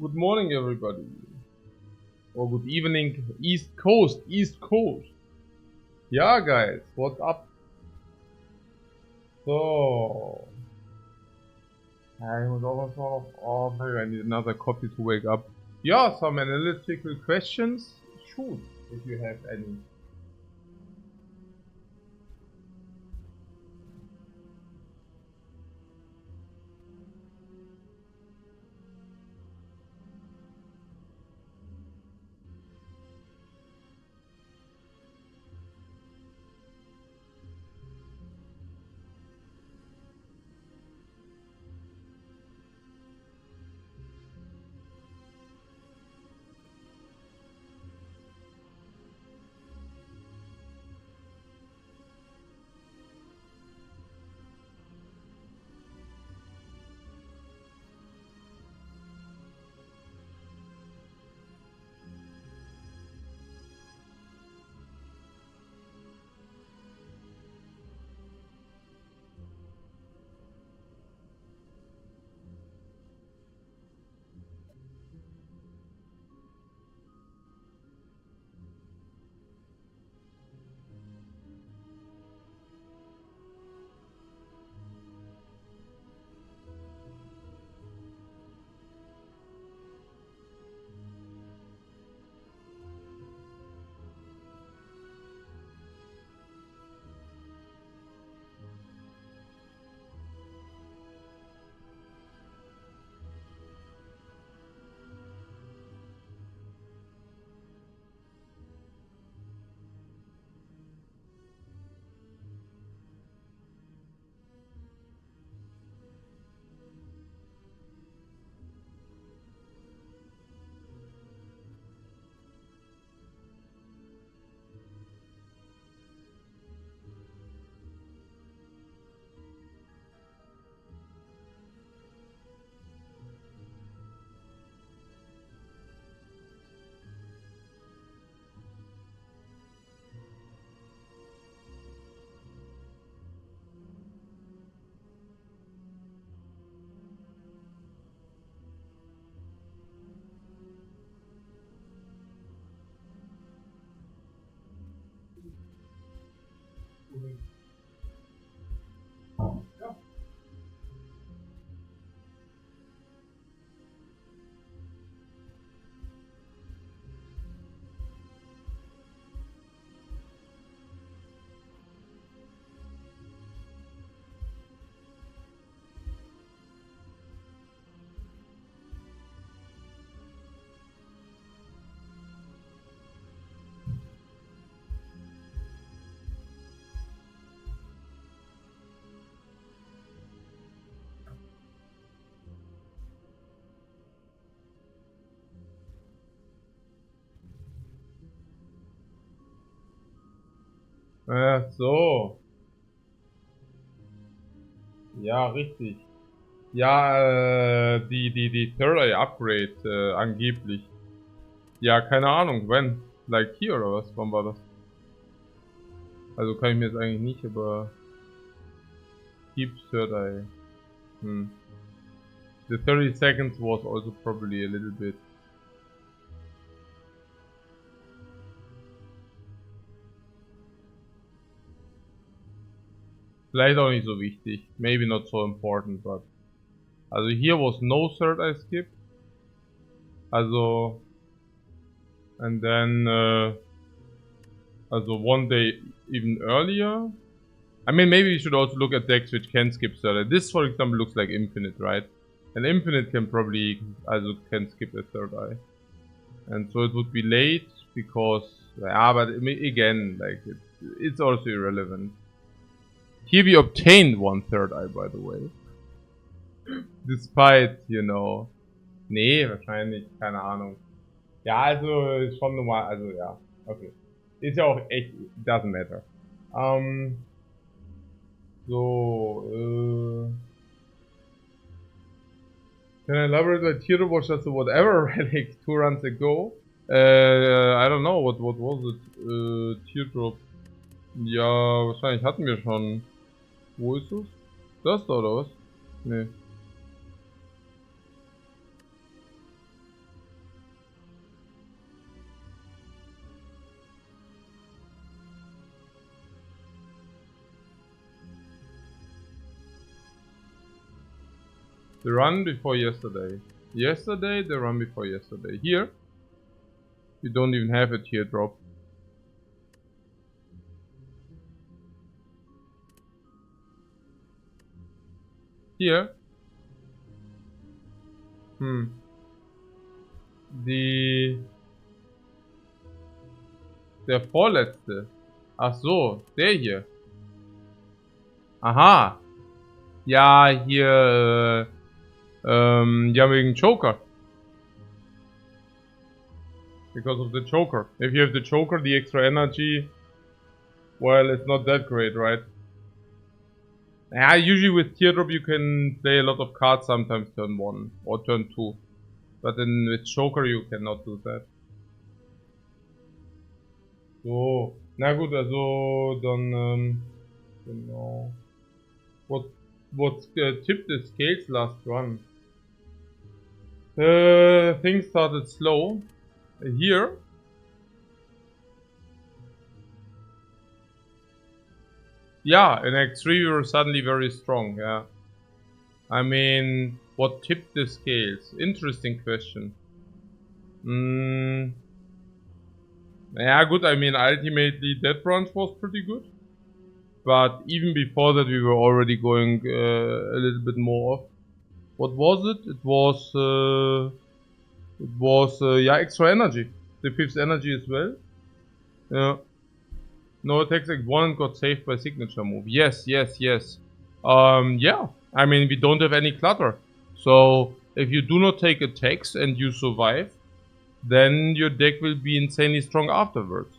Good morning, everybody. Or good evening, East Coast, East Coast. Yeah, guys, what's up? So, I was almost sort of, oh, maybe I need another coffee to wake up. Yeah, some analytical questions. Shoot, if you have any. So. Ja, richtig. Ja, die Third Eye Upgrade, angeblich. Ja, keine Ahnung, when? Like hier oder was? Wann war das? Also kann ich mir jetzt eigentlich nicht, aber Keep Third Eye. The 30 seconds was also probably a little bit. Vielleicht auch nicht so wichtig. Maybe not so important, but. Also hier was no Third Eye skip. Also. And then, also one day even earlier. I mean, maybe we should also look at decks which can skip Third Eye. This, for example, looks like Infinite, right? And Infinite can probably, also can skip a Third Eye. And so it would be late because, but again, like, it's also irrelevant. Here we obtained one Third Eye, by the way. Despite, you know. Nee, wahrscheinlich, keine Ahnung. Ja, also, ist schon normal, also ja, okay. Ist ja auch echt, doesn't matter. So, can I elaborate why Tiro was just a whatever relic 2 runs ago? I don't know, what was it? Teardrop. Ja, wahrscheinlich hatten wir schon. Wo ist es? Das da oder was? Nee. The run before yesterday. Yesterday, the run before yesterday. Here, you don't even have a teardrop. Hier. Der vorletzte. Ach so, der hier. Aha. Ja, hier, ja, wegen Joker. Because of the Joker. If you have the Joker, the extra energy, well, it's not that great, right? Yeah, usually with Teardrop you can play a lot of cards sometimes turn 1 or turn 2. But then with Joker you cannot do that. So, na gut, also dann, genau. What tipped the scales last run? Things started slow. Here. Yeah, in Act 3 we were suddenly very strong, yeah. I mean, what tipped the scales? Interesting question. Yeah, good, I mean, ultimately that branch was pretty good. But even before that we were already going a little bit more off. What was it? It was, yeah, extra energy. The 5th energy as well. Yeah. No attacks Act 1 got saved by signature move. Yes. Yeah. I mean, we don't have any clutter. So, if you do not take attacks and you survive, then your deck will be insanely strong afterwards.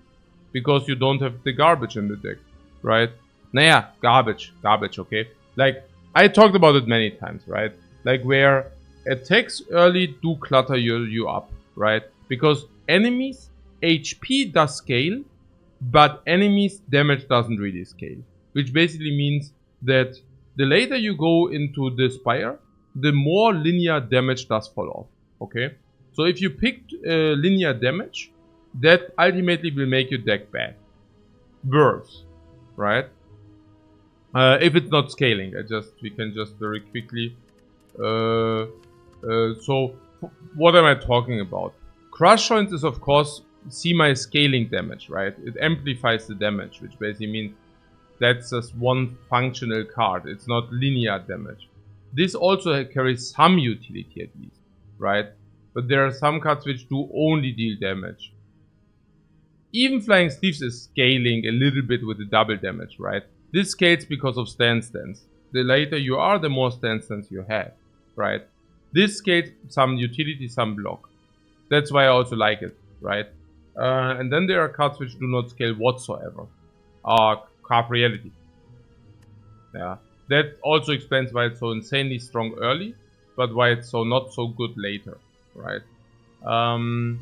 Because you don't have the garbage in the deck, right? Naja, garbage, okay? Like, I talked about it many times, right? Like, where attacks early do clutter you up, right? Because enemies' HP does scale, but enemies' damage doesn't really scale. Which basically means that the later you go into the Spire, the more linear damage does fall off, okay? So if you picked linear damage, that ultimately will make your deck bad. Worse, right? If it's not scaling, we can just very quickly. So, what am I talking about? Crush Joints is of course semi-scaling damage, right? It amplifies the damage, which basically means that's just one functional card. It's not linear damage. This also carries some utility at least, right? But there are some cards which do only deal damage. Even Flying Thieves is scaling a little bit with the double damage, right? This scales because of stance. The later you are, the more stance you have, right? This scales some utility, some block. That's why I also like it, right? And then there are cards which do not scale whatsoever. Carve Reality. Yeah. That also explains why it's so insanely strong early, but why it's so not so good later, right? Long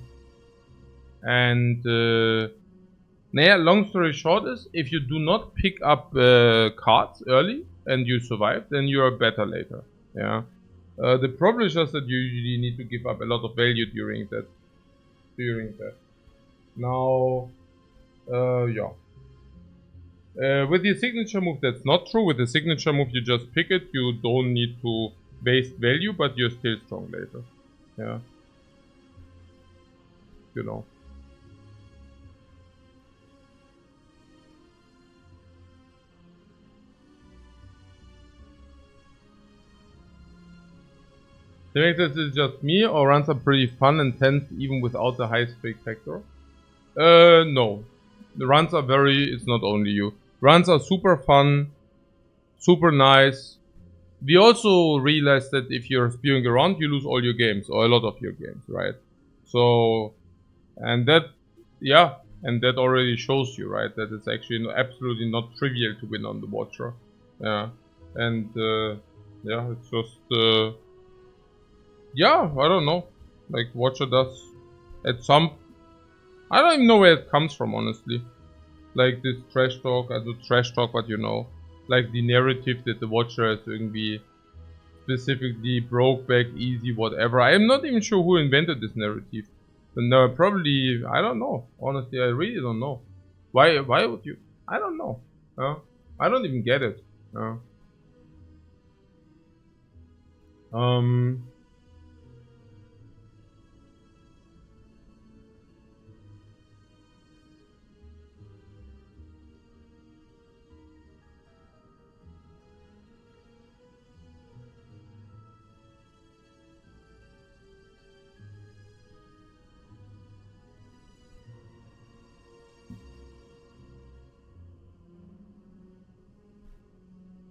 story short is, if you do not pick up cards early and you survive, then you are better later. Yeah. The problem is just that you usually need to give up a lot of value during that. Now, yeah. With the signature move, that's not true. With the signature move, you just pick it. You don't need to waste value, but you're still strong later. Yeah. You know. Do you think this is just me, or runs are pretty fun and tense even without the high spec factor? No. The runs are it's not only you. Runs are super fun, super nice. We also realized that if you're spewing around, you lose all your games, or a lot of your games, right? So, and that already shows you, right, that it's actually absolutely not trivial to win on the Watcher. Yeah. And, yeah, it's just, yeah, I don't know. Like, Watcher does at some... I don't even know where it comes from, honestly. Like, this trash talk, I do trash talk, but you know. Like, the narrative that the Watcher is irgendwie specifically broke back, easy, whatever. I am not even sure who invented this narrative. No, probably, I don't know. Honestly, I really don't know. Why would you... I don't know. I don't even get it. Um,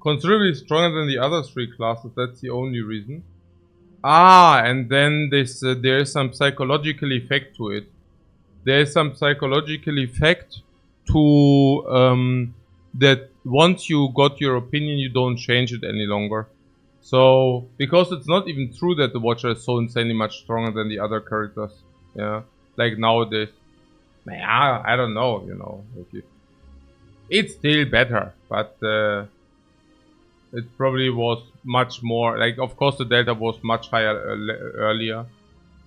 Considerably stronger than the other 3 classes, that's the only reason. Ah, and then this there is some psychological effect to it. There is some psychological effect to that once you got your opinion, you don't change it any longer. So, because it's not even true that the Watcher is so insanely much stronger than the other characters. Yeah, like nowadays. Yeah, I don't know, you know. It's still better, but it probably was much more, like, of course the delta was much higher earlier.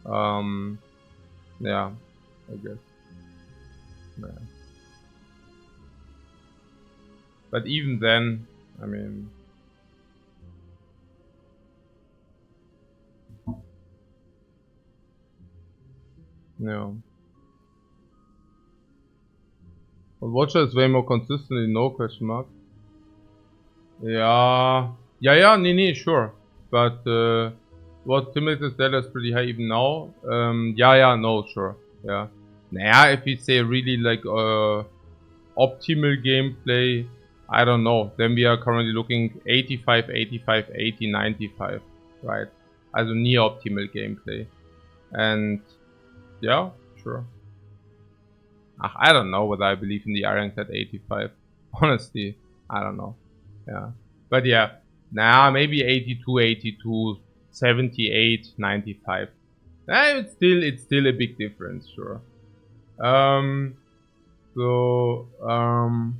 Yeah, I guess. Yeah. But even then, I mean... Yeah. But Watcher is way more consistently, no question mark. Yeah. Yeah, nee, sure. But what Timothy's delta is pretty high even now. Yeah, no, sure. Yeah. Naja, if we say really like optimal gameplay, I don't know. Then we are currently looking 85, 85, 80, 95, right? Also near optimal gameplay. And yeah, sure. I don't know whether I believe in the Ironclad 85. Honestly, I don't know. Yeah. But yeah, maybe 82, 82, 78, 95. It's still a big difference, sure. Um, so, um,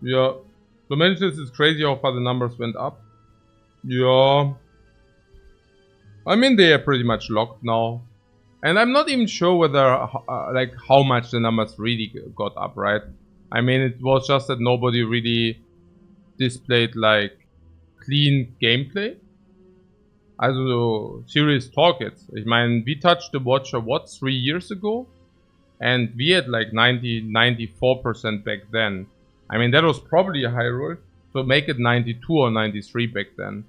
yeah. So Manchester is crazy how far the numbers went up. Yeah. I mean, they are pretty much locked now. And I'm not even sure whether, like, how much the numbers really got up, right? I mean, it was just that nobody really displayed, like, clean Gameplay. Also, serious talk jetzt. Ich meine, we touched the Watcher, what, 3 years ago? And we had like 94% back then. I mean, that was probably a high roll. So make it 92 or 93 back then.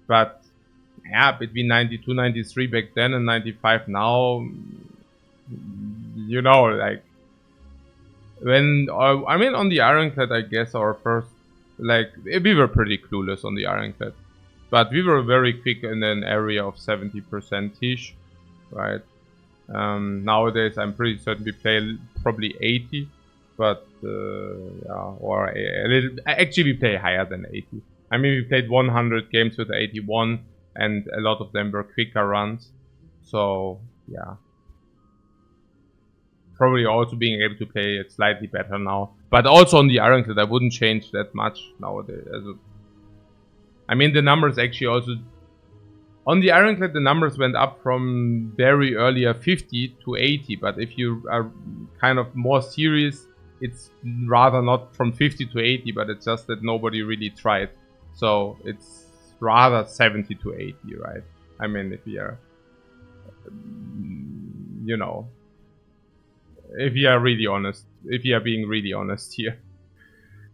But, yeah, between 92, 93 back then and 95 now, you know, like, when, I mean, on the Ironclad, I guess our first, like, we were pretty clueless on the Ironclad. But we were very quick in an area of 70%-ish, right? Nowadays, I'm pretty certain we play probably 80, but yeah, or a little. Actually, we play higher than 80. I mean, we played 100 games with 81, and a lot of them were quicker runs. So yeah, probably also being able to play it slightly better now. But also on the Ironclad, I wouldn't change that much nowadays. I mean, the numbers actually also... On the Ironclad, the numbers went up from very earlier 50 to 80. But if you are kind of more serious, it's rather not from 50 to 80, but it's just that nobody really tried. So it's rather 70 to 80, right? I mean, if you are... You know... If you are really honest. If you are being really honest here.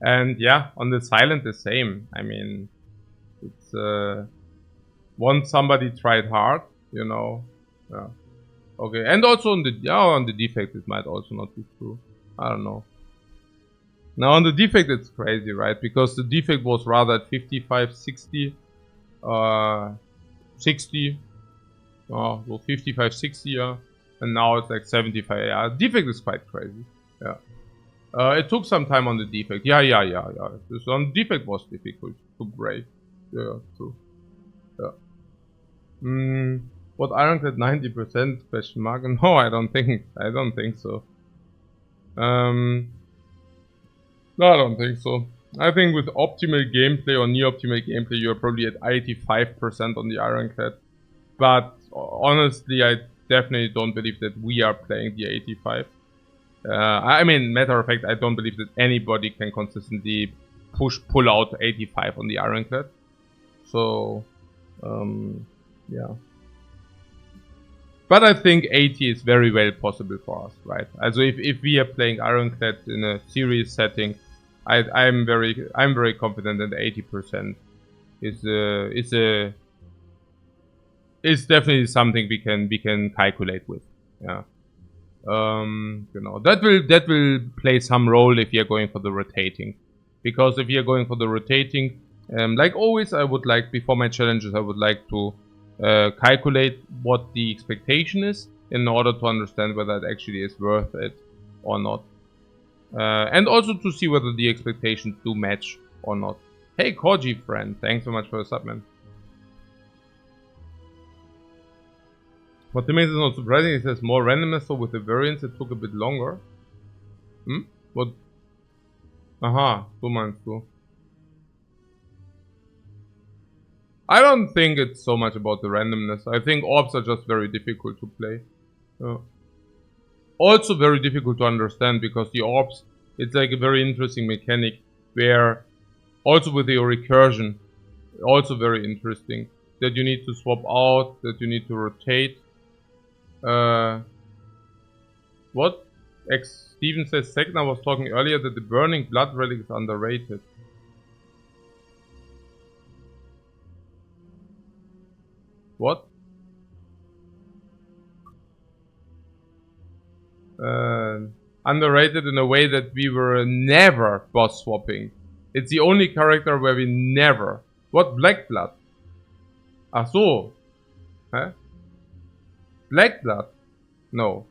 And yeah, on the Silent, the same. I mean... It's once somebody tried hard, you know. Yeah. Okay, and also on the defect it might also not be true. I don't know. Now on the defect it's crazy, right? Because the defect was rather at 55, 60, 60. Well 55, 60, yeah. And now it's like 75. Yeah, defect is quite crazy. Yeah. It took some time on the defect. Yeah. This on defect was difficult to break. Yeah, true. Yeah. What Ironclad 90% question mark? No, I don't think so. No, I don't think so. I think with optimal gameplay or near optimal gameplay, you're probably at 85% on the Ironclad. But honestly, I definitely don't believe that we are playing the 85. I mean, matter of fact, I don't believe that anybody can consistently pull out 85 on the Ironclad. So, yeah. But I think 80 is very well possible for us, right? Also if we are playing Ironclad in a serious setting, I'm very confident that 80% is definitely something we can calculate with. Yeah. You know, that will play some role if you're going for the rotating, because if you're going for the rotating, like always, I would like, before my challenges, I would like to calculate what the expectation is in order to understand whether it actually is worth it or not, and also to see whether the expectations do match or not. Hey Korji friend, thanks so much for the sub, man. What to me is not surprising, it has more randomness, so with the variants it took a bit longer. What? Aha, 2 months too. I don't think it's so much about the randomness. I think orbs are just very difficult to play. Also very difficult to understand, because the orbs, it's like a very interesting mechanic where, also with the recursion, also very interesting, that you need to swap out, that you need to rotate. What? Steven says, Segna was talking earlier that the Burning Blood relic is underrated. What? Underrated in a way that we were never boss swapping. It's the only character where we never. What? Black Blood? Ach so. Huh? Black Blood? No.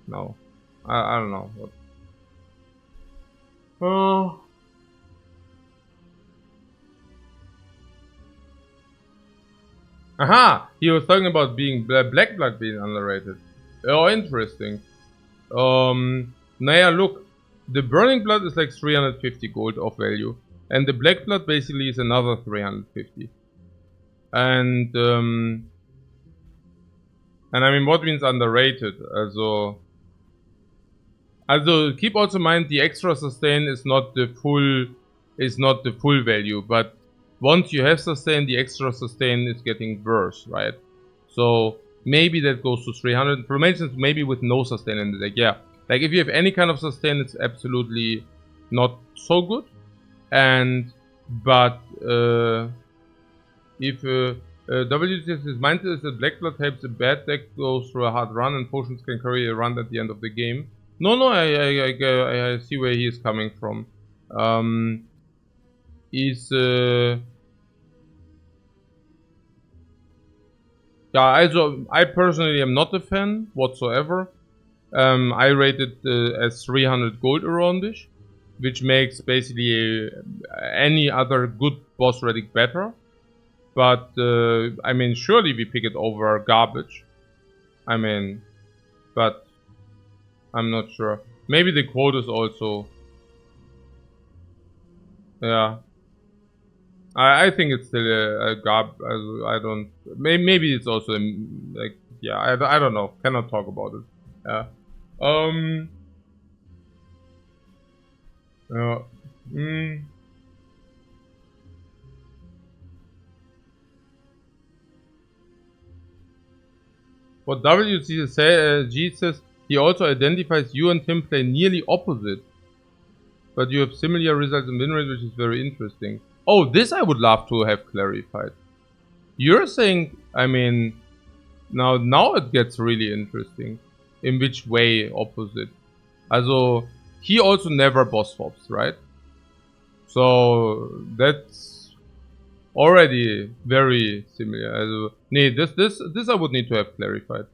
No. I don't know. What? Oh. Aha! He was talking about being Black Blood being underrated. Oh, interesting. Naya, look. The Burning Blood is like 350 gold of value. And the Black Blood basically is another 350. And I mean, what means underrated? Also keep also in mind the extra sustain is not the full value, but once you have sustain, the extra sustain is getting worse, right? So maybe that goes to 300. For instance, maybe with no sustain in the deck, yeah. Like if you have any kind of sustain, it's absolutely not so good. But if WTS mindset is that Black Blood helps a bad deck go through a hard run, and potions can carry a run at the end of the game. No, I see where he is coming from. Yeah, also, I personally am not a fan whatsoever. I rate it as 300 gold aroundish, which makes basically any other good boss relic better. But, I mean, surely we pick it over garbage. I mean, but I'm not sure. Maybe the quote is also... Yeah. I think it's still a garbage. I don't... Maybe it's also, like... Yeah, I don't know. Cannot talk about it. Yeah. What WCG says, he also identifies you and him play nearly opposite. But you have similar results in win rate, which is very interesting. Oh, this I would love to have clarified. You're saying, I mean, now it gets really interesting. In which way opposite? Also, he also never boss swaps, right? So that's already very similar. Also, nee, this I would need to have clarified.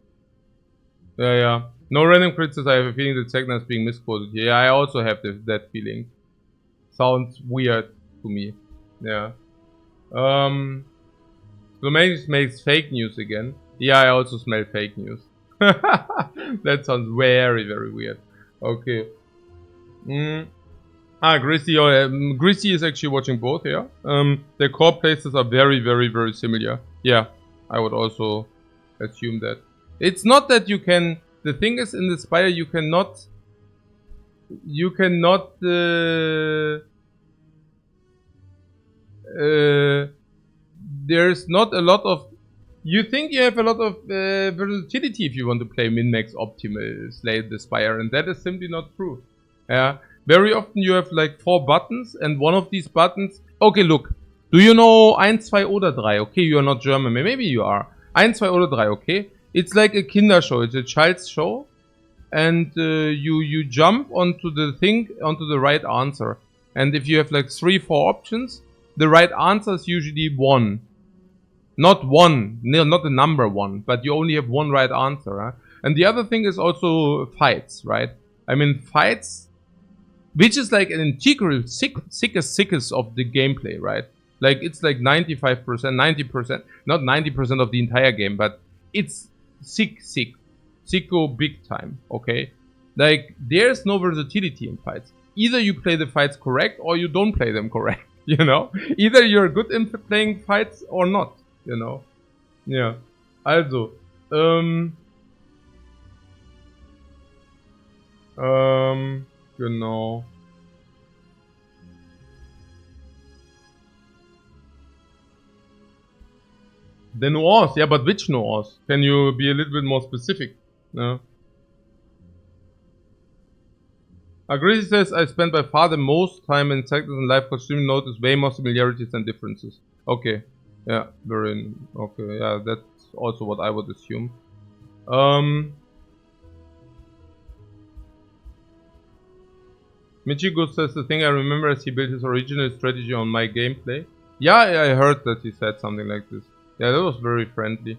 Yeah. No random crits, I have a feeling that Segna is being misquoted here. Yeah, I also have that feeling. Sounds weird to me. Yeah. Slomanis makes fake news again. Yeah, I also smell fake news. That sounds very, very weird. Okay. Greasy, Greasy is actually watching both, yeah. Their core places are very, very, very similar. Yeah, I would also assume that. It's not that you can... The thing is, in the Spire, you cannot... there's not a lot of... You think you have a lot of versatility if you want to play min-max optimal slay the Spire, and that is simply not true. Yeah. Very often you have like 4 buttons, and one of these buttons... Okay, look. Do you know 1, 2 oder 3? Okay, you are not German. Maybe you are. 1, 2 oder 3, okay? It's like a Kindershow. It's a child's show. And you jump onto the thing, onto the right answer. And if you have like 3, 4 options, the right answer is usually 1. Not 1, not the number 1, but you only have 1 right answer. Huh? And the other thing is also fights, right? I mean, fights, which is like an integral sickest of the gameplay, right? Like, it's like 95%, 90%, not 90% of the entire game, but it's sicko big time, okay? Like, there's no versatility in fights. Either you play the fights correct or you don't play them correct, you know? Either you're good in playing fights or not, you know? Yeah. Also, genau. The nuance, yeah, but which nuance? Can you be a little bit more specific? No. Agree says, I spend by far the most time in sectors and Lifecoach streaming, notice way more similarities than differences. Okay. Yeah, very... Okay, yeah, that's also what I would assume. Michigo says, the thing I remember is he built his original strategy on my gameplay. Yeah, I heard that he said something like this. Yeah, that was very friendly.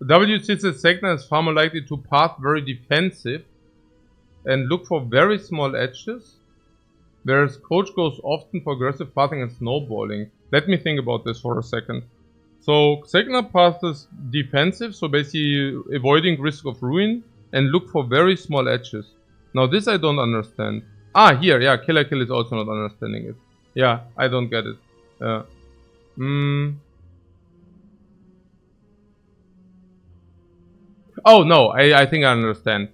WC says Segner is far more likely to path very defensive and look for very small edges, whereas Coach goes often for aggressive pathing and snowballing. Let me think about this for a second. So Segner passes defensive, so basically avoiding risk of ruin, and look for very small edges. Now this I don't understand. Here, yeah, Killer Kill is also not understanding it. Yeah, I don't get it. Oh no, I think I understand.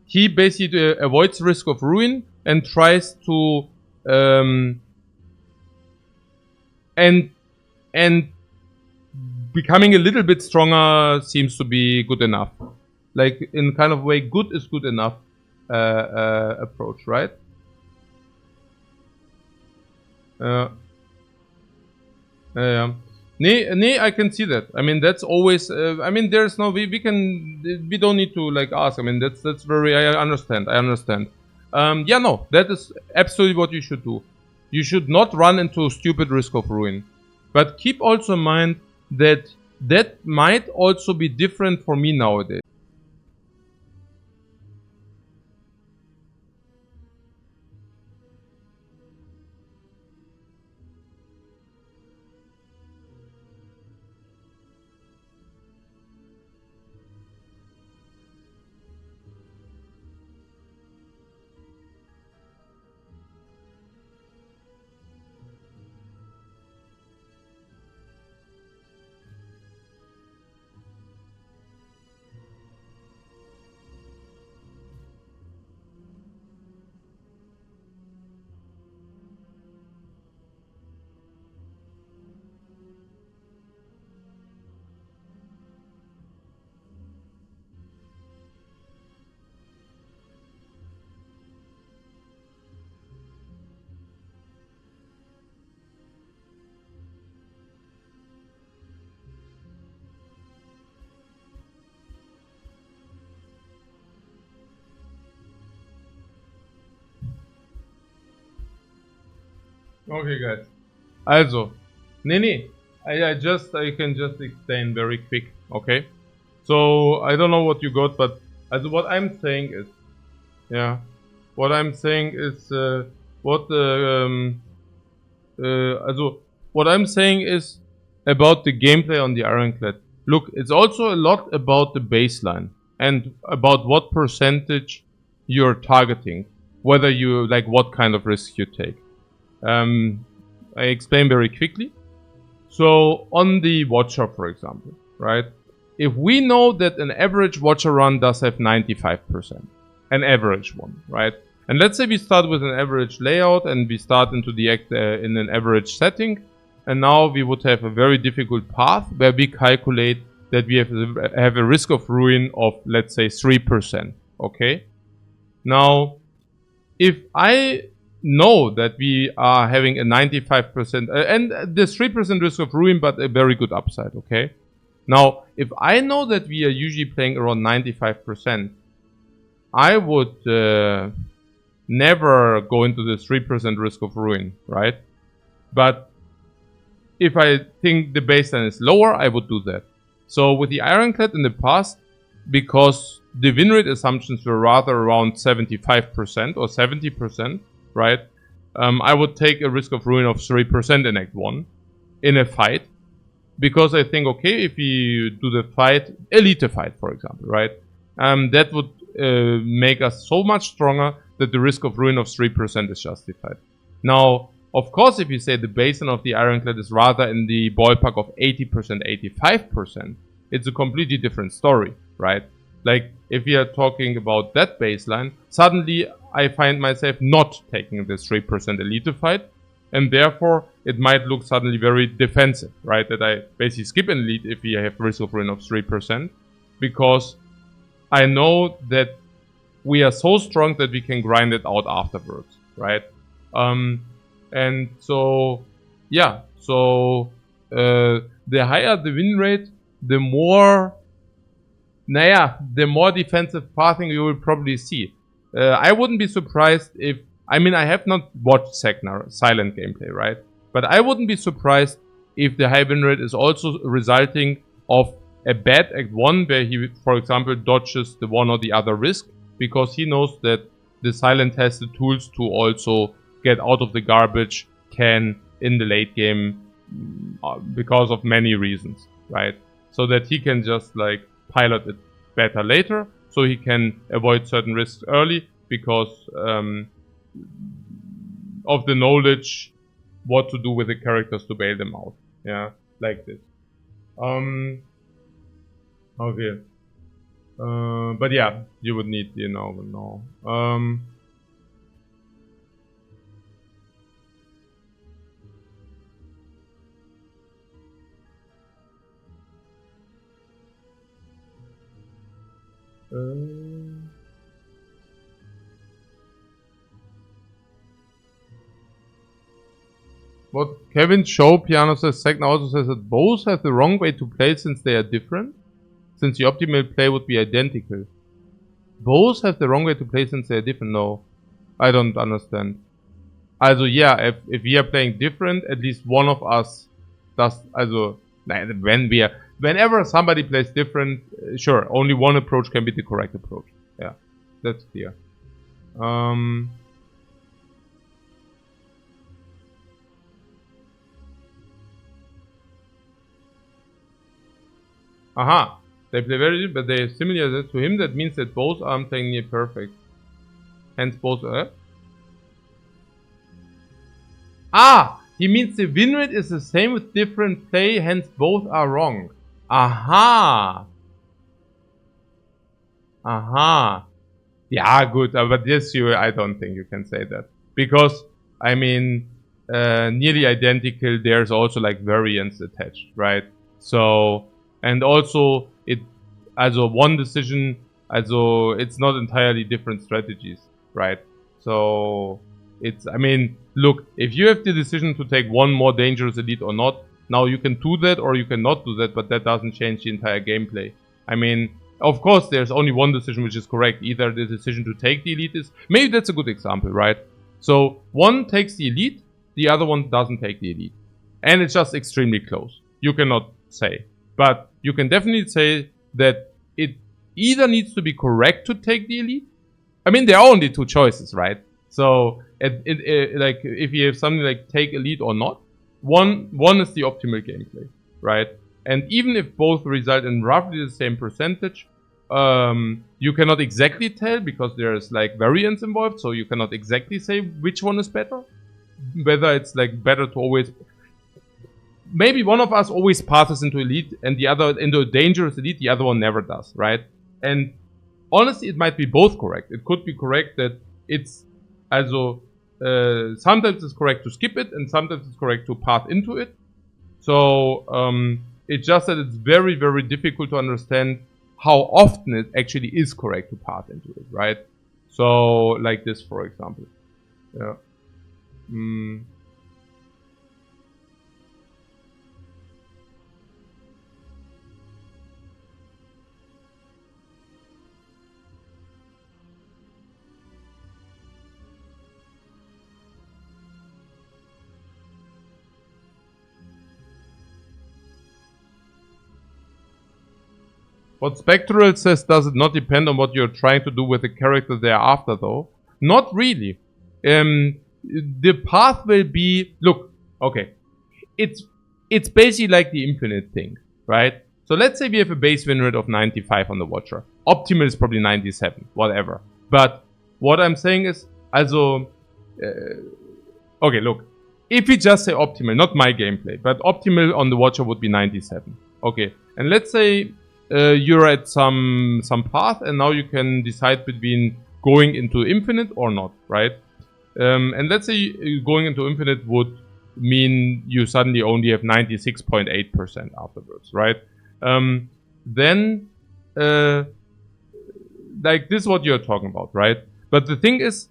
He basically avoids risk of ruin and tries to and becoming a little bit stronger seems to be good enough. Like, in kind of way, good is good enough approach, right? Nee, I can see that. I mean, that's always. I mean, there's no. We don't need to like ask. I mean, that's very. I understand. Yeah, no, that is absolutely what you should do. You should not run into stupid risk of ruin, but keep also in mind that that might also be different for me nowadays. Okay, guys. Also, nee. I can just explain very quick, okay? So, I don't know what you got, but also what I'm saying is, Yeah. What I'm saying is, what I'm saying is about the gameplay on the Ironclad. Look, it's also a lot about the baseline and about what percentage you're targeting, whether you like what kind of risk you take. I explain very quickly. So on the Watcher, for example, right? If we know that an average Watcher run does have 95%, an average one, right? And let's say we start with an average layout and we start into the act in an average setting, and now we would have a very difficult path where we calculate that we have a risk of ruin of, let's say, 3%. Okay? Now, if I know that we are having a 95% and there's 3% risk of ruin, but a very good upside, okay? Now, if I know that we are usually playing around 95%, I would never go into the 3% risk of ruin, right? But if I think the baseline is lower, I would do that. So with the Ironclad in the past, because the win rate assumptions were rather around 75% or 70%, right? I would take a risk of ruin of 3% in Act 1 in a fight. Because I think, okay, if we do the fight, elite fight, for example, right? That would make us so much stronger that the risk of ruin of 3% is justified. Now, of course, if you say the baseline of the Ironclad is rather in the ballpark of 80%, 85%, it's a completely different story, right? Like, if we are talking about that baseline, suddenly I find myself not taking this 3% elite fight, and therefore it might look suddenly very defensive, right? That I basically skip an elite if we have risk of ruin of 3%, because I know that we are so strong that we can grind it out afterwards, right? And so, yeah, so the higher the win rate, the more defensive pathing you will probably see. I wouldn't be surprised if, I mean, I have not watched silent gameplay, right? But I wouldn't be surprised if the high win rate is also resulting of a bad Act 1 where he, for example, dodges the one or the other risk, because he knows that the silent has the tools to also get out of the garbage can in the late game because of many reasons, right? So that he can just like pilot it better later, so he can avoid certain risks early because of the knowledge what to do with the characters to bail them out. Yeah, like this. Okay. But yeah, you would need, what Kevin Show Piano says, second also says that both have the wrong way to play since they are different. Since the optimal play would be identical. Both have the wrong way to play since they are different. No, I don't understand. Also yeah, if we are playing different, at least one of us does. Also, whenever somebody plays different, sure, only one approach can be the correct approach. Yeah, that's clear. Aha. They play very good, but they are similar to him. That means that both are playing near perfect. Hence both he means the win rate is the same with different play, hence both are wrong. Aha. Yeah, good. But this I don't think you can say that. Because, I mean, nearly identical, there's also like variance attached, right? So, and also one decision, it's not entirely different strategies, right? So I mean, look, if you have the decision to take one more dangerous elite or not, now you can do that or you cannot do that, but that doesn't change the entire gameplay. I mean, of course, there's only one decision which is correct. Either the decision to take the elite is, maybe that's a good example, right? So one takes the elite, the other one doesn't take the elite. And it's just extremely close. You cannot say. But you can definitely say that it either needs to be correct to take the elite. I mean, there are only two choices, right? So, like, if you have something like take elite or not, one is the optimal gameplay, right? And even if both result in roughly the same percentage, you cannot exactly tell because there's like variance involved, so you cannot exactly say which one is better. Whether it's like better to always... Maybe one of us always passes into elite and the other into a dangerous elite, the other one never does, right? And honestly, it might be both correct. It could be correct that it's also sometimes it's correct to skip it and sometimes it's correct to path into it. So it's just that it's very, very difficult to understand how often it actually is correct to path into it, right? So like this, for example. Yeah. What Spectral says, does it not depend on what you're trying to do with the character thereafter, though? Not really. The path will be... Look, okay. It's basically like the infinite thing, right? So let's say we have a base win rate of 95 on the Watcher. Optimal is probably 97, whatever. But what I'm saying is, also... okay, look. If we just say optimal, not my gameplay, but optimal on the Watcher would be 97. Okay, and let's say... you're at some path and now you can decide between going into infinite or not, right? And let's say going into infinite would mean you suddenly only have 96.8% afterwards, right? Then like this is what you're talking about, right? But the thing is,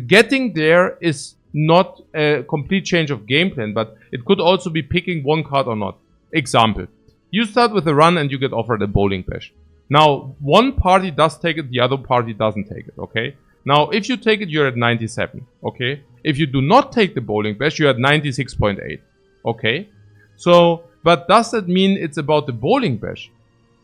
getting there is not a complete change of game plan, but it could also be picking one card or not. Example. You start with a run and you get offered a bowling bash. Now, one party does take it, the other party doesn't take it, okay? Now, if you take it, you're at 97, okay? If you do not take the bowling bash, you're at 96.8, okay? So, but does that mean it's about the bowling bash?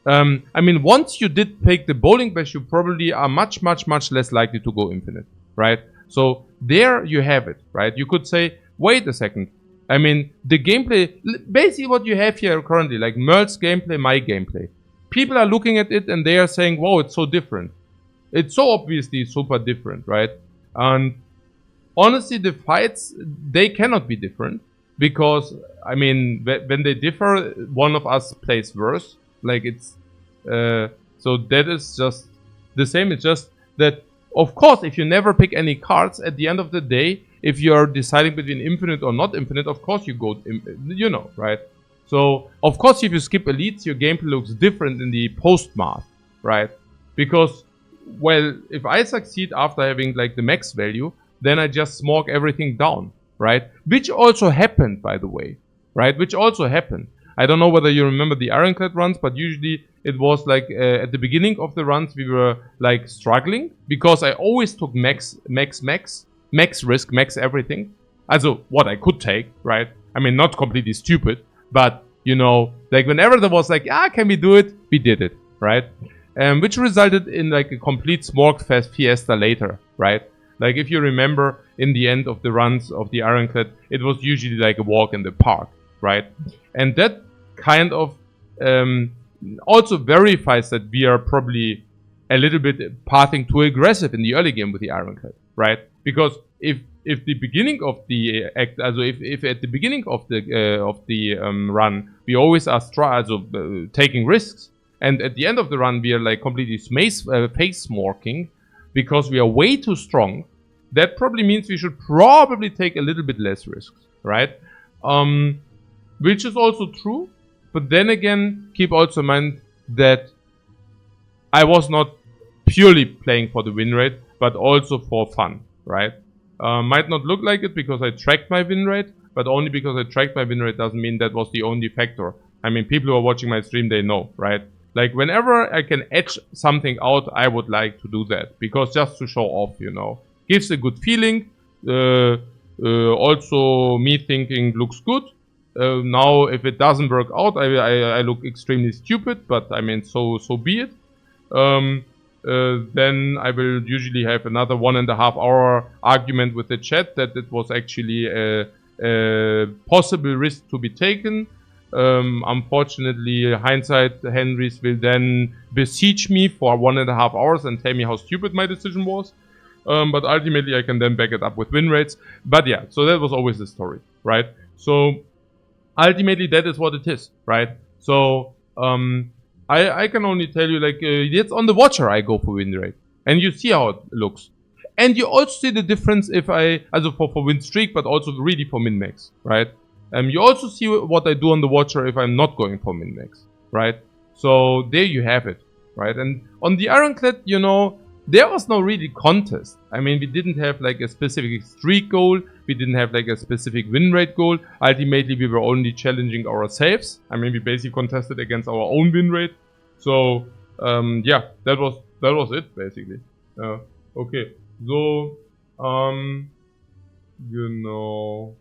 I mean, once you did take the bowling bash, you probably are much, much, much less likely to go infinite, right? So, there you have it, right? You could say, wait a second. I mean, the gameplay, basically what you have here currently, like Merle's gameplay, my gameplay. People are looking at it and they are saying, wow, it's so different. It's so obviously super different, right? And honestly, the fights, they cannot be different. Because, I mean, when they differ, one of us plays worse. Like it's, so that is just the same. It's just that, of course, if you never pick any cards, at the end of the day, if you're deciding between infinite or not infinite, of course you go, you know, right? So, of course, if you skip elites, your gameplay looks different in the post-math, right? Because, well, if I succeed after having, like, the max value, then I just smog everything down, right? Which also happened, by the way, right? Which also happened. I don't know whether you remember the Ironclad runs, but usually it was, like, at the beginning of the runs, we were, like, struggling. Because I always took max risk, max everything. Also, what I could take, right? I mean, not completely stupid, but, you know, like, whenever there was like, can we do it? We did it, right? Which resulted in, like, a complete smorg fiesta later, right? Like, if you remember, in the end of the runs of the Ironclad, it was usually like a walk in the park, right? And that kind of also verifies that we are probably a little bit pathing too aggressive in the early game with the Ironclad, right? Because if the beginning of the act, also if at the beginning of the run we always are taking risks, and at the end of the run we are like completely face smorking because we are way too strong, that probably means we should probably take a little bit less risks, right? Which is also true, but then again, keep also in mind that I was not purely playing for the win rate, but also for fun, right? Might not look like it because I tracked my win rate, but only because I tracked my win rate doesn't mean that was the only factor. I mean, people who are watching my stream, they know, right? Like, whenever I can edge something out, I would like to do that. Because just to show off, you know. Gives a good feeling. Also, me thinking looks good. Now, if it doesn't work out, I look extremely stupid. But, I mean, so be it. then I will usually have another 1.5 hour argument with the chat that it was actually a possible risk to be taken. Unfortunately, hindsight Henrys will then besiege me for 1.5 hours and tell me how stupid my decision was. But ultimately I can then back it up with win rates. But yeah, so that was always the story, right? So ultimately that is what it is, right? So I can only tell you, like, it's on the watcher I go for win rate, and you see how it looks, and you also see the difference if I, also for win streak, but also really for min max, right? You also see what I do on the watcher if I'm not going for min max, right? So there you have it, right? And on the Ironclad, you know, there was no really contest. I mean, we didn't have like a specific streak goal. We didn't have like a specific win rate goal. Ultimately, we were only challenging ourselves. I mean, we basically contested against our own win rate. So, yeah, that was it basically. Okay, so, you know.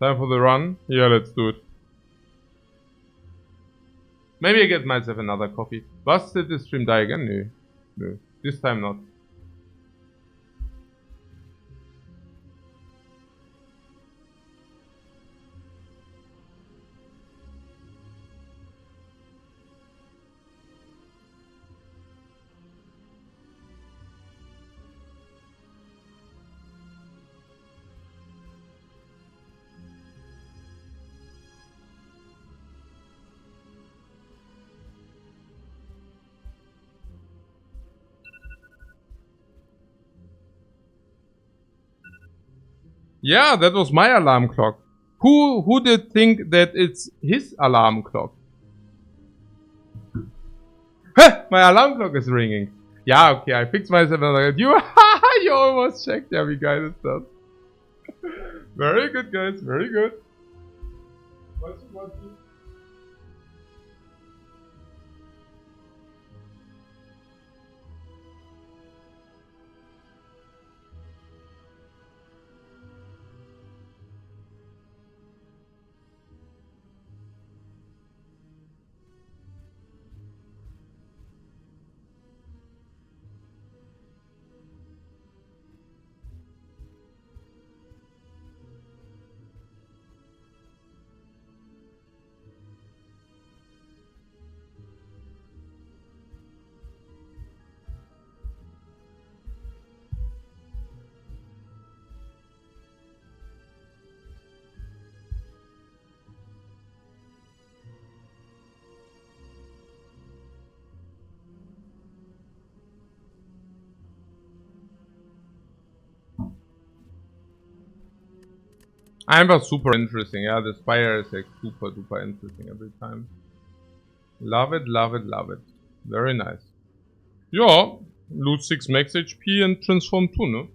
Time for the run? Yeah, let's do it. Maybe I get myself another coffee. Was did the stream die again? No. No. This time not. Yeah, that was my alarm clock. Who did think that it's his alarm clock? Huh, my alarm clock is ringing. Yeah, okay, I fixed myself and you almost checked. Yeah, wie geil ist das? Very good, guys, very good. What's Einfach super interesting. Yeah, the Spire is like super duper interesting every time. Love it, love it, love it. Very nice. Yeah, lose 6 max HP and transform 2, no?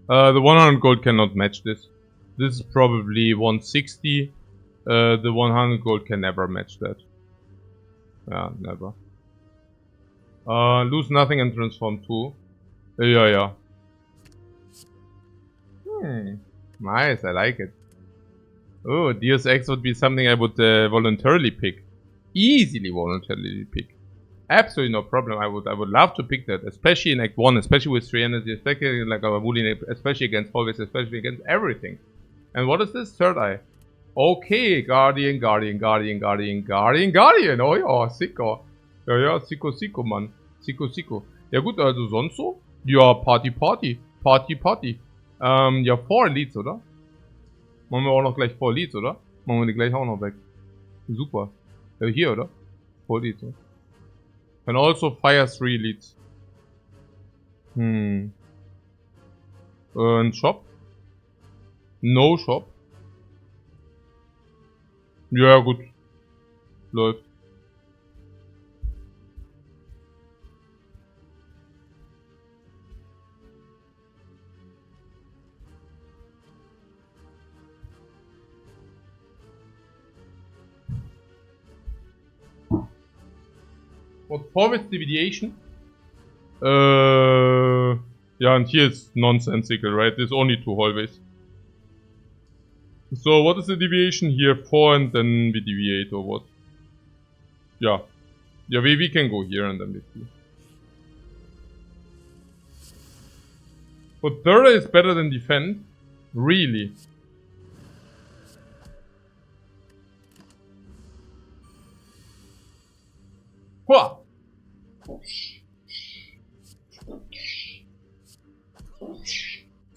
The 100 gold cannot match this. This is probably 160. The 100 gold can never match that. Yeah, never. Lose nothing and transform 2. Yeah. Nice, I like it. Oh, Deus Ex would be something I would voluntarily pick. Easily voluntarily pick. Absolutely no problem. I would love to pick that, especially in Act 1, especially with 3 energy, especially like our Wooly, especially against Hallways, especially against everything. And what is this? Third Eye. Okay, Guardian. Oh ja, Sicko. Ja, Sicko, Mann. Sicko. Ja gut, also sonst so? Ja, Party. Ja, 4 Leads, oder? Machen wir auch noch gleich 4 Leads, oder? Machen wir die gleich auch noch weg. Super. Ja, hier, oder? 4 Leads, oder? Can also fire 3 leads. And shop? No shop. Ja, gut. Läuft. What forward deviation? Yeah, and here it's nonsensical, right? There's only 2 hallways. So what is the deviation here? 4 and then we deviate or what? Yeah. Yeah, we can go here and then we see. But third is better than defend? Really? Huh.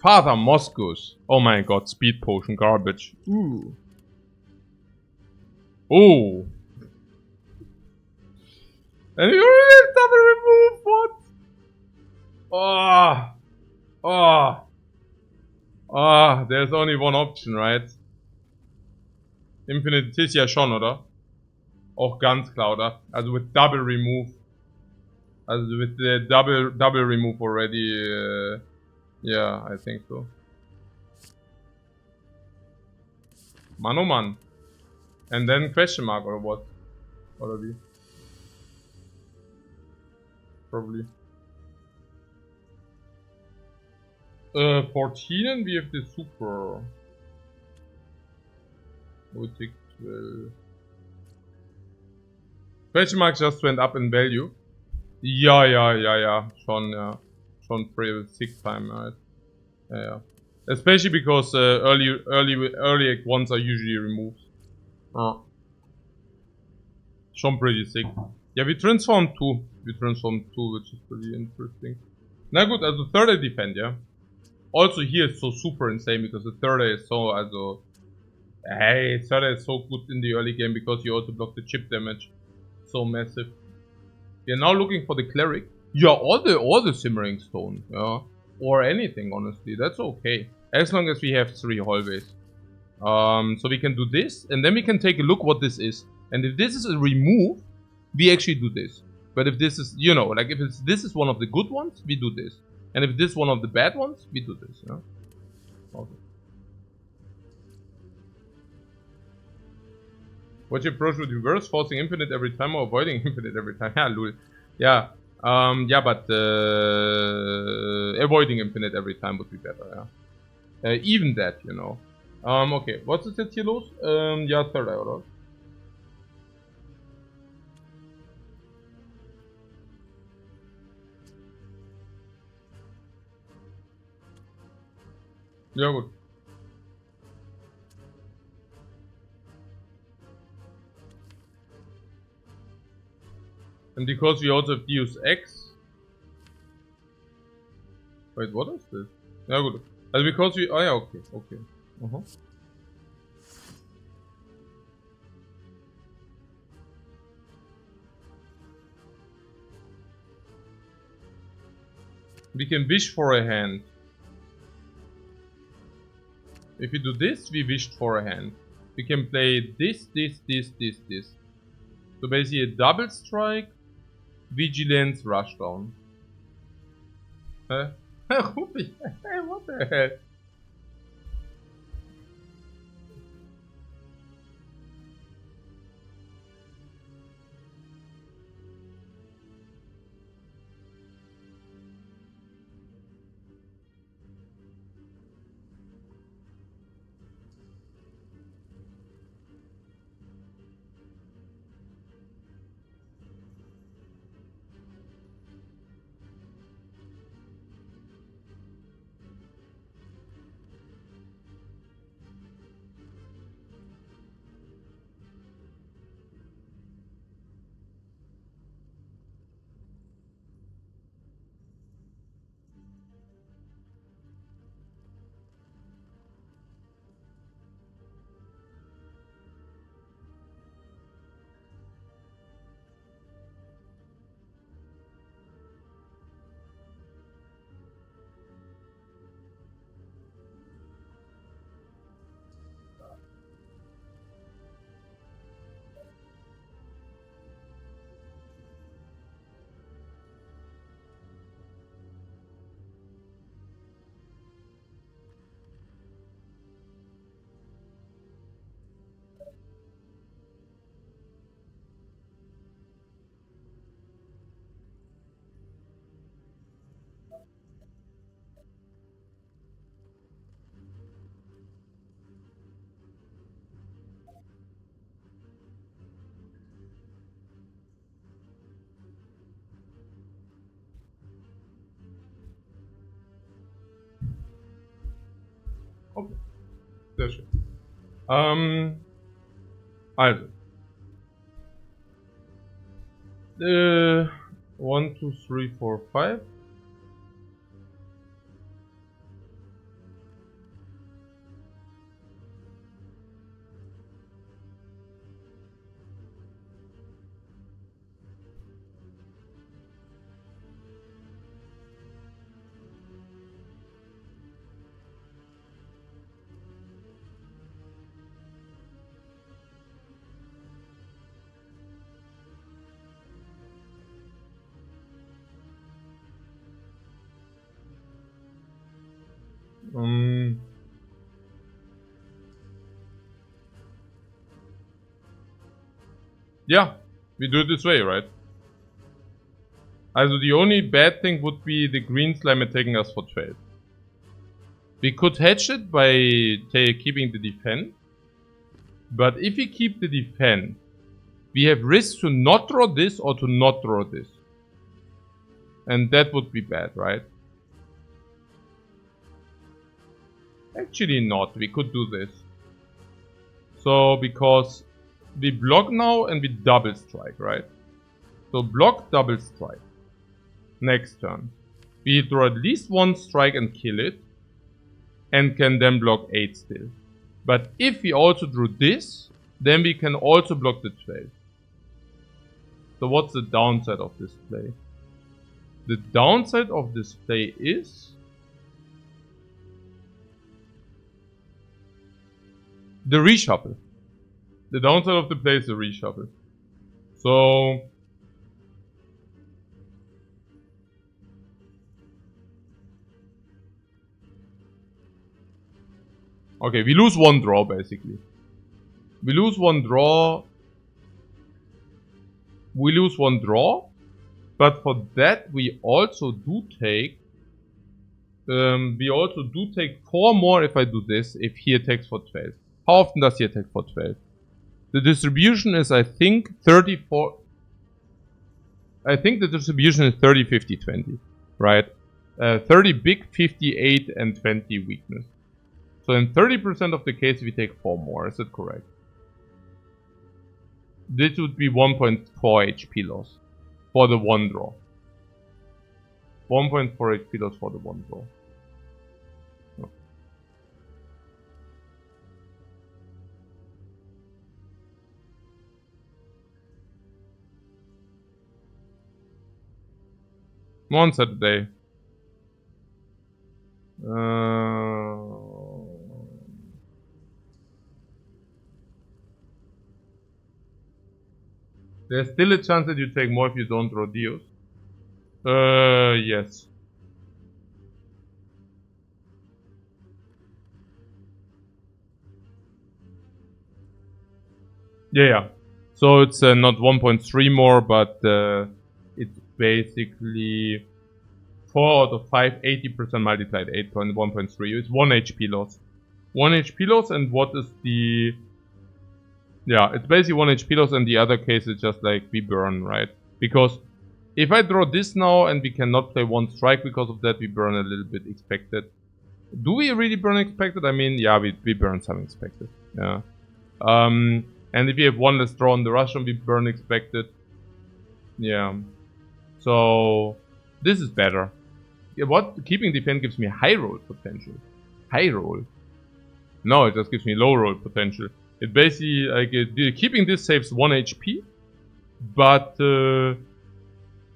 Father Moscus. Oh my god, speed potion garbage. Ooh. Oh. And you already double remove, what? Oh. Oh. Ah, there's only one option, right? Infinite ist ja schon, oder? Auch ganz klar, oder? Also with double remove. Also with the double remove already, yeah, I think so. Man oh man. And then question mark or what? Or wie? Probably. 14 and we have the super. Gothic 12. Question mark just went up in value. Yeah. Schon pretty 6 time, right? Yeah. Especially because early act ones are usually removed. Schon pretty sick. Yeah, we transformed 2. We transformed 2, which is pretty interesting. Na gut, also third defend, yeah. Also here it's so super insane because the third is so, also... Hey, third is so good in the early game because you also block the chip damage. So massive. We are now looking for the cleric. Yeah, all the simmering stone, yeah. Or anything, honestly, that's okay. As long as we have 3 hallways. So we can do this, and then we can take a look what this is. And if this is a remove, we actually do this. But if this is, you know, like if this is one of the good ones, we do this. And if this is one of the bad ones, we do this, yeah. Okay. What's your approach with reverse? Forcing infinite every time or avoiding infinite every time? Yeah, lul. Yeah. Yeah, but avoiding infinite every time would be better, yeah. Even that, you know. Okay, was ist jetzt hier los? Ja, third eye, oder? Ja, gut. And because we also have Deus Ex. Wait, what is this? Ja, gut. Also because we... Ah ja, okay, okay. We can wish for a hand. If we do this, we wished for a hand. We can play this. So basically a double strike, vigilance, rushdown. Huh? What the hell? Okay. Sehr schön. Also. 1, 2, 3, 4, 5. Yeah, we do it this way, right? Also the only bad thing would be the green slime taking us for 12. We could hedge it by keeping the defense. But if we keep the defense, we have risk to not draw this or to not draw this. And that would be bad, right? Actually not, we could do this. So, because we block now and we double strike, right? So block, double strike. Next turn. We draw at least one strike and kill it. And can then block 8 still. But if we also drew this, then we can also block the 12. So what's the downside of this play? The downside of this play is the reshuffle. The downside of the play is the reshuffle. So okay, we lose one draw basically. We lose one draw. We lose one draw. But for that we also do take 4 more if I do this, if he attacks for 12. How often does he attack for 12? The distribution is, I think, 34. I think the distribution is 30, 50, 20. Right? 30 big, 58, and 20 weakness. So in 30% of the case we take 4 more. Is that correct? This would be 1.4 HP loss. For the one draw. 1.4 HP loss for the one draw. Oh. Once a day. There's still a chance that you take more if you don't draw deals. Yes. Yeah. So it's not 1.3 more, but it's basically 4 out of 5, 80% multiplied 8.1.3. It's 1 HP loss. 1 HP loss, and what is the... Yeah, it's basically 1 HP loss, and the other case is just like we burn, right? Because if I draw this now and we cannot play one strike because of that, we burn a little bit expected. Do we really burn expected? I mean, yeah, we burn some expected. Yeah. And if we have one less draw on the Russian, we burn expected. Yeah. So this is better. Yeah, what? Keeping defense gives me high roll potential. High roll. No, it just gives me low roll potential. It basically, like, keeping this saves 1 HP, but you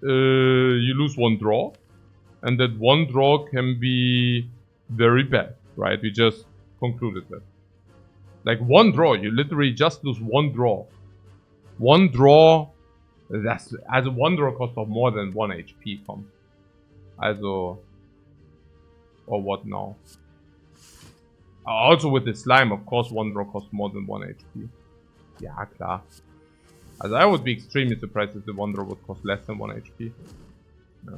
lose one draw, and that one draw can be very bad, right? We just concluded that. Like one draw, you literally just lose one draw. One draw, that's, as a one draw costs of more than 1 HP, Tom. Also, or what now? Also with the slime, of course, one draw costs more than 1 HP. Ja, klar. Also I would be extremely surprised if the one draw would cost less than 1 HP. Ja.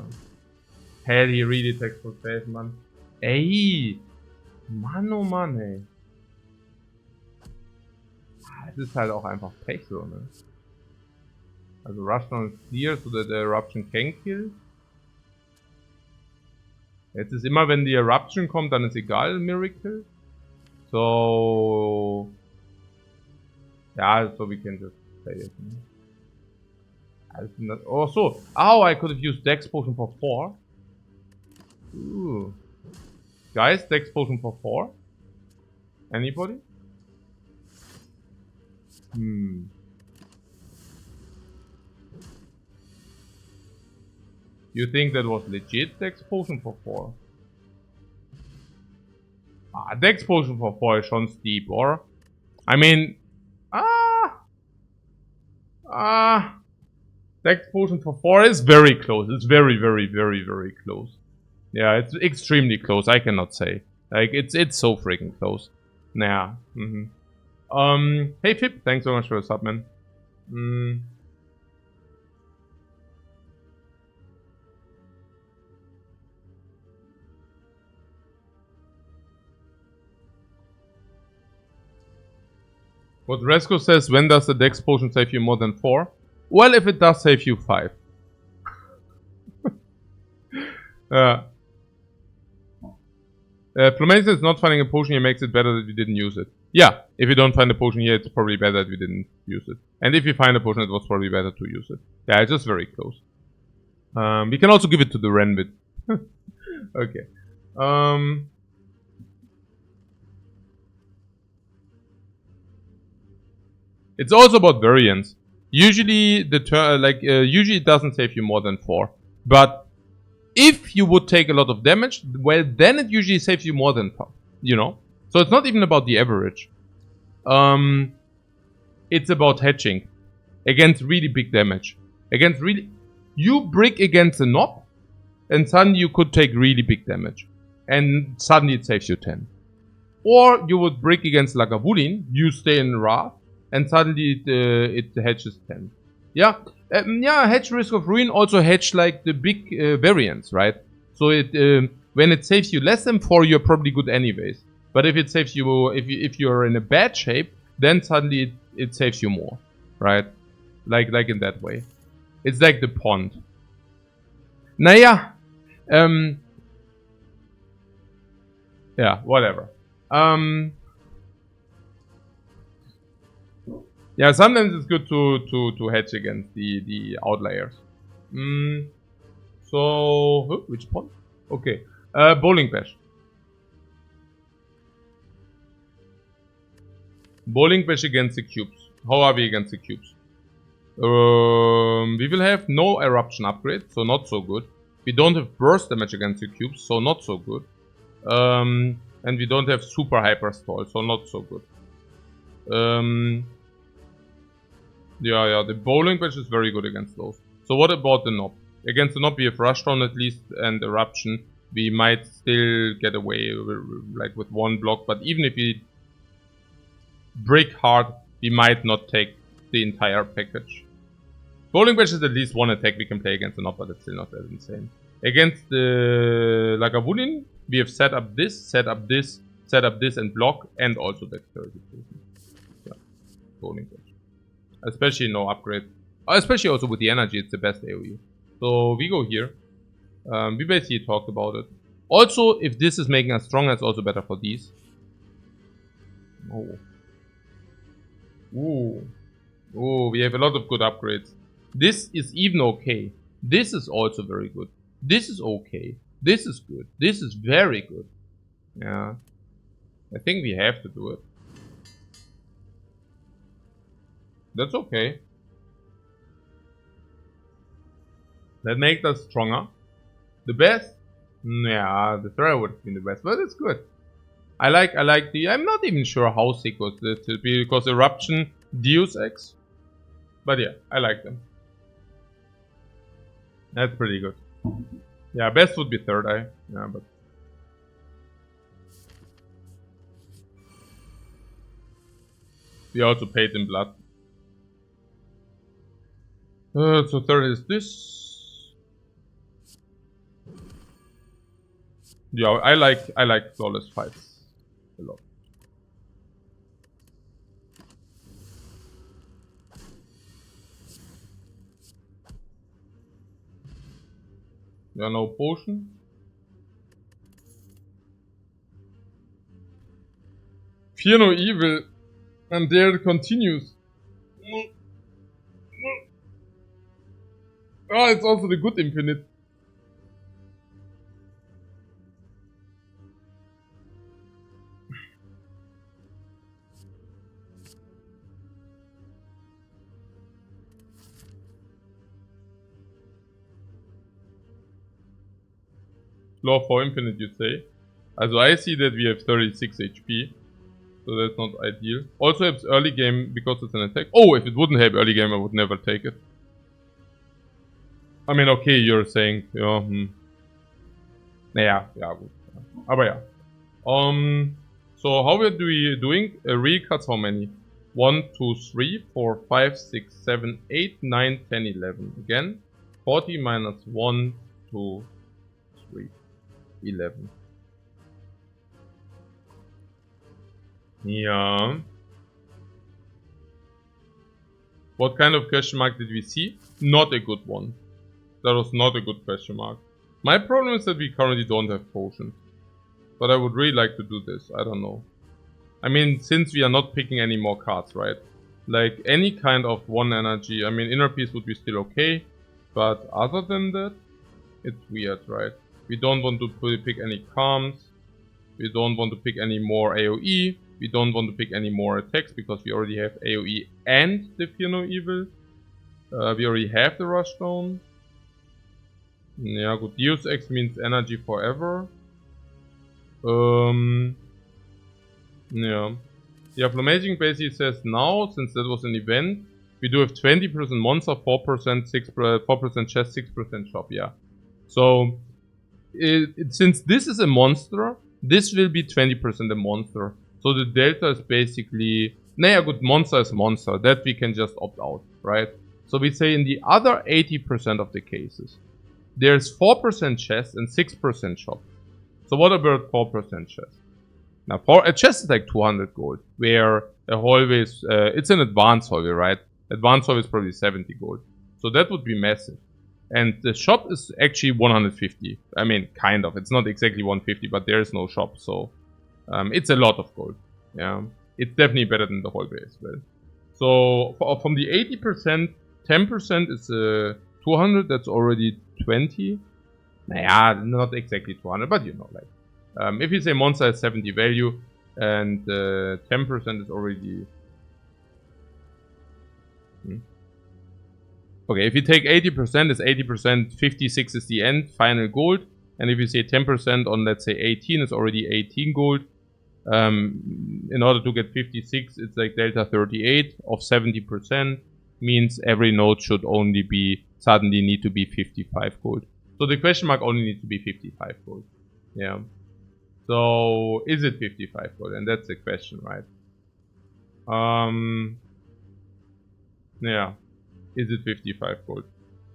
Hell, he really takes for safe, man. Ey! Mann, oh Mann, ey. Es ist halt auch einfach Pech so, ne? Also Rushdown ist clear, so that the Eruption can kill. Jetzt ist immer, wenn die Eruption kommt, dann ist egal, Miracle. So yeah, so we can just play it. Also, oh, I could have used Dex Potion for 4. Ooh. Guys, Dex Potion for 4? Anybody? You think that was legit Dex Potion for 4? Ah, Dex Potion for 4 is schon steep, or? I mean, Dex Potion for 4 is very close. It's very, very, very, very close. Yeah, it's extremely close, I cannot say. Like, it's so freaking close. Nah. Hey Pip, thanks so much for the sub, man. What Resco says, when does the Dex Potion save you more than 4? Well, if it does save you 5. Flamingo says not finding a potion here makes it better that we didn't use it. Yeah, if you don't find a potion here, it's probably better that we didn't use it. And if you find a potion, it was probably better to use it. Yeah, it's just very close. We can also give it to the Renbit. Okay. It's also about variance. Usually usually it doesn't save you more than 4. But if you would take a lot of damage, well, then it usually saves you more than 4. You know? So it's not even about the average. It's about hedging. Against really big damage. You brick against a knob, and suddenly you could take really big damage. And suddenly it saves you 10. Or you would brick against Lagavulin, you stay in Wrath, and suddenly it hedges 10. Yeah, hedge Risk of Ruin also hedge like the big variance, right? So when it saves you less than 4, you're probably good anyways. But if it saves you, if you're in a bad shape, then suddenly it saves you more, right? Like in that way. It's like the pond. Naja, yeah, whatever. Yeah, sometimes it's good to hedge against the outliers. So which pond? Okay, Bowling Bash. Bowling Bash against the cubes. How are we against the cubes? We will have no eruption upgrade, so not so good. We don't have burst damage against the cubes, so not so good. And we don't have super hyper stall, so not so good. Yeah, the Bowling Bash is very good against those. So what about the knob? Against the knob we have Rushdown at least and Eruption. We might still get away with one block, but even if we break hard, we might not take the entire package. Bowling Bash is at least one attack we can play against the knob, but it's still not that insane. Against the Lagavulin, we have set up this, and block, and also dexterity. Yeah, Bowling Bash. Especially no upgrade. Especially also with the energy, it's the best AoE. So we go here. We basically talked about it. Also, if this is making us stronger, it's also better for these. Oh. Ooh, we have a lot of good upgrades. This is even okay. This is also very good. This is okay. This is good. This is very good. Yeah. I think we have to do it. That's okay. That makes us stronger. The best? Yeah, the third would have been the best, but it's good. I like the... I'm not even sure how sick was this, because Eruption, Deus Ex. But yeah, I like them. That's pretty good. Yeah, best would be Third Eye. Yeah, but... we also paid in blood. So third is this. Yeah, I like flawless fights a lot. Yeah, no potion. Fear no evil. And there it continues. Oh, it's also the good infinite. Law for infinite, you say? Also I see that we have 36 HP. So that's not ideal. Also helps early game because it's an attack. Oh, if it wouldn't help early game, I would never take it. I mean, okay, you're saying, ja, Naja, ja gut. Aber ja. So how are we doing? Real cuts how many? 1, 2, 3, 4, 5, 6, 7, 8, 9, 10, 11. Again, 40 minus 1, 2, 3, 11. Yeah. What kind of question mark did we see? Not a good one. That was not a good question mark. My problem is that we currently don't have potions. But I would really like to do this. I don't know. I mean, since we are not picking any more cards, right? Like any kind of 1 energy. I mean, inner peace would be still okay. But other than that, it's weird, right? We don't want to pick any calms. We don't want to pick any more AoE. We don't want to pick any more attacks because we already have AoE and the Fear No Evil. We already have the Rushdown. Yeah, good. Deus Ex means energy forever. Yeah. Yeah, Flamaging basically says now, since that was an event, we do have 20% monster, 4%, 4% chest, 6% shop, yeah. So, since this is a monster, this will be 20% a monster. So the delta is basically... Naja, good, monster is monster. That we can just opt out, right? So we say in the other 80% of the cases, there's 4% chest and 6% shop. So what about 4% chest? Now, a chest is like 200 gold, where a hallway is... it's an advanced hallway, right? Advanced hallway is probably 70 gold. So that would be massive. And the shop is actually 150. I mean, kind of. It's not exactly 150, but there is no shop, so... it's a lot of gold. Yeah, it's definitely better than the hallway as well. So from the 80%, 10% is 200. That's already 20. Naja, not exactly 200, but you know, like if you say monster has 70 value and 10% is already. Okay, if you take 80%, it's 80%. 56 is the end, final gold. And if you say 10% on, let's say 18, it's already 18 gold. In order to get 56, it's like delta 38 of 70%. Means every node should only be, suddenly need to be 55 gold. So the question mark only needs to be 55 gold. Yeah. So, is it 55 gold? And that's the question, right? Yeah. Is it 55 gold?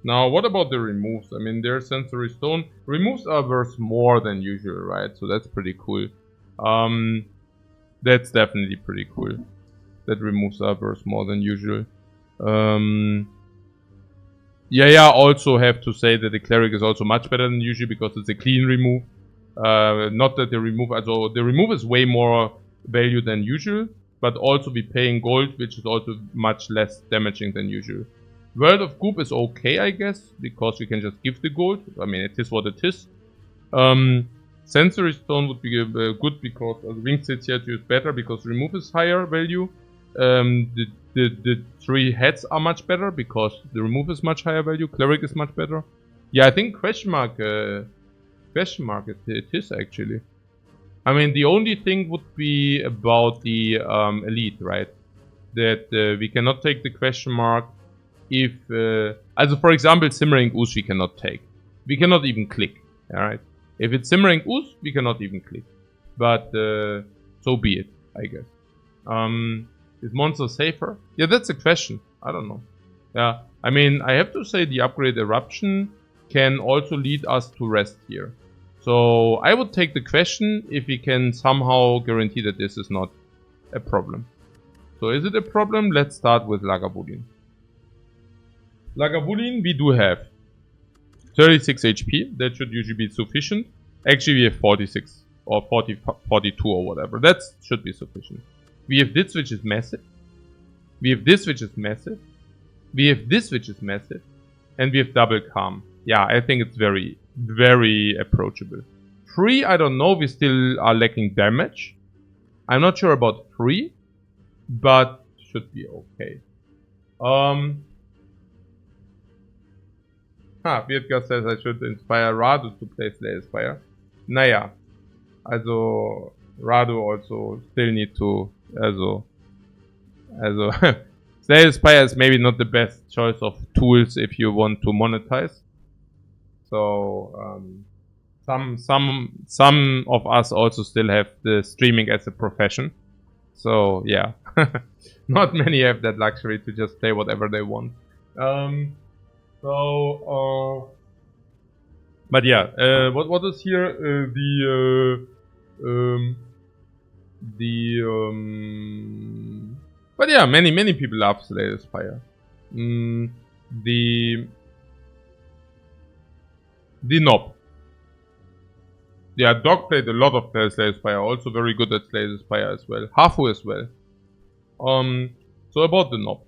Now, what about the removes? I mean, there's sensory stone. Removes are worth more than usual, right? So that's pretty cool. That's definitely pretty cool. That removes are worth more than usual. Yeah, also have to say that the cleric is also much better than usual because it's a clean remove. Not that the remove, also the remove is way more value than usual, but also be paying gold, which is also much less damaging than usual. World of Goop is okay, I guess, because we can just give the gold. I mean, it is what it is. Sensory Stone would be good because Winged City is better because remove is higher value. The 3 heads are much better because the remove is much higher value. Cleric is much better. Yeah, I think question mark it is actually. I mean, the only thing would be about the elite, right? That we cannot take the question mark if, also for example, Simmering Ooze we cannot take. We cannot even click, alright? If it's Simmering Ooze, we cannot even click. But, so be it, I guess. Is monster safer? Yeah, that's a question. I don't know. Yeah, I mean, I have to say the upgrade Eruption can also lead us to rest here. So, I would take the question if we can somehow guarantee that this is not a problem. So, is it a problem? Let's start with Lagavulin. Lagavulin, we do have 36 HP. That should usually be sufficient. Actually, we have 46 or 42 or whatever. That should be sufficient. We have this, which is massive. We have this, which is massive. We have this, which is massive. And we have double calm. Yeah, I think it's very, very approachable. 3, I don't know. We still are lacking damage. I'm not sure about 3. But should be okay. Beardgar says I should inspire Radu to play Slay the Spire. Naja. Also, Radu also still need to, Slay the Spire is maybe not the best choice of tools if you want to monetize. So, some of us also still have the streaming as a profession. So, yeah. Not many have that luxury to just play whatever they want. But yeah, what is here? But yeah, many people love Slay the Spire. The knob. Yeah, Dog played a lot of Slay the Spire, also very good at Slay the Spire as well. Hafu as well. So about the knob.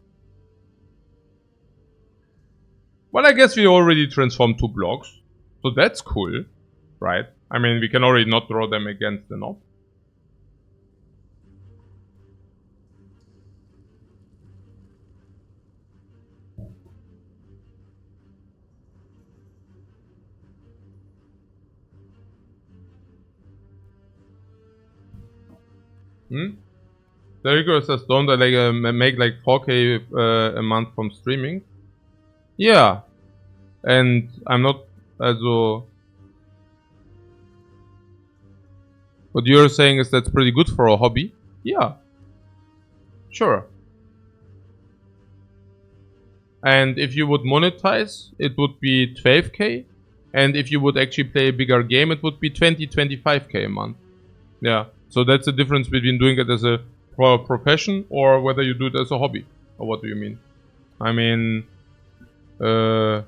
Well, I guess we already transformed 2 blocks. So that's cool, right? I mean, we can already not draw them against the knob. There you go, says, don't I make like 4K a month from streaming? Yeah. And I'm not, also... What you're saying is that's pretty good for a hobby? Yeah. Sure. And if you would monetize, it would be 12K. And if you would actually play a bigger game, it would be 25K a month. Yeah. So that's the difference between doing it as a profession or whether you do it as a hobby. Or what do you mean? I mean... ja,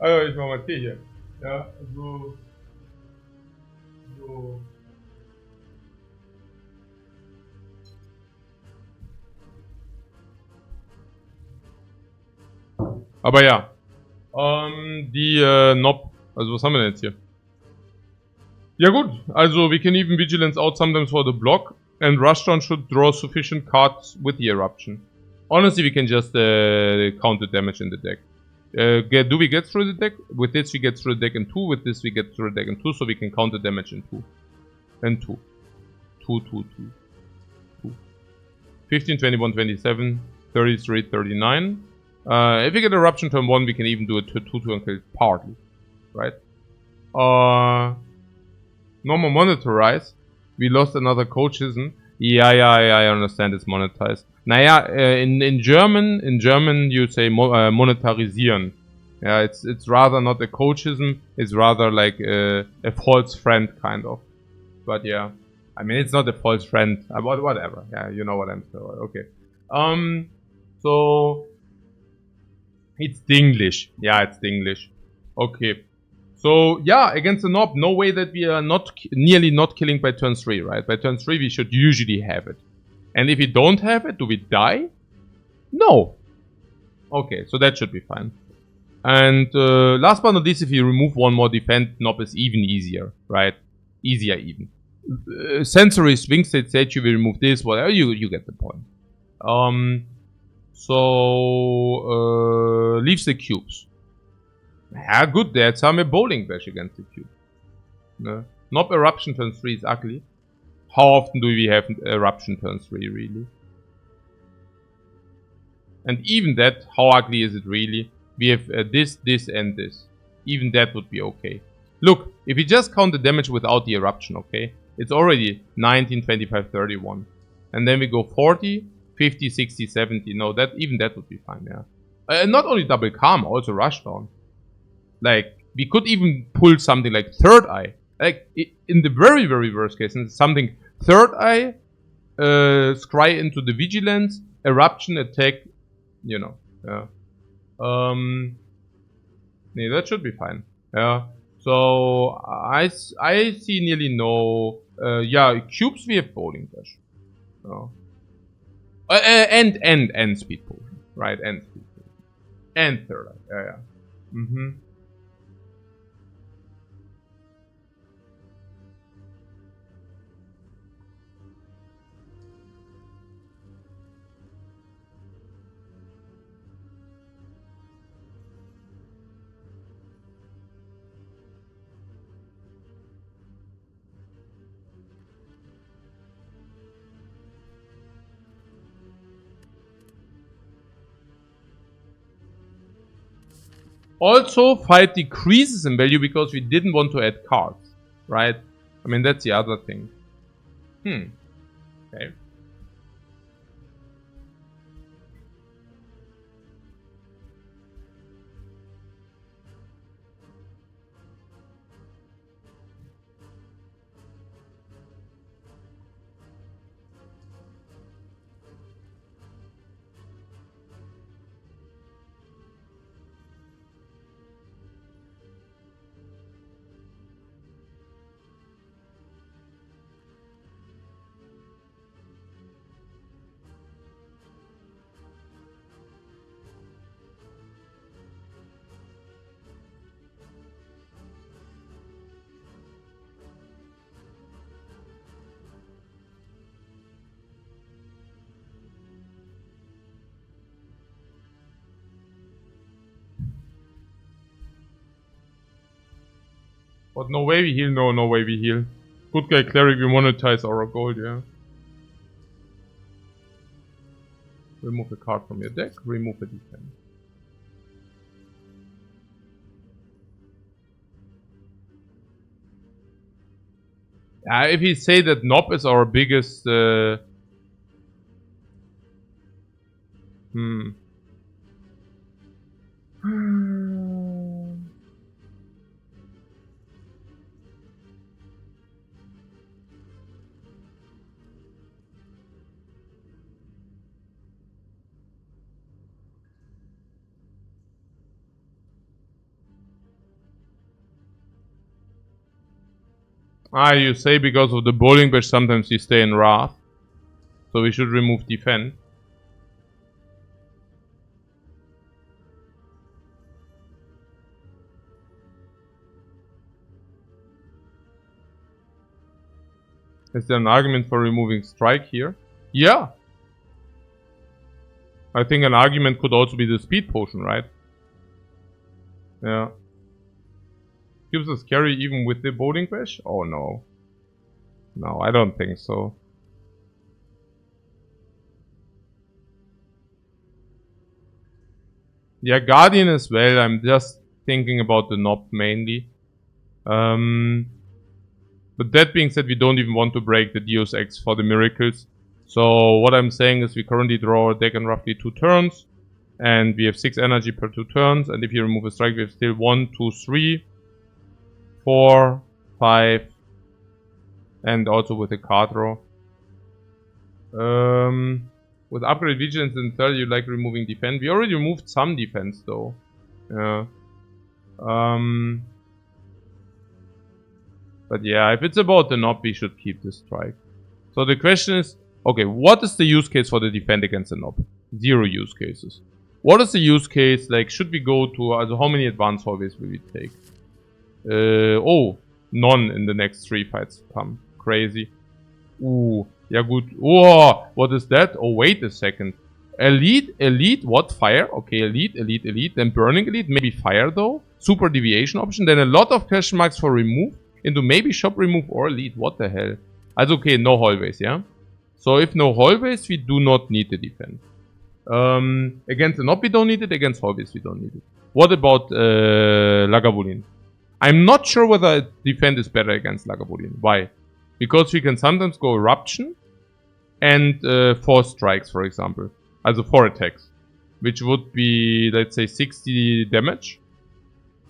also ich mach mal Tee hier. Ja, so... Aber ja. Die Knob. Also was haben wir denn jetzt hier? Ja gut, also we can even Vigilance out sometimes for the block. And Rushdown should draw sufficient cards with the Eruption. Honestly, we can just count the damage in the deck. Do we get through the deck? With this we get through the deck in 2. With this we get through the deck in 2. So we can count the damage in 2. And 2. 2, 2, 2. 2. 15, 21, 27, 33, 39. If we get Eruption turn 1, we can even do it to 2 turn kill partly. Right? Normal monetize. We lost another coachism. Yeah, I understand it's monetized. Naja, in German you say monetarisieren. Yeah, it's rather not a coachism. It's rather like a false friend kind of. But yeah, I mean it's not a false friend. Whatever. Yeah, you know what I'm saying. Okay. So it's Dinglish. Yeah, it's Dinglish. Okay. So yeah, against the knob, no way that we are nearly not killing by turn 3, right? By turn 3 we should usually have it. And if we don't have it, do we die? No. Okay, so that should be fine. And last but not least, if you remove one more defend, knob is even easier, right? Easier even. Sensory swing state statue, we remove this, whatever, you get the point. Leaves the cubes. Yeah, good, that's how a bowling bash against the cube. Knob Eruption turn 3 is ugly. How often do we have Eruption turn 3, really? And even that, how ugly is it really? We have this, and this. Even that would be okay. Look, if we just count the damage without the Eruption, okay? It's already 19, 25, 31. And then we go 40, 50, 60, 70. No, even that would be fine, yeah. Not only double calm, also Rushdown. Like, we could even pull something like Third Eye. Like, in the very, very worst case, something Third Eye, Scry into the Vigilance, Eruption, attack, you know. Yeah. Nee, that should be fine. Yeah. So, I see nearly no Yeah, cubes we have bowling dash. Oh. And speed potion. Right, and speed potion. And third eye. Yeah, yeah. Mm-hmm. Also, fight decreases in value because we didn't want to add cards. Right? I mean, that's the other thing. Okay. But no way we heal, no way we heal. Good guy cleric, we monetize our gold, yeah. Remove a card from your deck, remove a defense. If you say that Nob is our biggest... you say because of the bowling bash sometimes you stay in Wrath. So we should remove defense. Is there an argument for removing strike here? Yeah. I think an argument could also be the speed potion, right? Yeah. Gives us carry even with the bowling bash? Oh no. No, I don't think so. Yeah, Guardian as well. I'm just thinking about the Nob mainly. But that being said, we don't even want to break the Deus Ex for the miracles. So what I'm saying is we currently draw a deck in roughly 2 turns. And we have 6 energy per 2 turns. And if you remove a strike, we have still 1, 2, 3, 4, 5. And also with a card draw. With upgrade vigilance and 30, you like removing defense. We already removed some defense though. Yeah. But yeah, if it's about the Nob, we should keep the strike. So the question is, okay, what is the use case for the defend against the Nob? 0 use cases. What is the use case? Like, should we go to, how many advanced hallways will we take? None in the next 3 fights to come. Crazy. Ooh, yeah, good. Oh, what is that? Oh, wait a second. Elite, what? Fire? Okay, elite. Then burning elite, maybe fire though. Super deviation option. Then a lot of question marks for remove. Into maybe shop remove or elite. What the hell? Also, okay, no hallways, yeah? So if no hallways, we do not need the defense. Against the Nob, we don't need it. Against hallways, we don't need it. What about Lagavulin? I'm not sure whether defend is better against Lagavulin. Why? Because we can sometimes go eruption and 4 strikes, for example. Also 4 attacks. Which would be, let's say, 60 damage.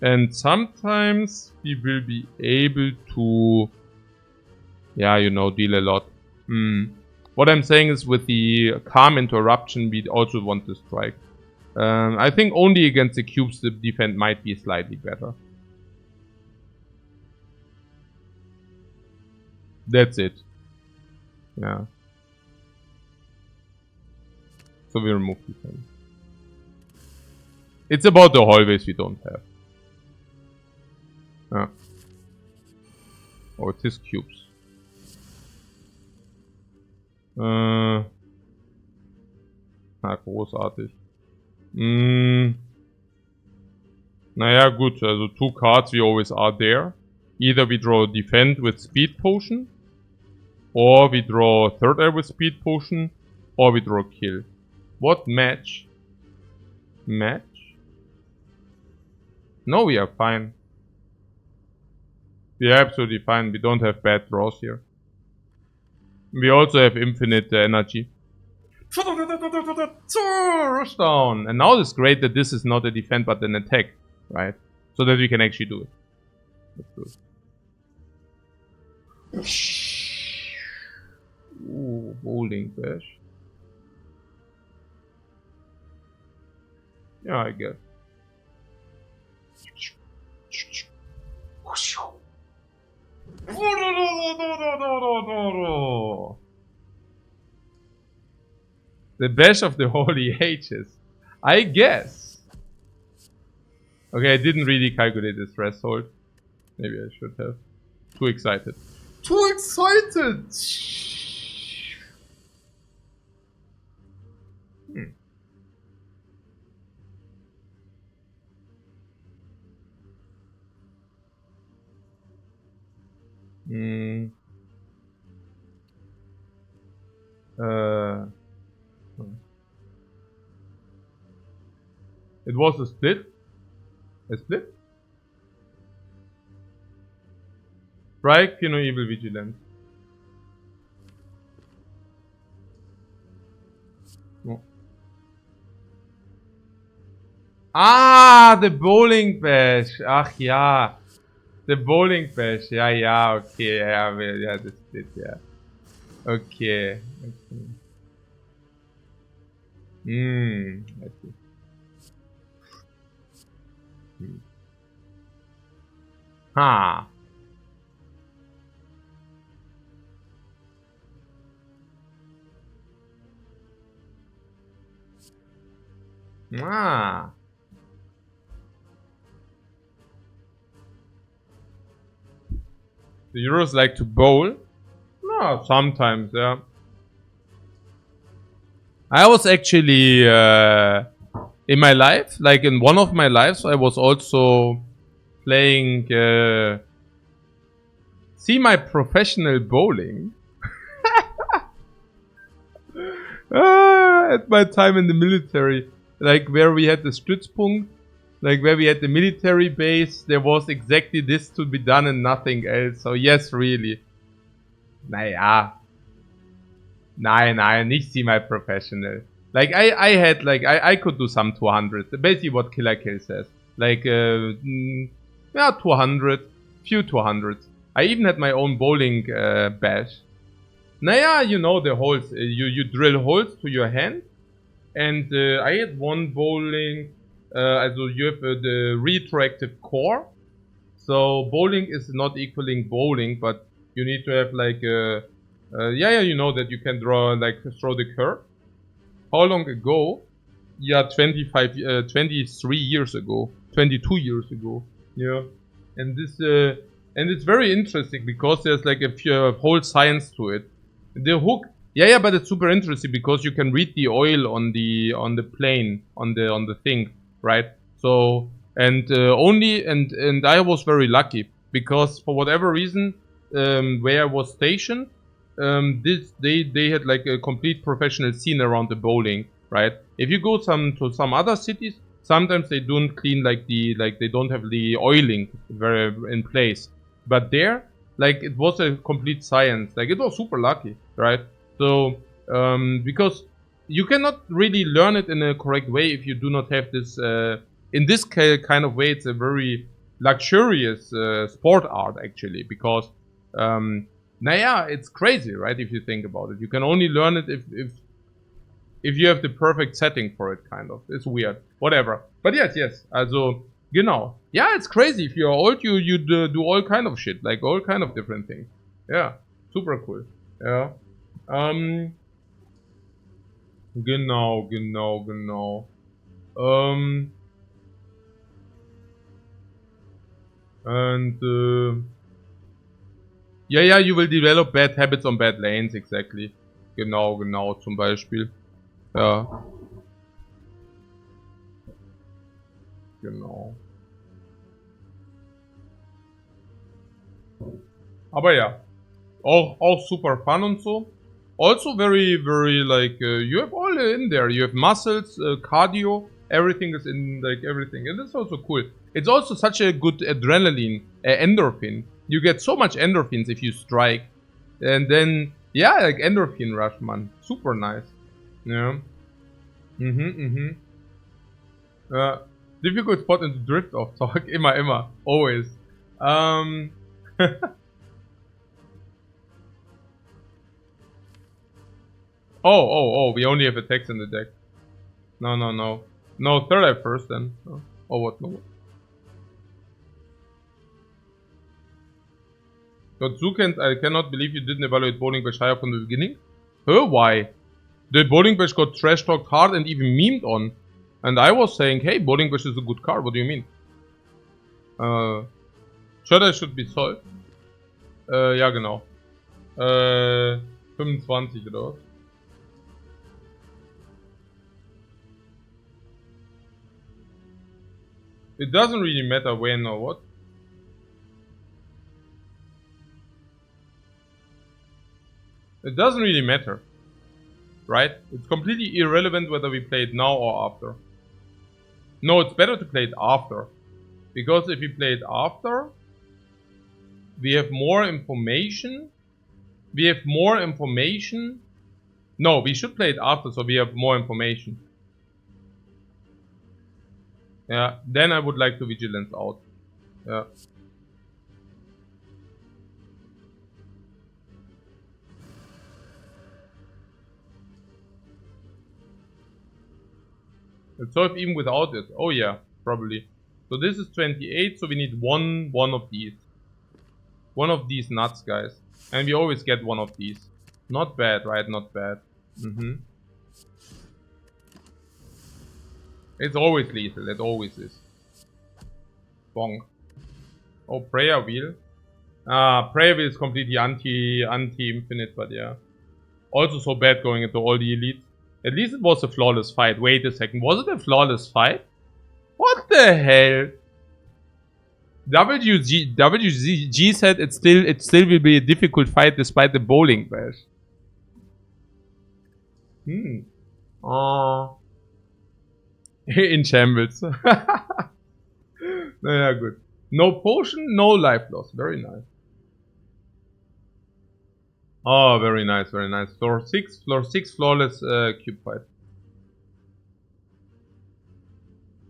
And sometimes we will be able to, yeah, you know, deal a lot. What I'm saying is with the calm into eruption, we also want to strike. I think only against the cubes the defense might be slightly better. That's it. Yeah. So we remove defense. It's about the hallways we don't have. Yeah. Oh, it is cubes. Großartig. Naja, gut, also 2 cards we always are there. Either we draw defend with speed potion, or we draw third eye with speed potion, or we draw kill. What match? Match? No, we are fine. We are absolutely fine. We don't have bad draws here. We also have infinite energy. Rush down. And now it's great that this is not a defend but an attack, right? So that we can actually do it. Let's do it. Ooh, bowling bash. Yeah, I guess. The bash of the holy ages. I guess. Okay, I didn't really calculate this threshold. Maybe I should have. Too excited. Too excited! It was a split? A split? Strike, you know, evil vigilance. Oh. Ah, the bowling bash. Ach ja. The bowling bash. Ja, ja, okay. Ja, das split, ja. Okay. I see. Ha. Ah. The Euros like to bowl? No, sometimes, yeah. I was actually, in my life, like in one of my lives, I was also playing, semi-professional bowling. At my time in the military, like where we had the Stützpunkt, like where we had the military base, there was exactly this to be done and nothing else. So yes, really. Naja. Nein, nicht semi-professional. Like I had like I could do some 200. Basically what Killer Kill says. Like yeah, 200, few 200s. I even had my own bowling bash. Naja, you know the holes. You drill holes to your hand, and I had one bowling. Also you have the retroactive core. So bowling is not equaling bowling, but you need to have like yeah, you know that you can draw like throw the curve. How long ago? Yeah, 23 years ago, 22 years ago. Yeah, and this and it's very interesting because there's like a whole science to it. The hook, yeah, but it's super interesting because you can read the oil on the plane on the thing, right? So and and I was very lucky because for whatever reason, where I was stationed, they had like a complete professional scene around the bowling, right? If you go to some other cities, sometimes they don't clean like they don't have the oiling very in place, but there, like it was a complete science. Like it was super lucky, right? So because you cannot really learn it in a correct way if you do not have this. In this kind of way, it's a very luxurious sport art actually, because naja, it's crazy, right? If you think about it, you can only learn it if you have the perfect setting for it, kind of. It's weird, whatever. But yes. Also, genau. Yeah, it's crazy. If you're old, you do all kind of shit, like all kind of different things. Yeah. Super cool. Ja. Genau. And yeah, you will develop bad habits on bad lanes, exactly. Genau, zum Beispiel. Ja. Genau. Aber ja. Auch super fun und so. Also very like, you have all in there. You have muscles, cardio, everything is in, like, everything. And it's also cool. It's also such a good adrenaline, endorphin. You get so much endorphins if you strike. And then, yeah, like endorphin rush, man. Super nice. Yeah. Difficult spot in the drift off talk. Immer. Always. Oh, we only have attacks in the deck. No. No, third eye first then. Oh, what? No. Zukent, I cannot believe you didn't evaluate Bowling Bash higher from the beginning. Why? The Bowling Bash got trash talked hard and even memed on. And I was saying, hey, Bowling Bash is a good card, what do you mean? Should be sold. Ja, genau. 25 oder was? It doesn't really matter when or what. It doesn't really matter. Right? It's completely irrelevant whether we play it now or after. No, it's better to play it after. Because if we play it after, we have more information. No, we should play it after so we have more information. Yeah, then I would like to vigilance out. Yeah. Let's solve even without it. Oh yeah, probably. So this is 28, so we need one of these. One of these nuts, guys. And we always get one of these. Not bad, right? Not bad. It's always lethal, it always is. Bonk. Oh, prayer wheel. Prayer wheel is completely anti-infinite, but yeah. Also so bad going into all the elites. At least it was a flawless fight. Wait a second, was it a flawless fight? What the hell? WG said it still will be a difficult fight despite the Bowling Bash. In shambles. Naja, good. No potion, no life loss. Very nice. Oh, very nice. Floor 6 flawless cube fight.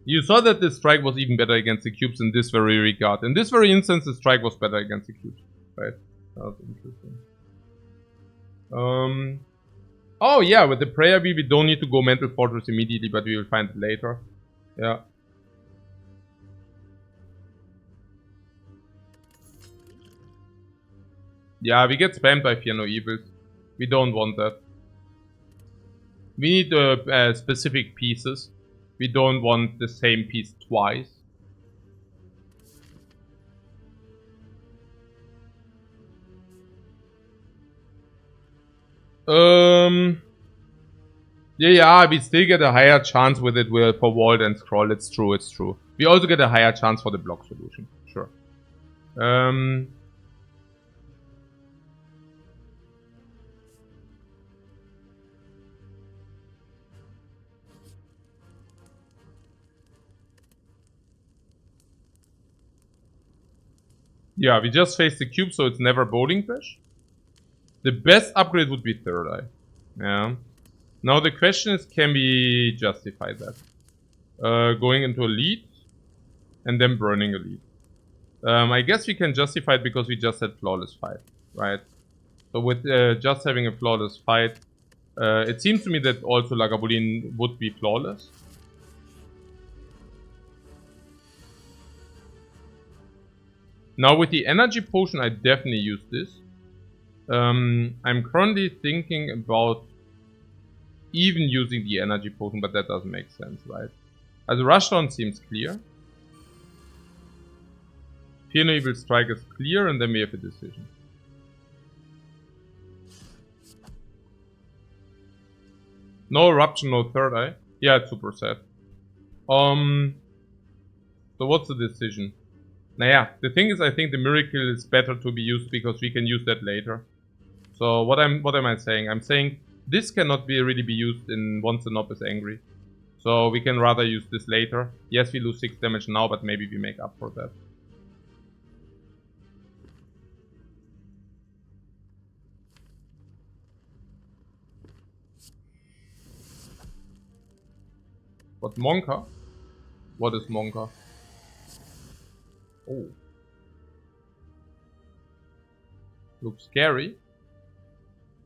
You saw that the strike was even better against the cubes in this very regard. In this very instance, the strike was better against the cubes. Right? That was interesting. Oh yeah, with the prayer wheel, we don't need to go Mental Fortress immediately, but we will find it later. Yeah. Yeah, we get spammed by Fear No Evils. We don't want that. We need specific pieces. We don't want the same piece twice. Yeah, we still get a higher chance with it for Vault and Scroll. It's true. We also get a higher chance for the block solution. Sure. Yeah, we just face the cube, so it's never Bowling Bash. The best upgrade would be Third Eye. Yeah. Now the question is, can we justify that? Going into Elite and then burning Elite. I guess we can justify it because we just had Flawless Fight, right? So with just having a Flawless Fight, it seems to me that also Lagavulin would be flawless. Now with the energy potion, I definitely use this. I'm currently thinking about even using the energy potion, but that doesn't make sense, right? Also Rushdown seems clear. Fear No Evil Strike is clear, and then we have a decision. No Eruption, no Third Eye. Yeah, it's super sad. So what's the decision? Naja, the thing is, I think the Miracle is better to be used because we can use that later. So what am I saying? I'm saying this cannot really be used in once the Nob is angry. So we can rather use this later. Yes, we lose 6 damage now, but maybe we make up for that. What, Monka? What is Monka? Oh. Looks scary.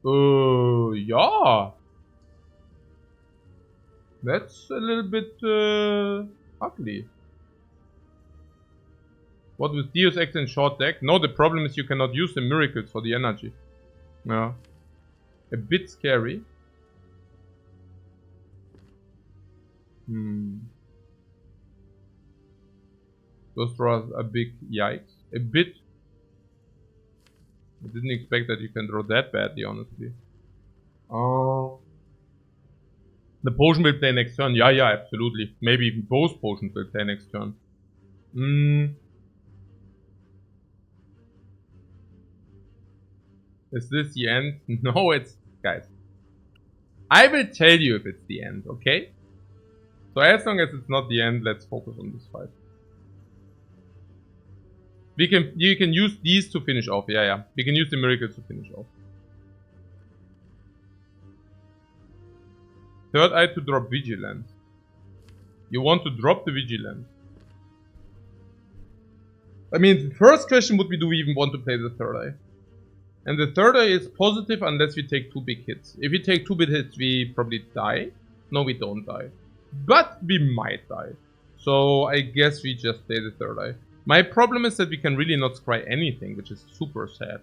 Yeah. That's a little bit ugly. What with Deus Ex and short deck? No, the problem is you cannot use the miracles for the energy. Yeah. A bit scary. Those draws a big yikes. A bit. I didn't expect that you can draw that badly, honestly. The potion will play next turn. Yeah, absolutely. Maybe even both potions will play next turn. Is this the end? No, it's... Guys. I will tell you if it's the end, okay? So as long as it's not the end, let's focus on this fight. You can use these to finish off. Yeah. We can use the miracles to finish off. Third Eye to drop Vigilance. You want to drop the Vigilance. I mean, the first question would be, do we even want to play the Third Eye? And the Third Eye is positive unless we take 2 big hits. If we take 2 big hits, we probably die. No, we don't die. But we might die. So I guess we just play the Third Eye. My problem is that we can really not scry anything, which is super sad.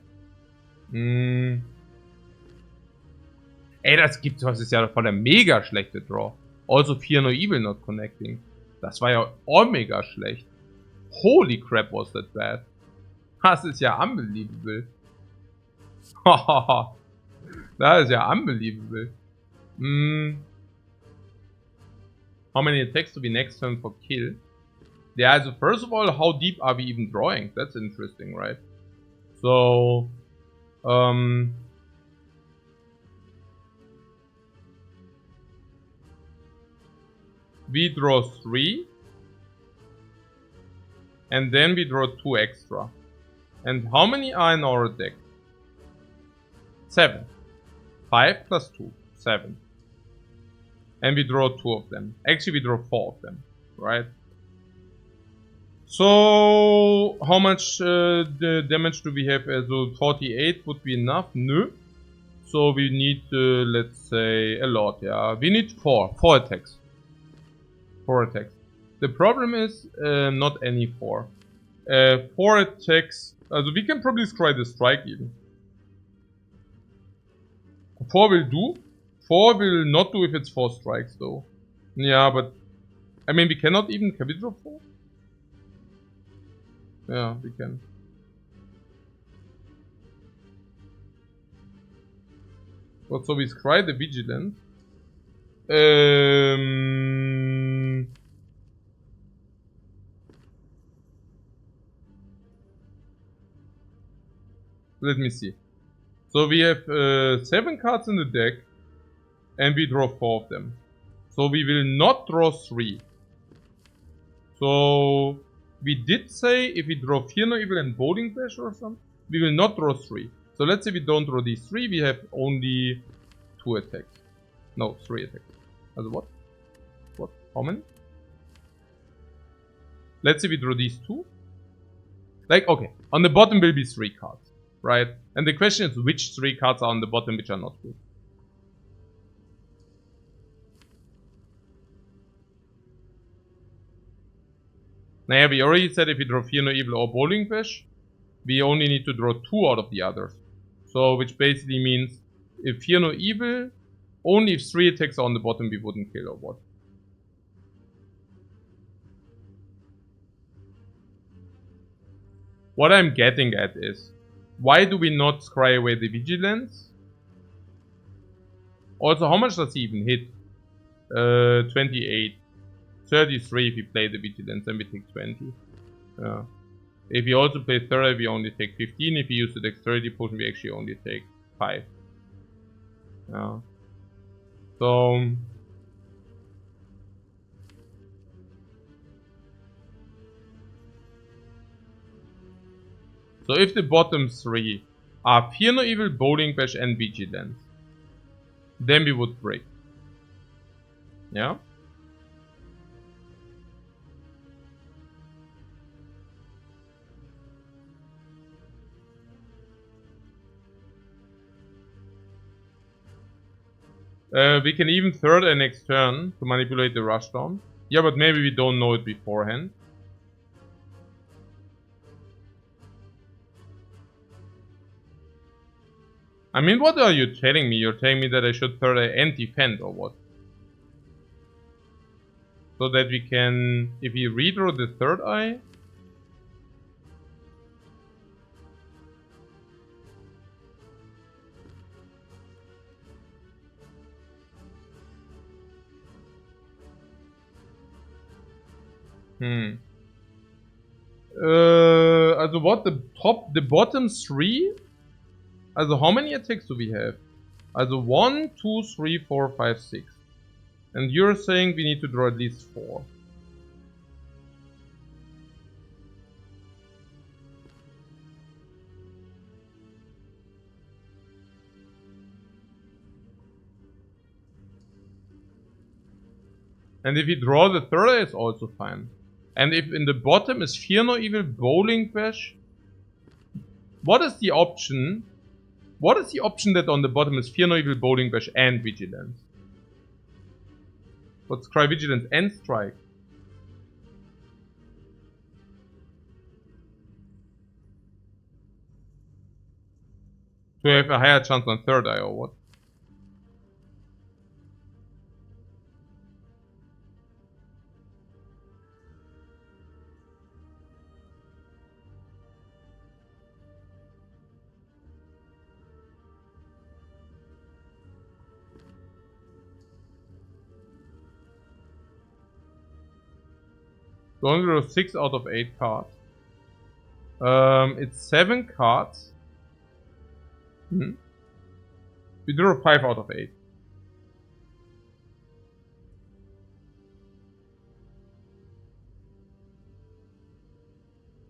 Ey, das ist ja voll der mega schlechte Draw. Also Fear No Evil not connecting. Das war ja auch mega schlecht. Holy crap, was that bad. Das ist ja unbelievable. Hahaha. Das ist ja unbelievable. How many attacks do we next turn for kill? Yeah, so first of all, how deep are we even drawing? That's interesting, right? So, we draw 3. And then we draw 2 extra. And how many are in our deck? 7. 5 plus 2. 7. And we draw 2 of them. Actually, we draw 4 of them, right? So, how much damage do we have? So, 48 would be enough. No. So, we need, let's say, a lot, yeah. We need 4. 4 attacks. 4 attacks. The problem is, not any 4. 4 attacks. Also, we can probably scry the strike even. 4 will do. 4 will not do if it's 4 strikes, though. Yeah, but... I mean, we cannot even... Can we draw 4? Yeah, we can. Well, so we scry the Vigilant. Let me see. So we have 7 cards in the deck. And we draw 4 of them. So we will not draw 3. So... We did say if we draw Fear No Evil and Bowling Bash or something, we will not draw 3. So let's say we don't draw these 3, we have only 2 attacks. No, 3 attacks. Also what? What? How many? Let's say we draw these 2. Like, okay, on the bottom will be 3 cards, right? And the question is which 3 cards are on the bottom which are not good. Naja, we already said if we draw Fear No Evil or Bowling Bash, we only need to draw 2 out of the others. So, which basically means if Fear No Evil, only if 3 attacks are on the bottom we wouldn't kill or what. What I'm getting at is, why do we not scry away the vigilance? Also, how much does he even hit? 28. 33 if we play the vigilance, then we take 20. Yeah. If we also play third eye, we only take 15. If we use the dexterity potion, we actually only take 5. Yeah. So if the bottom 3 are Fear No Evil, Bowling Bash and Vigilance, then we would break. Yeah? We can even third eye next turn to manipulate the rushdown. Yeah, but maybe we don't know it beforehand. I mean, what are you telling me? You're telling me that I should third eye and defend or what? So that we can, if we redraw the third eye. Also what, the bottom 3? Also how many attacks do we have? Also 1, 2, 3, 4, 5, 6. And you're saying we need to draw at least 4. And if we draw the third eye, it's also fine. And if in the bottom is Fear No Evil, Bowling Bash, what is the option? What is the option that on the bottom is Fear No Evil, Bowling Bash and Vigilance? Let's try Vigilance and Strike. To have a higher chance on third eye or what? So only draw 6 out of 8 cards. It's 7 cards. We draw 5 out of 8.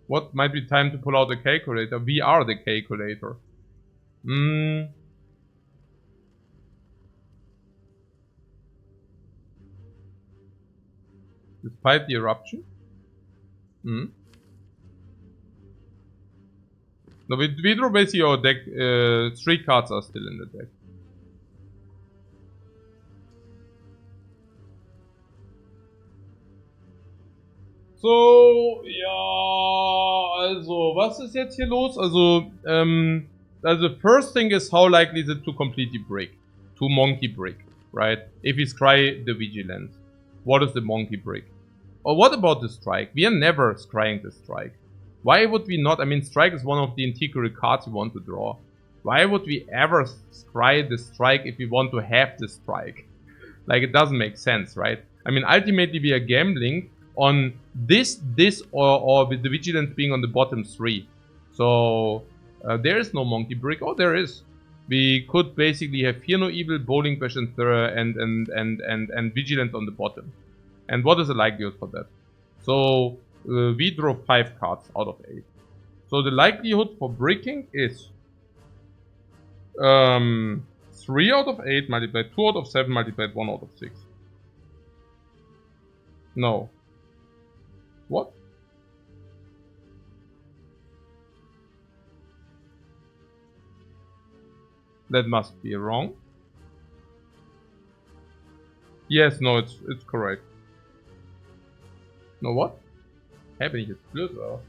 What might be time to pull out the calculator? We are the calculator. Despite the eruption? No, we draw basically our deck. 3 cards are still in the deck. So, ja, also, was ist jetzt hier los? Also, the first thing is how likely is it to completely break? To monkey break, right? If we scry the vigilance, what is the monkey break? Or what about the strike? We are never scrying the strike. Why would we not? I mean, strike is one of the integral cards we want to draw. Why would we ever scry the strike if we want to have the strike? Like, it doesn't make sense, right? I mean, ultimately we are gambling on this, or with the vigilance being on the bottom 3. So, there is no monkey break. Oh, there is. We could basically have Fear No Evil, Bowling Bash and Vigilance on the bottom. And what is the likelihood for that? So, we draw 5 cards out of 8. So the likelihood for breaking is 3 out of 8 multiplied 2 out of 7 multiplied 1 out of 6. No. What? That must be wrong. Yes, no, it's correct. No, what? Hä, bin ich jetzt blöd, oder?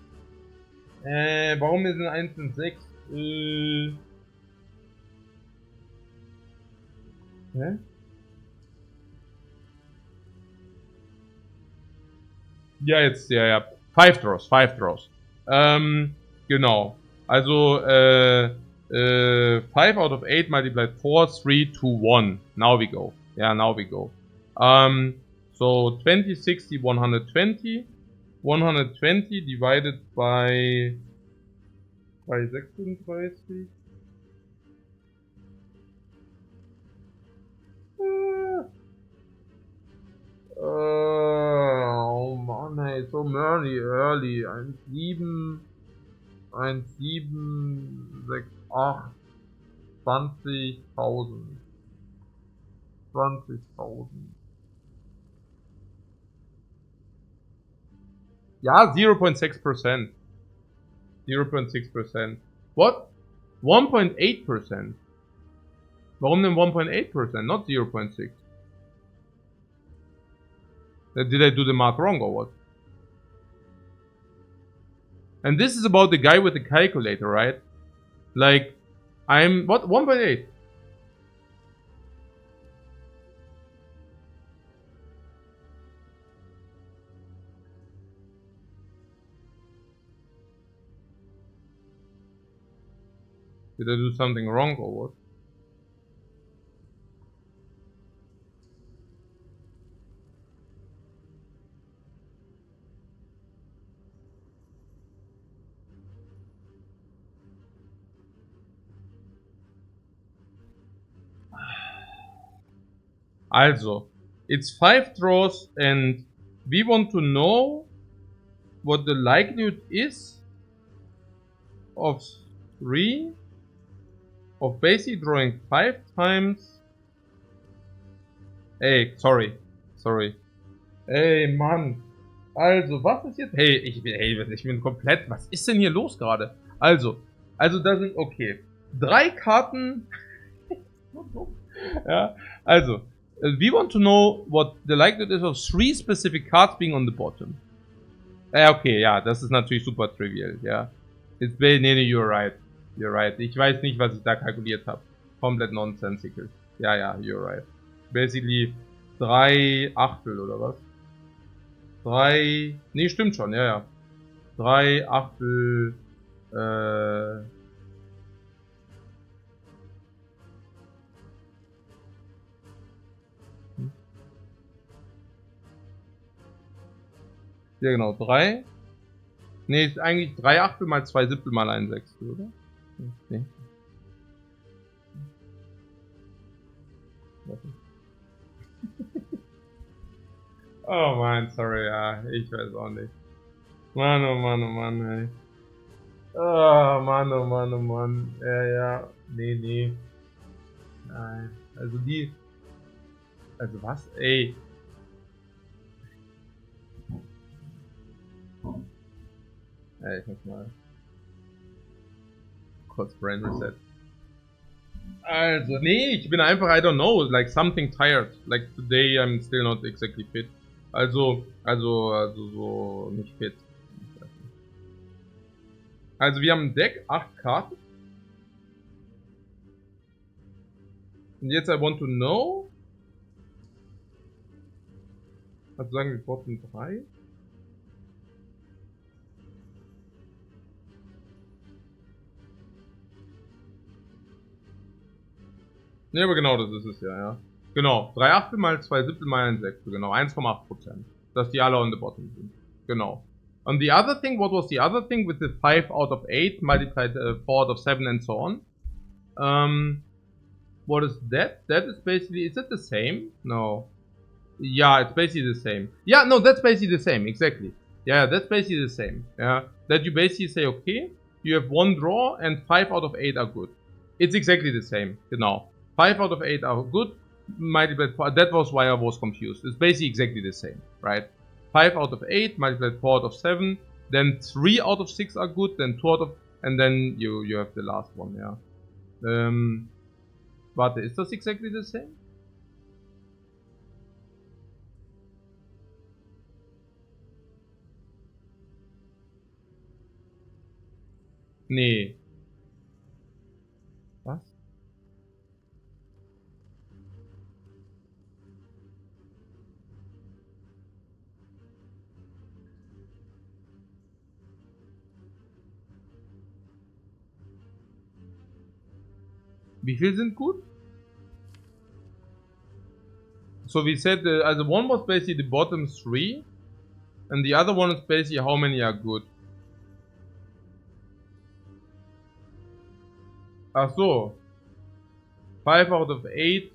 Warum ist denn 1 und 6? Hä? Ja, jetzt, ja. 5 Draws. Genau. Also, 5 out of 8 multiplied 4, 3, 2, 1. Now we go. Yeah, now we go. So 20, 60, 120. 120 divided by 36. Oh Mann, ey, so early. 1,7, 1,768, 20.000. 20.000. Ja, 0.6%. 0.6%. What? 1.8%. Warum denn 1.8%? Not 0.6. Did I do the math wrong or what? And this is about the guy with the calculator, right? Like, what? 1.8. Did I do something wrong or what? Also, it's 5 draws and we want to know what the likelihood is of 3 of basically drawing 5 times. Ey, sorry. Ey, Mann. Also, was ist jetzt? Hey, ich bin komplett. Was ist denn hier los gerade? Also da sind, okay. 3 Karten. Ja, also. We want to know what the likelihood is of 3 specific cards being on the bottom. Okay, ja, das ist natürlich super trivial, ja. Nee, you're right. You're right. Ich weiß nicht, was ich da kalkuliert habe. Komplett nonsensical. Ja, you're right. Basically 3 Achtel oder was? 3. Nee, stimmt schon, ja. 3 Achtel. Ja, genau, 3. Nee, ist eigentlich 3 Achtel mal 2 Siebtel mal 1 Sechstel, oder? Okay. Oh man, sorry, ja, ich weiß auch nicht. Mann, oh Mann, ey. Oh Mann. Ja. Nee. Nein. Also was? Ey. Ey, ich muss mal kurz Brain Reset. Also, nee, ich bin einfach, I don't know, like something tired. Like today I'm still not exactly fit. Also so nicht fit. Also wir haben ein Deck, 8 Karten. Und jetzt I want to know. Also sagen wir Bottom 3. Ne, aber genau, das ist es ja. Genau, 3 Achtel mal 2 Siebtel mal 1 Sechstel, genau, 1,8%. Dass die alle on the bottom sind. Genau. And the other thing, what was the other thing with the 5 out of 8 multiplied 4 out of 7 and so on? What is that? That is basically, is it the same? No. Yeah, it's basically the same. Yeah, no, that's basically the same, exactly. Yeah, that's basically the same. Yeah, that you basically say, okay, you have 1 draw and 5 out of 8 are good. It's exactly the same, genau. 5 out of 8 are good, multiplied 4, that was why I was confused. It's basically exactly the same, right? 5 out of 8 multiplied 4 out of 7, then 3 out of 6 are good, then 2 out of, and then you have the last one, yeah. Warte, ist das exactly the same? Nee. Was? Wie viel sind gut? So we said the one was basically the bottom 3, and the other one is basically how many are good. Ach so. 5 out of 8.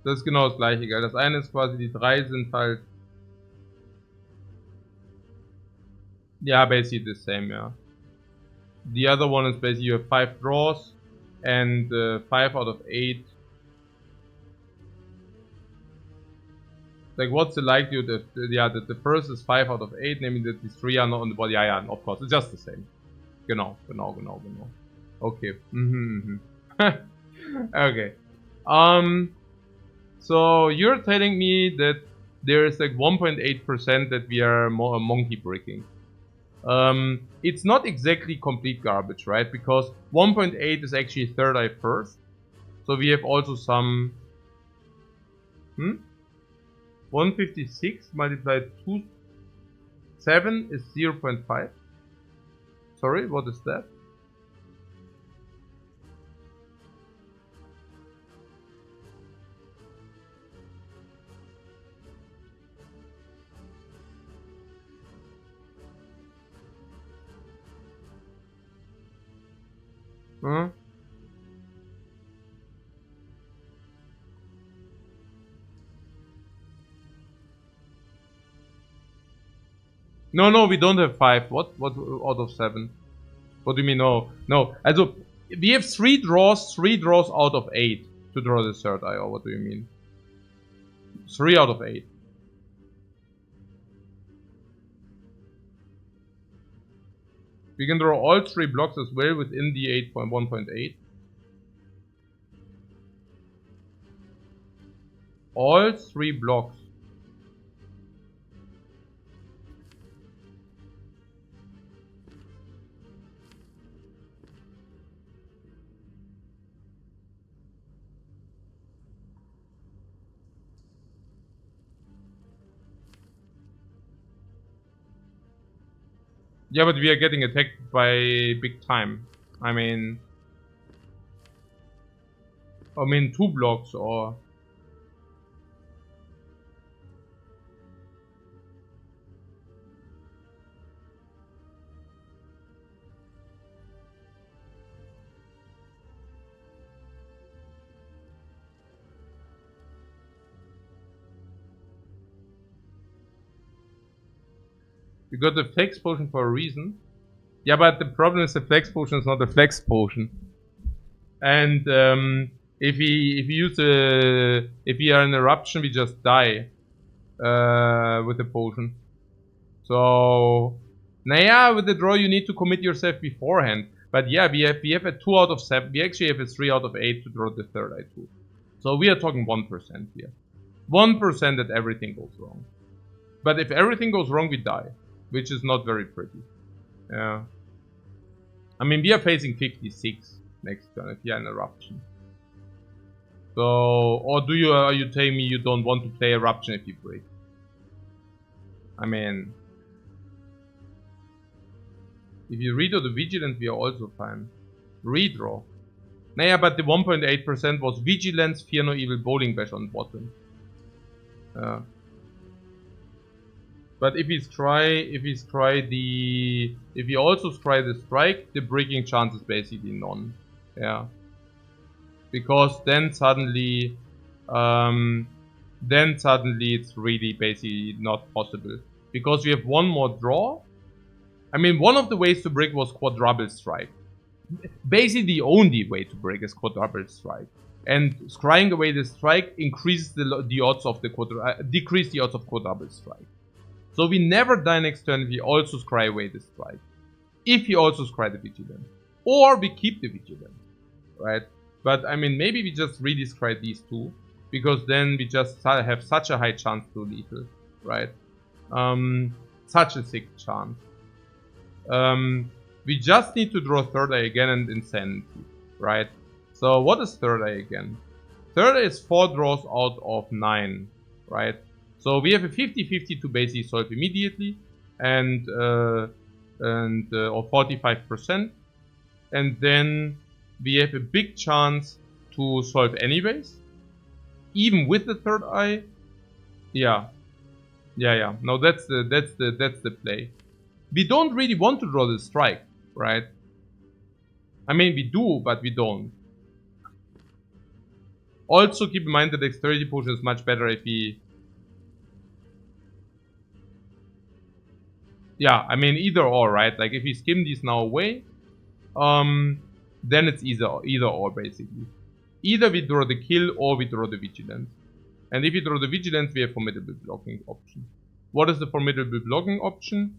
Das ist genau das gleiche, gell? Das eine ist quasi, die 3 sind halt... Yeah, basically the same, yeah. The other one is basically you have 5 draws, and 5 out of 8. Like, what's the likelihood that the first is 5 out of 8, namely that these 3 are not on the body? Yeah, of course, it's just the same. Genau. Okay. Okay. So you're telling me that there is like 1.8% that we are monkey breaking. It's not exactly complete garbage, right? Because 1.8 is actually third eye first. So we have also some... 156 multiplied 2... 7 is 0.5. Sorry, what is that? Huh? No, we don't have 5. What out of 7? What do you mean no? No, also, we have 3 draws out of 8 to draw the third eye, or what do you mean? 3 out of 8. We can draw all 3 blocks as well within the 8.1.8. All 3 blocks. Yeah, but we are getting attacked by big time. I mean 2 blocks or... We got the flex potion for a reason. Yeah, but the problem is the flex potion is not a flex potion. And if we are in eruption, we just die with the potion. So, naja, with the draw you need to commit yourself beforehand. But yeah, we have a 2 out of 7. We actually have a 3 out of 8 to draw the third eye too. So we are talking 1% here. 1% that everything goes wrong. But if everything goes wrong, we die. Which is not very pretty. Yeah. I mean, we are facing 56 next turn if you are in eruption. So, or are you telling me you don't want to play eruption if you break? I mean, if you redraw the vigilance, we are also fine. Redraw. Naja, but the 1.8% was vigilance, fear no evil, bowling bash on bottom. But if we also try the strike, the breaking chance is basically none. Yeah. Because then suddenly it's really basically not possible. Because we have one more draw. I mean, one of the ways to break was quadruple strike. Basically the only way to break is quadruple strike. And scrying away the strike increases the odds of decrease the odds of quadruple strike. So we never die next turn if we also scry away the strike. If we also scry the vigilance. Or we keep the vigilance. Right? But I mean, maybe we just really scry these 2. Because then we just have such a high chance to lethal. Right? Such a sick chance. We just need to draw third eye again and insanity. Right? So what is third eye again? Third eye is 4 draws out of 9. Right? So we have a 50-50 to basically solve immediately, or 45%, and then we have a big chance to solve anyways. Even with the third eye. Yeah. Yeah. No, that's the play. We don't really want to draw the strike, right? I mean, we do, but we don't. Also, keep in mind that dexterity potion is much better if we... Yeah, I mean, either or, right? Like, if we skim these now away, then it's either or, basically. Either we draw the kill or we draw the vigilance. And if we draw the vigilance, we have formidable blocking option. What is the formidable blocking option?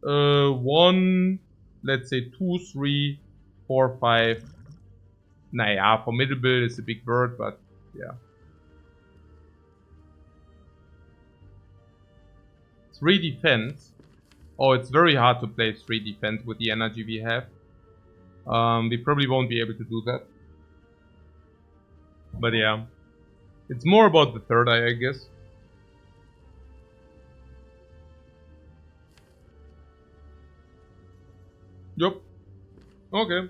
1, let's say 2, 3, 4, 5. Naja, formidable is a big word, but yeah. 3 defense. Oh, it's very hard to play 3 defense with the energy we have. We probably won't be able to do that. But yeah. It's more about the third eye, I guess. Yup. Okay.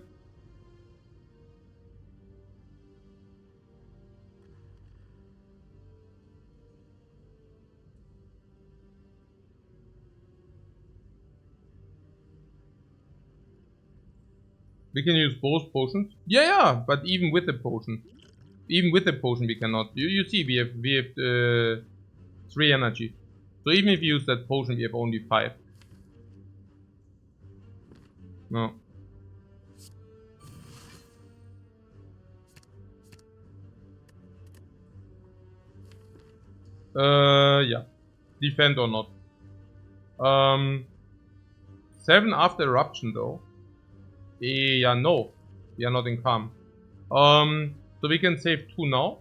We can use both potions. Yeah, but even with the potion. Even with the potion we cannot. You see, we have 3 energy. So even if we use that potion, we have only 5. No. Yeah. Defend or not. 7 after eruption though. Yeah, no. We are not in calm. So we can save 2 now.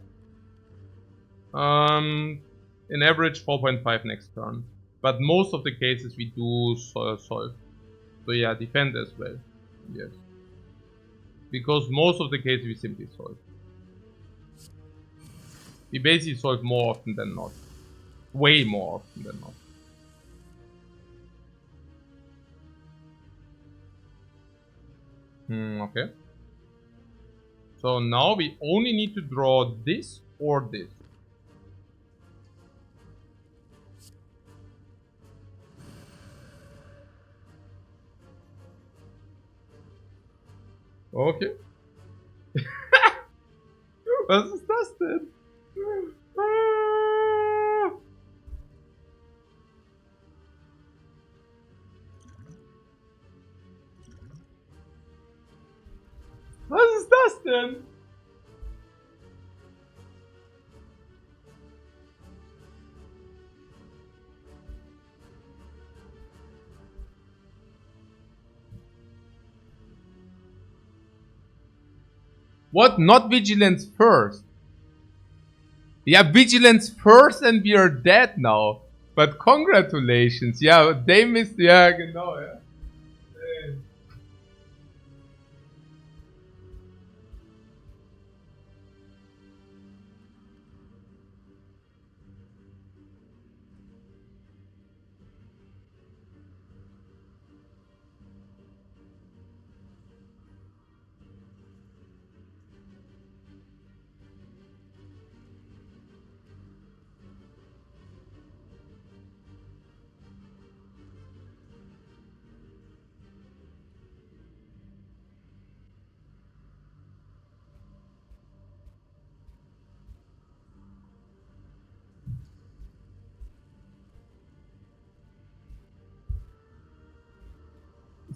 In average 4.5 next turn. But most of the cases we do solve. So yeah, defend as well. Yes. Because most of the cases we simply solve. We basically solve more often than not. Way more often than not. Okay. So now we only need to draw this or this. Okay. Was ist das denn? Was ist das denn? What? Not vigilance first? Yeah, vigilance first and we are dead now. But congratulations. Yeah, they missed. Ja, genau, ja.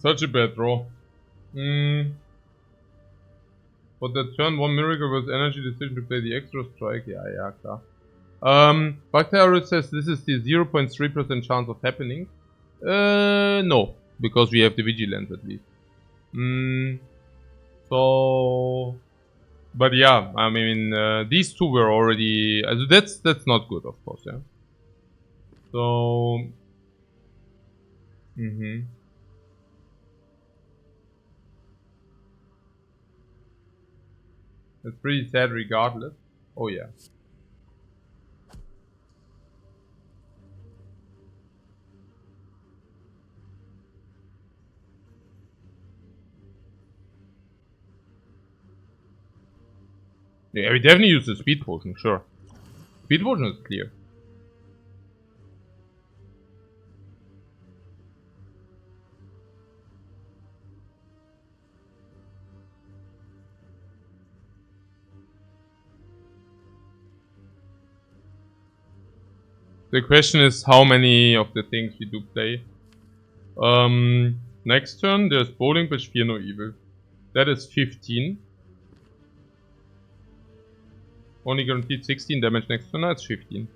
Such a bad draw. But that turn 1 miracle was energy decision to play the extra strike. Yeah, klar. Bacteria says this is the 0.3% chance of happening. No. Because we have the vigilance at least. So... But yeah, I mean, these two were already... That's not good, of course, yeah. So... It's pretty sad regardless. Oh yeah. Yeah, we definitely use the speed potion, sure. Speed potion is clear. The question is how many of the things we do play. Next turn there's Bowling Bitch, Fear No Evil. That is 15. Only guaranteed 16 damage next turn, that's 15.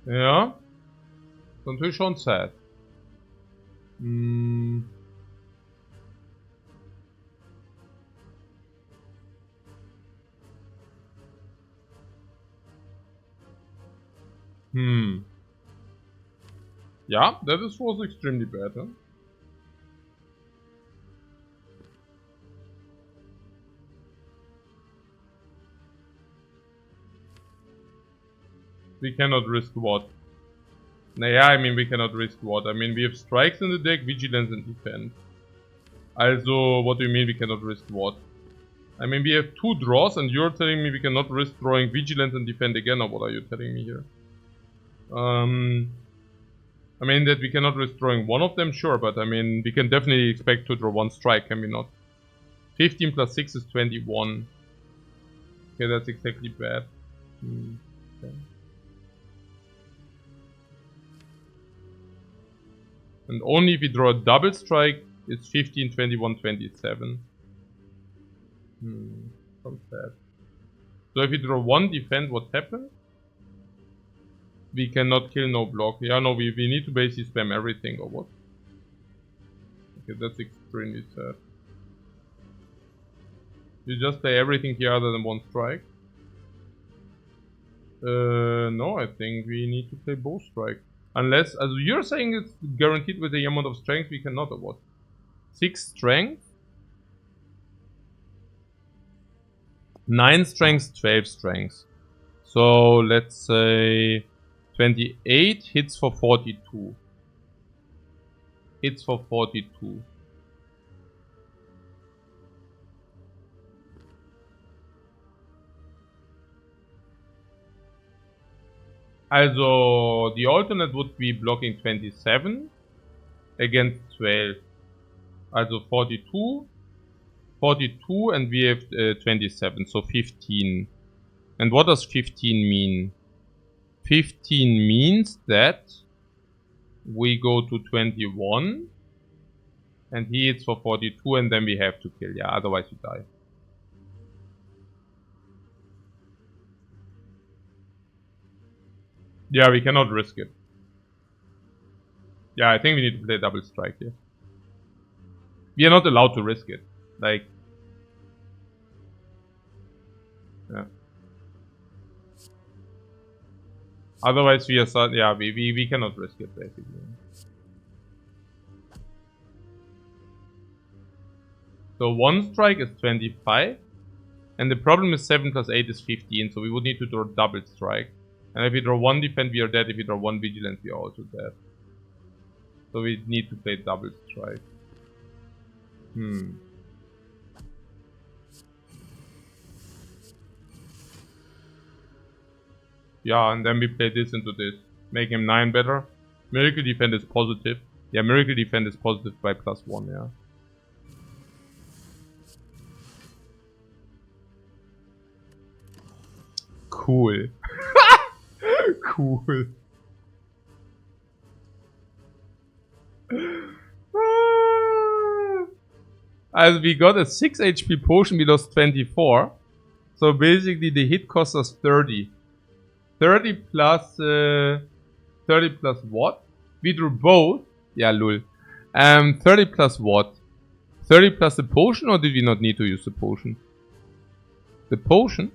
Ja. Ist natürlich schon sad. Yeah, that was extremely bad, huh? We cannot risk what? Naja, I mean, we cannot risk what? I mean, we have strikes in the deck, vigilance and defense. Also, what do you mean we cannot risk what? I mean, we have 2 draws and you're telling me we cannot risk drawing vigilance and defend again, or what are you telling me here? I mean, that we cannot risk drawing one of them, sure, but I mean, we can definitely expect to draw 1 strike, can we not? 15 plus 6 is 21. Okay, that's exactly bad. Okay. And only if we draw a double strike, it's 15, 21, 27. So sad. So if we draw 1 defend, what happens? We cannot kill, no block. Yeah, no, we need to basically spam everything, or what? Okay, that's extremely sad. You just play everything here other than 1 strike? No, I think we need to play both strike. Unless, as you're saying it's guaranteed with the amount of strength, we cannot, or what? 6 strength? 9 strength, 12 strength. So, let's say 28 hits for 42. Hits for 42. Also, the alternate would be blocking 27 against 12. Also 42, 42 and we have 27, so 15. And what does 15 mean? 15 means that we go to 21 and he hits for 42 and then we have to kill, yeah, otherwise we die. Yeah, we cannot risk it. Yeah, I think we need to play double strike here. We are not allowed to risk it. Like, yeah. Otherwise we are, yeah, we cannot risk it basically. So 1 strike is 25. And the problem is 7 plus 8 is 15, so we would need to draw double strike. And if we draw 1 defend, we are dead. If we draw 1 vigilance, we are also dead. So we need to play double strike. Yeah, and then we play this into this. Make him 9 better. Miracle defend is positive. Yeah, miracle defend is positive by +1, yeah. Cool. Cool. Also we got a 6 HP potion, we lost 24. So basically the hit cost us 30. 30 plus 30 plus what? We drew both. Yeah, lol. 30 plus what? 30 plus the potion, or did we not need to use the potion? The potion?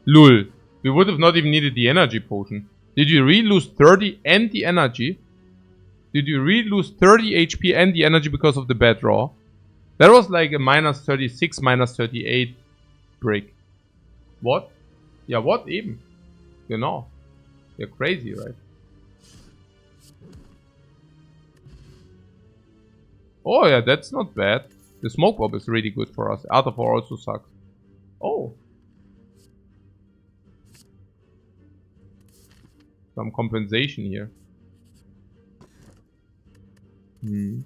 Lul. We would have not even needed the energy potion. Did you really lose 30 and the energy? Did you really lose 30 HP and the energy because of the bad draw? That was like a minus 36, minus 38 brick. What? Ja, what eben? Genau. You're crazy, right? Oh yeah, that's not bad. The smoke bomb is really good for us. Other 4 also sucks. Oh. Some compensation here. Hmm.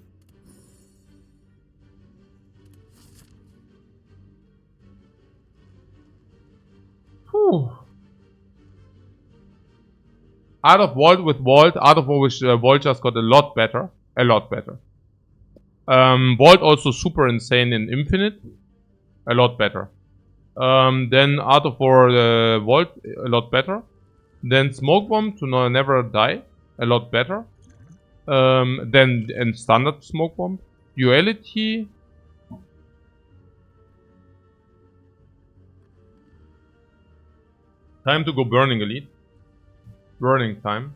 Whew. Out of Vault with Vault, out of which Vault just got a lot better. A lot better. Vault also super insane in Infinite. A lot better. Then Art of War Vault, a lot better. Then Smoke Bomb to never die, a lot better. Then and Standard Smoke Bomb. Duality. Time to go Burning Elite. Burning time.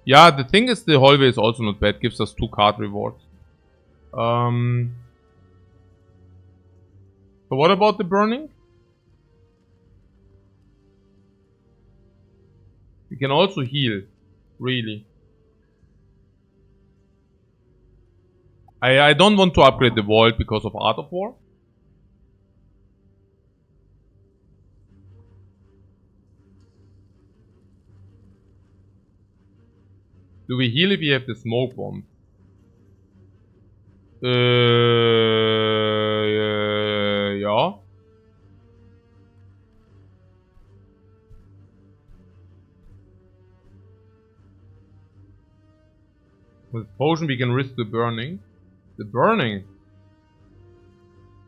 Yeah, the thing is the hallway is also not bad. Gives us 2 card rewards. But what about the burning? We can also heal. Really. I don't want to upgrade the vault because of Art of War. Do we heal if we have the smoke bomb? Yeah. With potion we can risk the burning. The burning?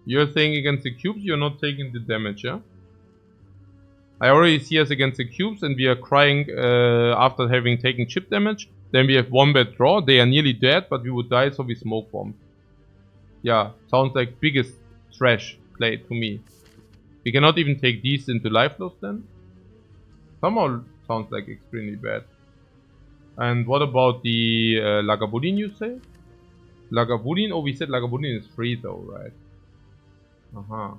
You're saying against the cubes you're not taking the damage, yeah? I already see us against the cubes and we are crying after having taken chip damage. Then we have 1 bad draw. They are nearly dead, but we would die, so we smoke bomb. Yeah, sounds like biggest trash play to me. We cannot even take these into life loss then? Somehow sounds like extremely bad. And what about the Lagavulin you say? Lagavulin? Oh, we said Lagavulin is free though, right? Uh-huh.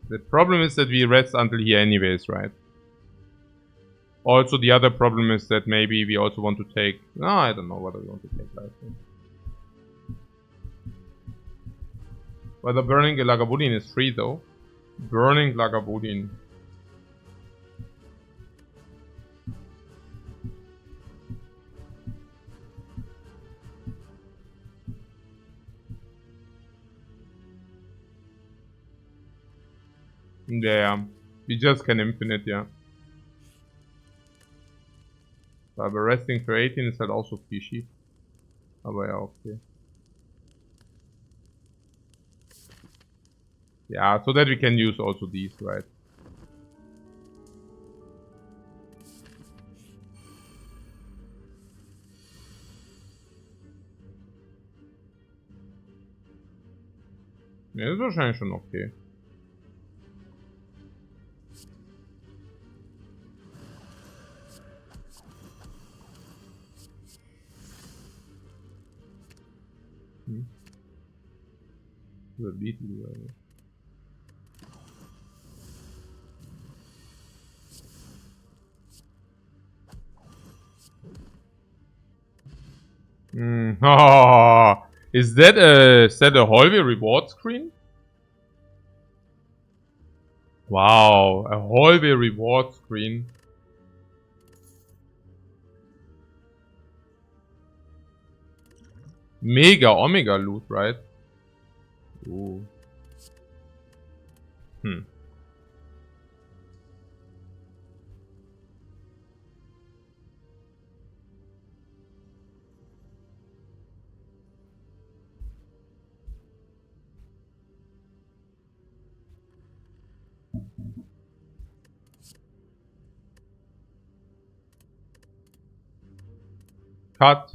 The problem is that we rest until here anyways, right? Also, the other problem is that maybe we also want to take... No, I don't know whether we want to take life. Whether burning a Lagavulin is free though. Burning Lagavulin. Yeah, we just can infinite, yeah. Aber resting für 18 ist halt auch so fishy. Aber ja, okay. Yeah, so that we can use also these, right? Ja, das ist wahrscheinlich schon okay. Oh, is that a hallway reward screen? Wow, a hallway reward screen. Mega Omega loot, right? Ooh. Cut.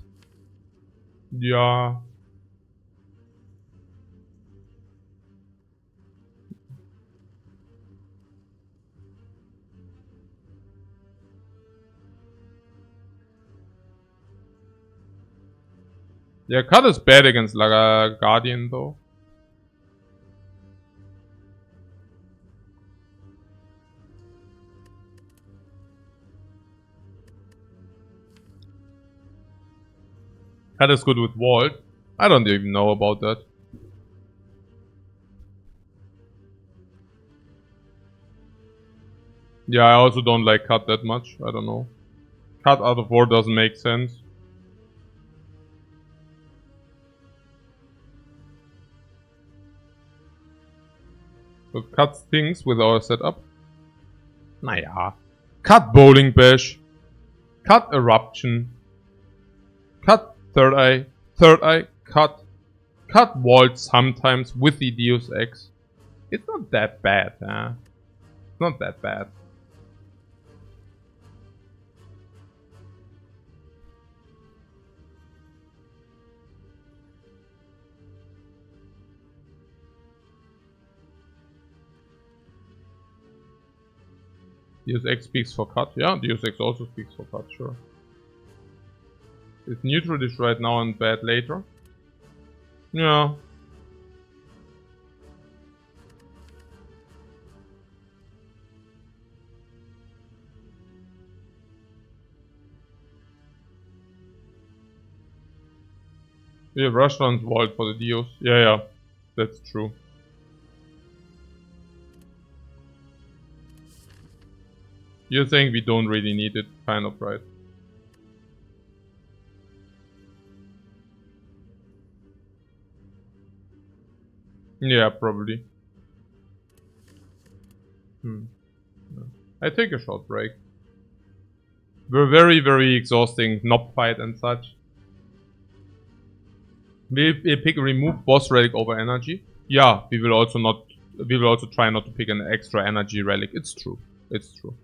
Ja. Yeah, cut is bad against like a Guardian though. Cut is good with Vault. I don't even know about that. Yeah, I also don't like cut that much. I don't know. Cut out of war doesn't make sense. But cut things with our setup. Naja. Cut Bowling Bash. Cut Eruption. Cut Third Eye. Third Eye. Cut. Cut Vault sometimes with the Deus Ex. It's not that bad, huh? It's not that bad. Deus Ex speaks for cut. Yeah, Deus Ex also speaks for cut, sure. It's neutral dish right now and bad later. Yeah. Yeah, Russians vault for the Deus. Yeah, that's true. You're saying we don't really need it, kind of, right? Yeah, probably. I take a short break. We're very, very exhausting knob fight and such. We pick remove boss relic over energy. Yeah, we will also try not to pick an extra energy relic. It's true. It's true.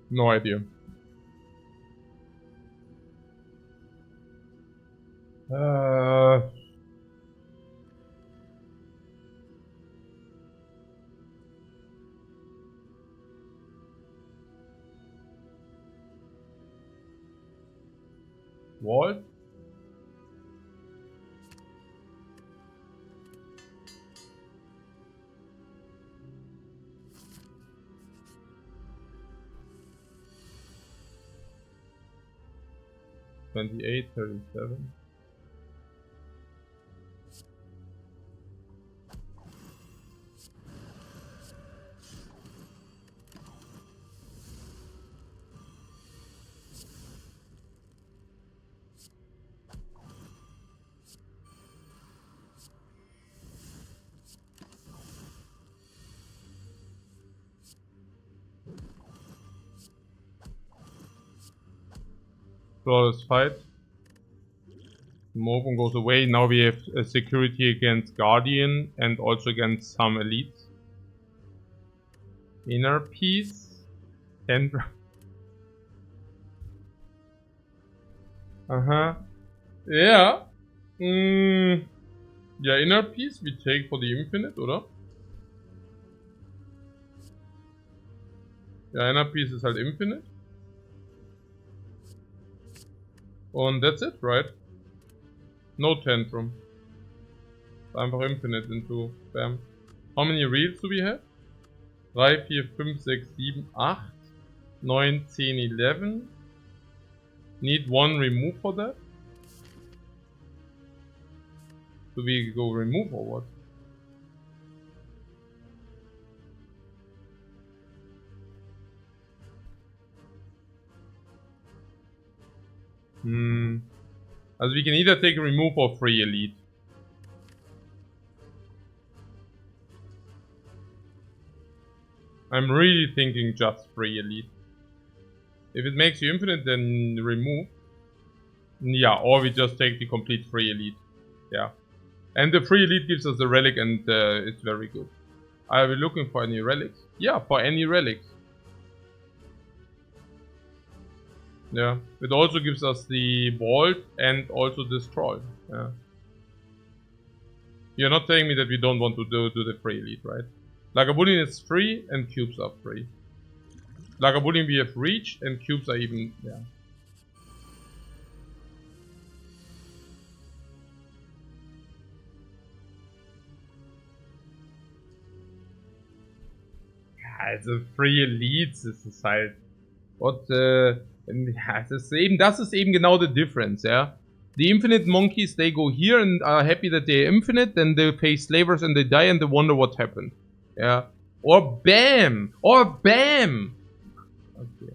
No idea. What? $28, $37. Flawless fight. Movement goes away. Now we have a security against Guardian and also against some elites. Inner Peace. And yeah. Ja, Inner Peace we take for the Infinite, oder? Ja, Inner Peace ist halt Infinite. Und that's it, right? No Tantrum. Einfach Infinite into Bam. How many Reels do we have? 3, 4, 5, 6, 7, 8, 9, 10, 11. Need one remove for that? Do we go remove or what? Also we can either take a remove or free elite. I'm really thinking just free elite. If it makes you infinite, then remove. Yeah, or we just take the complete free elite. Yeah. And the free elite gives us a relic and it's very good. Are we looking for any relics? Yeah, for any relics. Yeah, it also gives us the vault and also the scroll. Yeah. You're not telling me that we don't want to do the free elite, right? Lagavulin is free and cubes are free. Lagavulin we have reach and cubes are even, yeah. Also free elites, das ist halt. Und ja, das ist eben genau the difference, ja. The infinite monkeys, they go here and are happy that they're infinite, then they face slavers and they die and they wonder what happened. Yeah. Or BAM! Or BAM! Okay.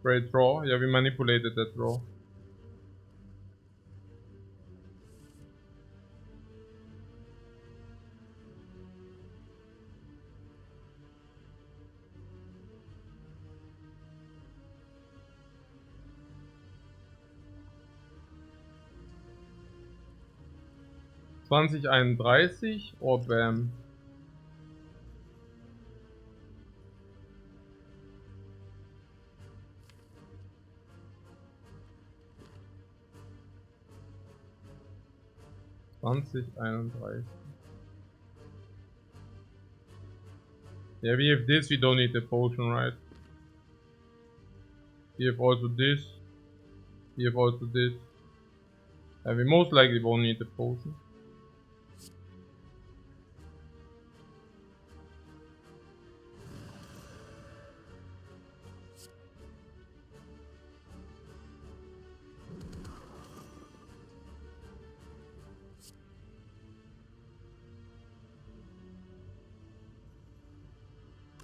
Great draw. Yeah, we manipulated that draw. 2031 or bam. Yeah, we have this, we don't need the potion, right? We have also this. We have also this. And we most likely won't need the potion.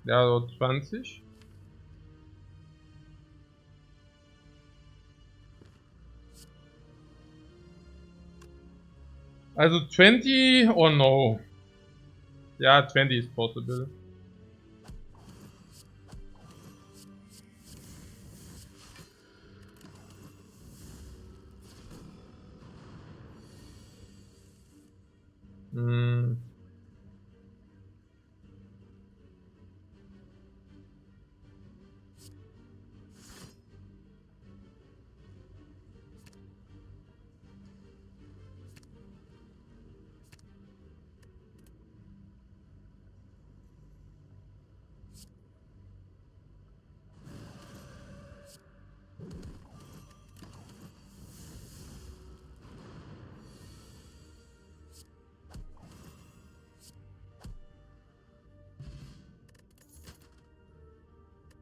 Ja, so 20. Also 20 or no? Yeah, 20 is possible. Hmm.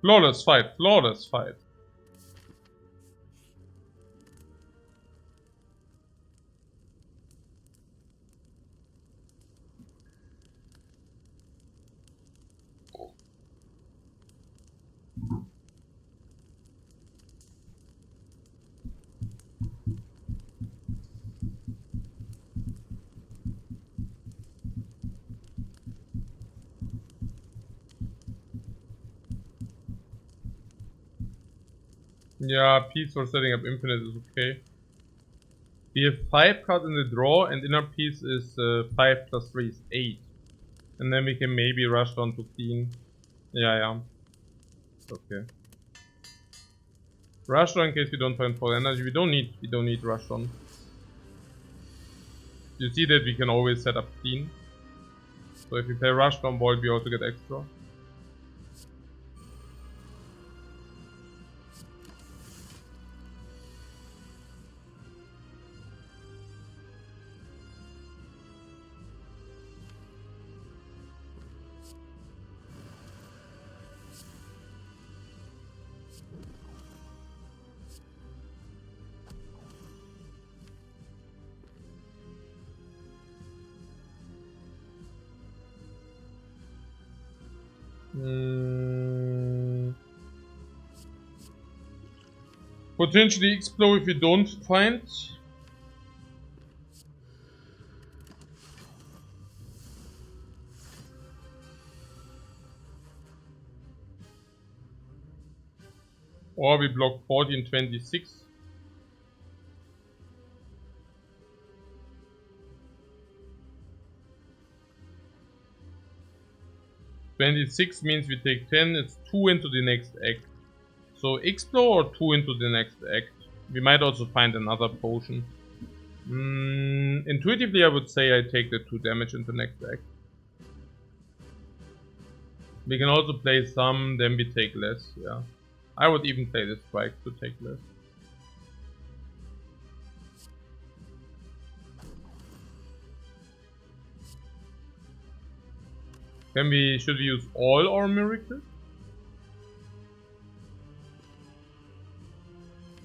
Flawless fight, flawless fight. Yeah, piece for setting up infinite is okay. We have 5 cards in the draw, and inner piece is 5 plus 3 is 8. And then we can maybe rush down to clean. Yeah. Okay. Rush down in case we don't find full energy. We don't need rush down. You see that we can always set up clean. So if we play rush down void, we also get extra. Potentially explode if we don't find. Or we block 40 and 26. "26 means we take 10, it's 2 into the next act. So explore or 2 into the next act. We might also find another potion. Intuitively I would say I take the 2 damage into next act. We can also play some, then we take less, yeah. I would even play the strike to take less. Should we use all our miracles?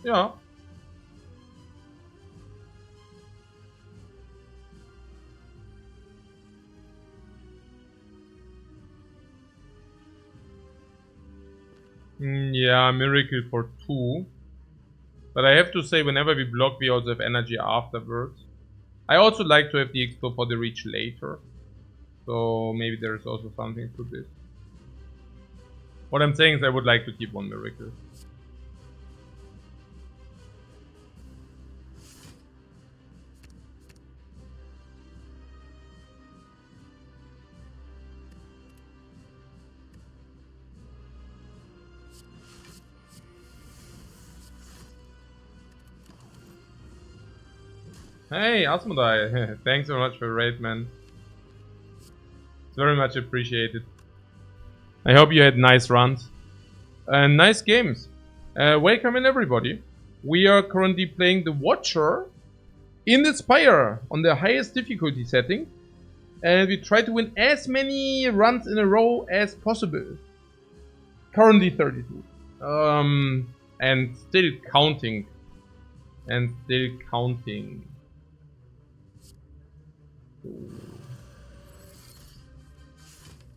Yeah. Yeah, miracle for 2. But I have to say, whenever we block, we also have energy afterwards. I also like to have the explore for the reach later. So maybe there's also something to this. What I'm saying is I would like to keep 1 miracle. Hey, Asmodai. Thanks so much for the raid, man. It's very much appreciated. I hope you had nice runs and nice games. Welcome in, everybody. We are currently playing the Watcher in the Spire on the highest difficulty setting. And we try to win as many runs in a row as possible. Currently 32. And still counting.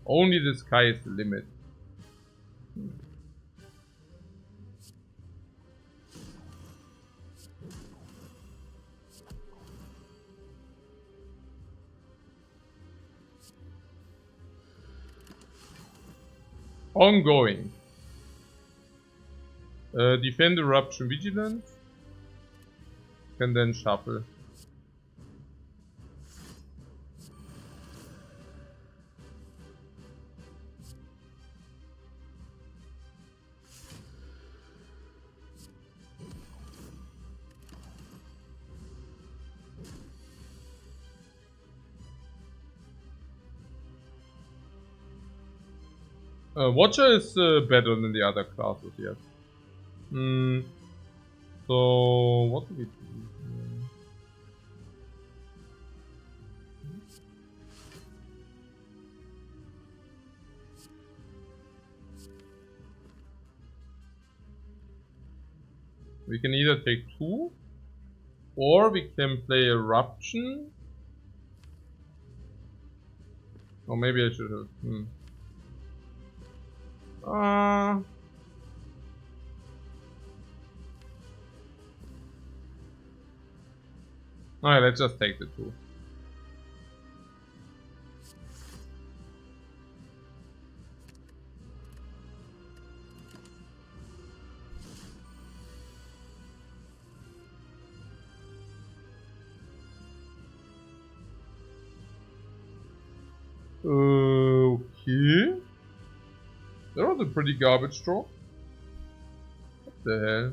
Only the sky is the limit. Ongoing. Defend Eruption Vigilance. Can then shuffle. Watcher is better than the other classes, yes. So, what do we do? We can either take 2, or we can play Eruption. Or maybe I should have. Alright, let's just take the 2. Okay. That was a pretty garbage draw. What the hell?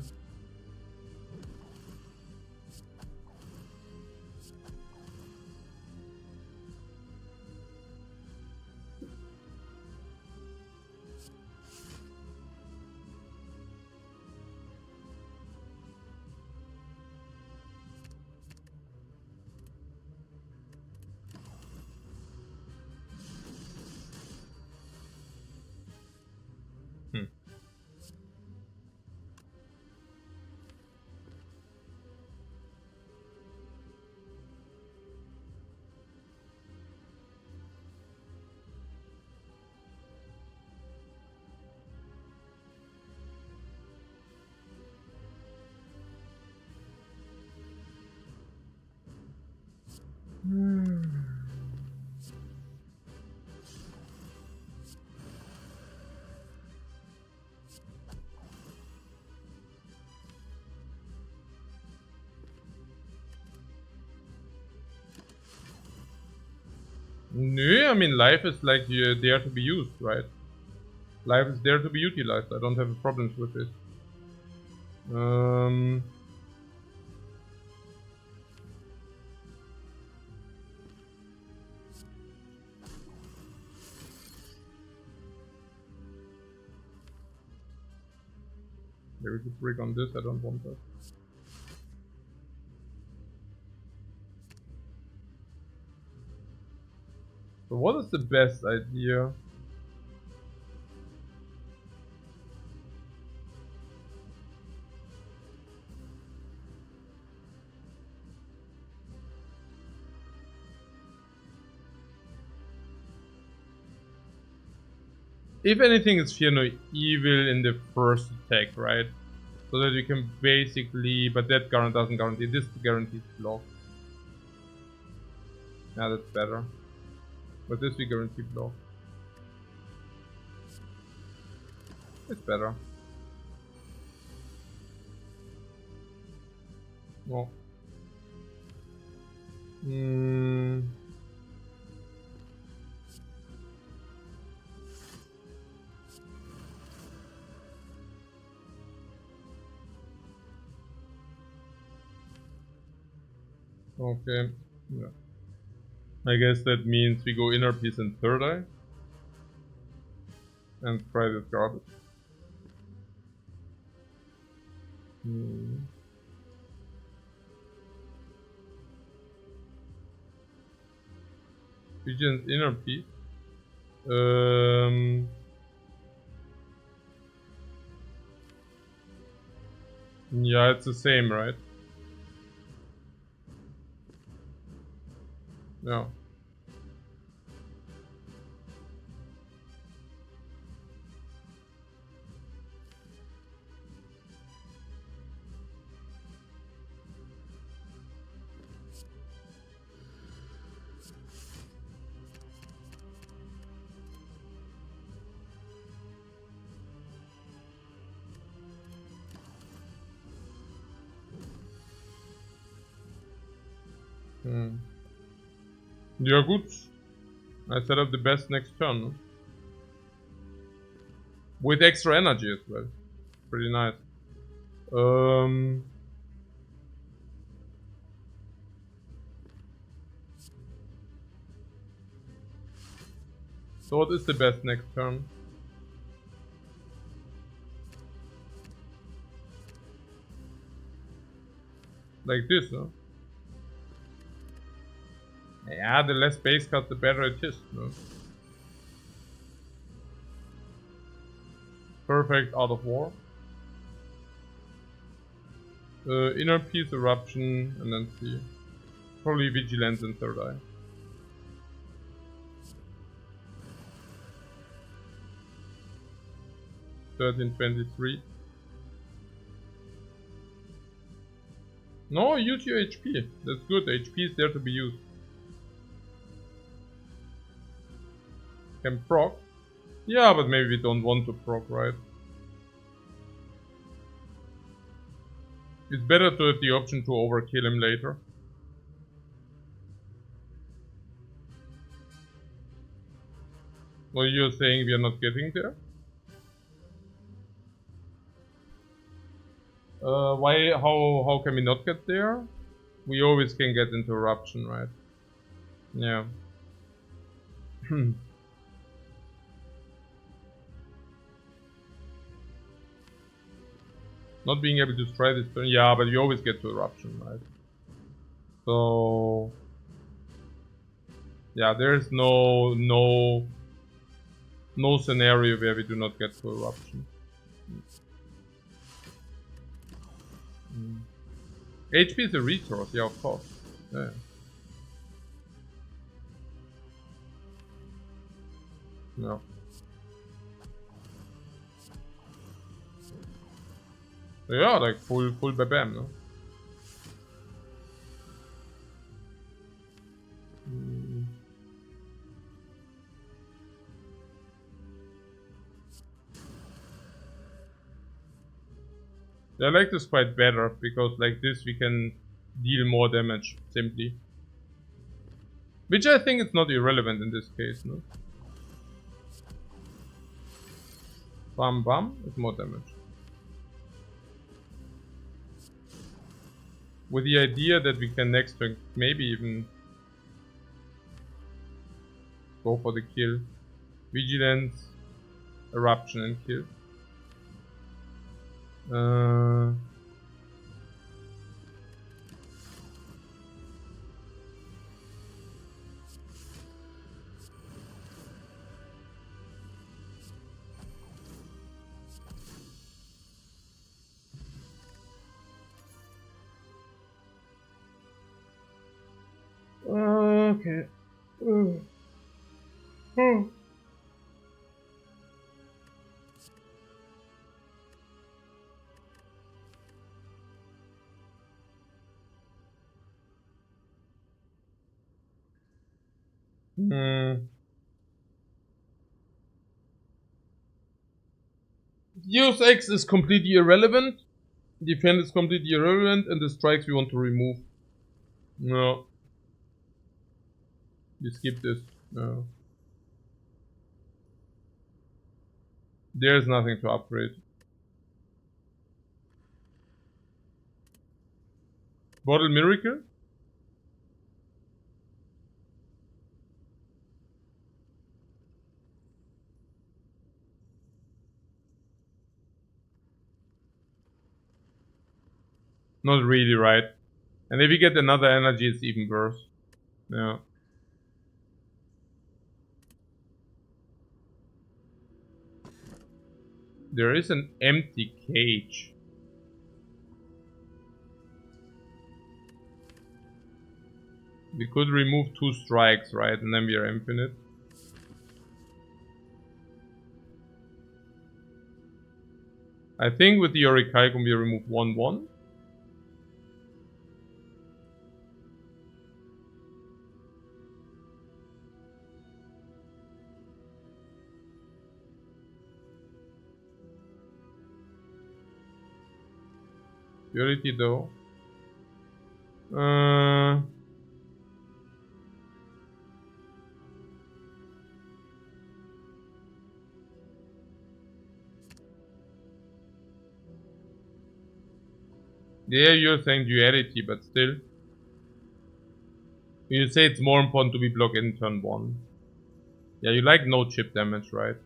No, I mean life is like there to be used, right? Life is there to be utilized. I don't have problems with it. There is a brick on this. I don't want that. So what is the best idea? If anything, it's Fear No Evil in the first attack, right? So that you can basically, but that doesn't guarantee. This guarantees block. Yeah, that's better. But this we guarantee block. It's better. No. Okay. Yeah. I guess that means we go inner piece and third eye. And try this garbage. Region's inner piece. Yeah, it's the same, right? Yeah. Yeah, good. I set up the best next turn, no? With extra energy as well. Pretty nice. So what is the best next turn? Like this, no? Yeah, the less base cut, the better it is, no? Perfect out of war. Inner piece, eruption, and then see. Probably vigilance and third eye. 1323. No, use your HP. That's good. HP is there to be used. Can proc. Yeah, but maybe we don't want to proc, right? It's better to have the option to overkill him later. Well, you're saying we are not getting there? Why? How can we not get there? We always can get into eruption, right? Yeah. Not being able to try this turn. Yeah, but you always get to eruption, right? So yeah, there's no scenario where we do not get to eruption. HP is a resource, yeah, of course. Yeah. No. Yeah, like full bam, no? I like this fight better because like this we can deal more damage simply. Which I think is not irrelevant in this case, no? Bam bam, it's more damage. With the idea that we can next turn maybe even go for the kill. Vigilance, eruption and kill. Okay. Use X is completely irrelevant. Defend is completely irrelevant, and the strikes we want to remove. No. You skip this. No. There's nothing to upgrade. Bottle Miracle? Not really, right? And if we get another energy, it's even worse. Yeah. There is an empty cage. We could remove 2 strikes, right? And then we are infinite. I think with the Orichalcum we remove 1/1. Purity though. Yeah, you're saying duality, but still. You say it's more important to be blocked in turn 1. Yeah, you like no chip damage, right?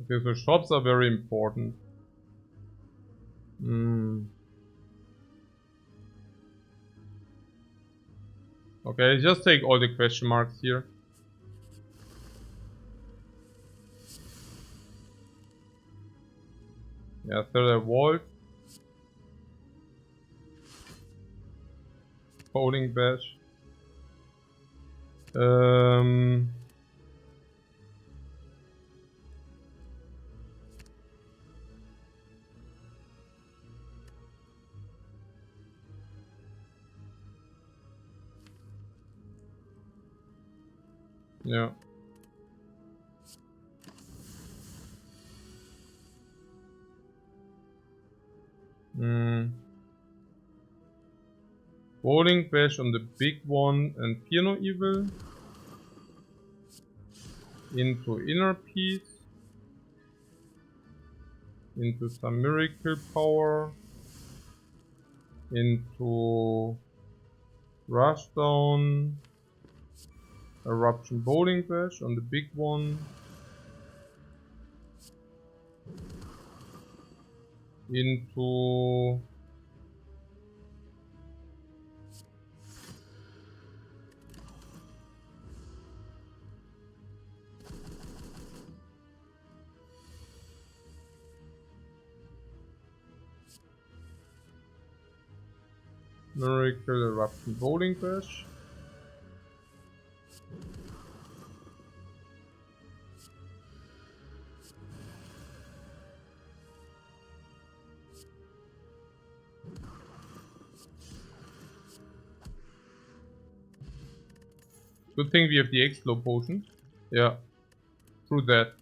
Okay, so shops are very important. Okay, just take all the question marks here. Yeah, third vault. Holding bash. Yeah. Bowling bash on the big one and fear no evil. Into inner peace. Into some miracle power. Into rushdown. Eruption bowling bash on the big one. Into miracle eruption bowling bash. Good thing we have the X-Flow potion. Yeah. Through that.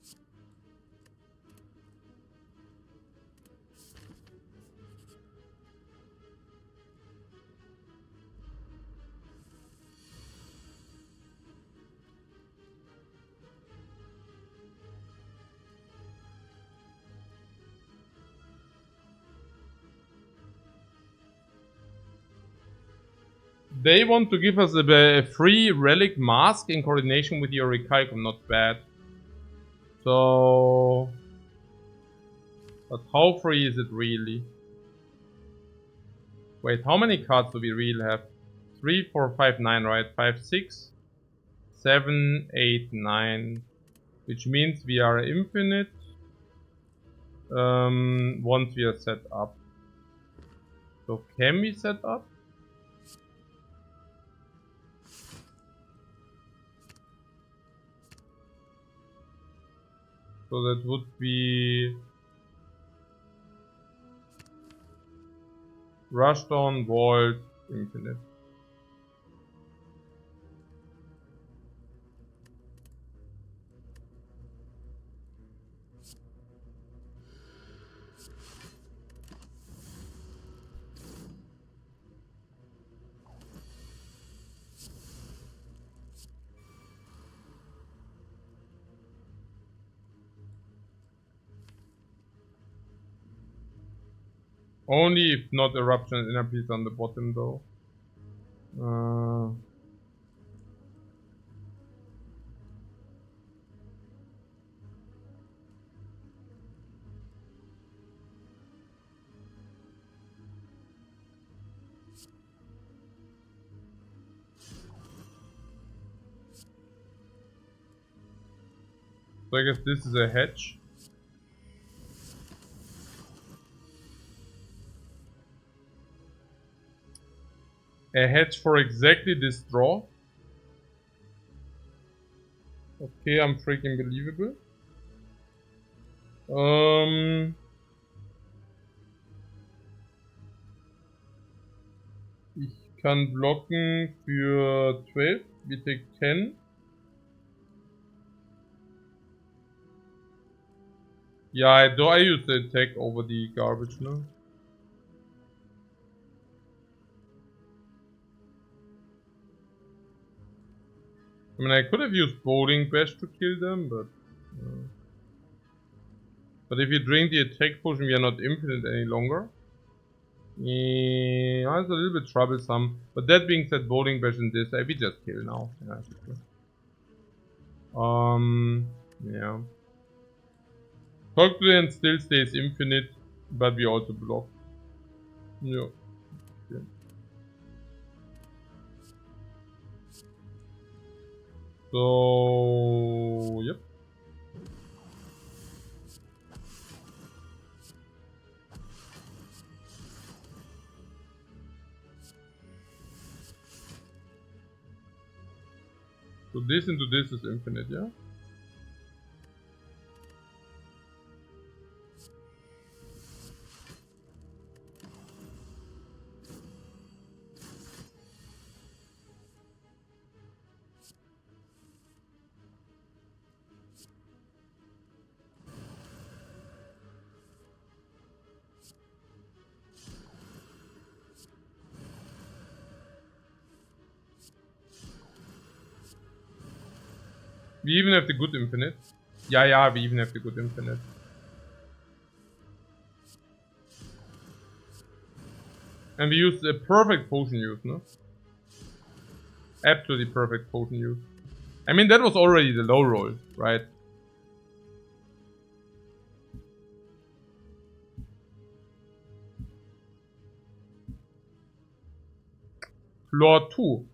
They want to give us a free relic mask in coordination with your Orichalcum, not bad. So... But how free is it really? Wait, how many cards do we really have? 3, 4, 5, 9, right? 5, 6, 7, 8, 9. Which means we are infinite once we are set up. So can we set up? So that would be Rushdown, Vault, Infinite. Only if not Eruption and Inner Peace on the bottom though. So I guess this is a hedge. A hedge for exactly this draw. Okay, I'm freaking believable. Ich kann blocken für 12. We take 10. Yeah, I use the attack over the garbage now. I mean, I could have used Bowling Bash to kill them, but... But if you drink the attack potion, we are not infinite any longer. Yeah, it's a little bit troublesome. But that being said, Bowling Bash and this, we just kill now. Yeah, yeah. Calculate still stays infinite, but we also block. Yeah. Okay. So, yep. So this into this is infinite, yeah? We even have the good infinite. Yeah, we even have the good infinite. And we use a perfect potion use, no? Absolutely perfect potion use. I mean, that was already the low roll, right? Floor 2.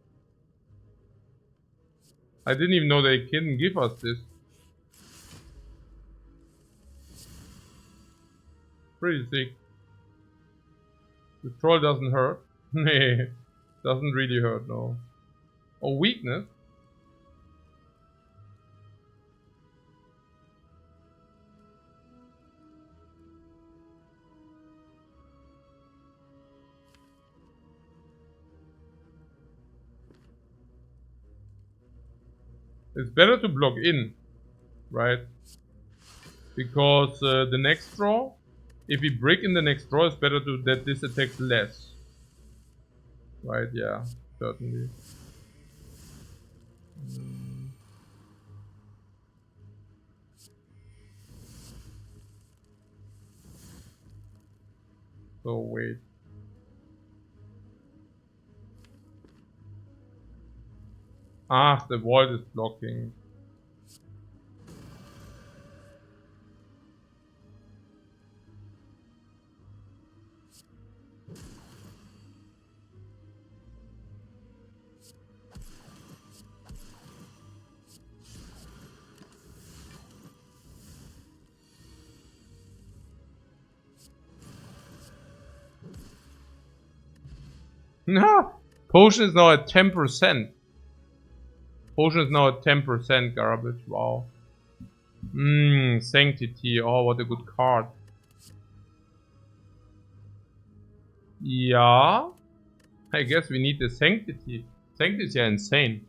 I didn't even know they couldn't give us this. Pretty sick. The troll doesn't hurt. Nee, doesn't really hurt, no. Oh, weakness? It's better to block in, right? Because the next draw, if we break in the next draw, it's better to that this attacks less. Right, yeah, certainly. So wait. Ah, the void is blocking. No! Potion is now at 10%. Potion is now at 10% garbage, wow. Sanctity, oh what a good card. Yeah, I guess we need the Sanctity. Sanctity are insane.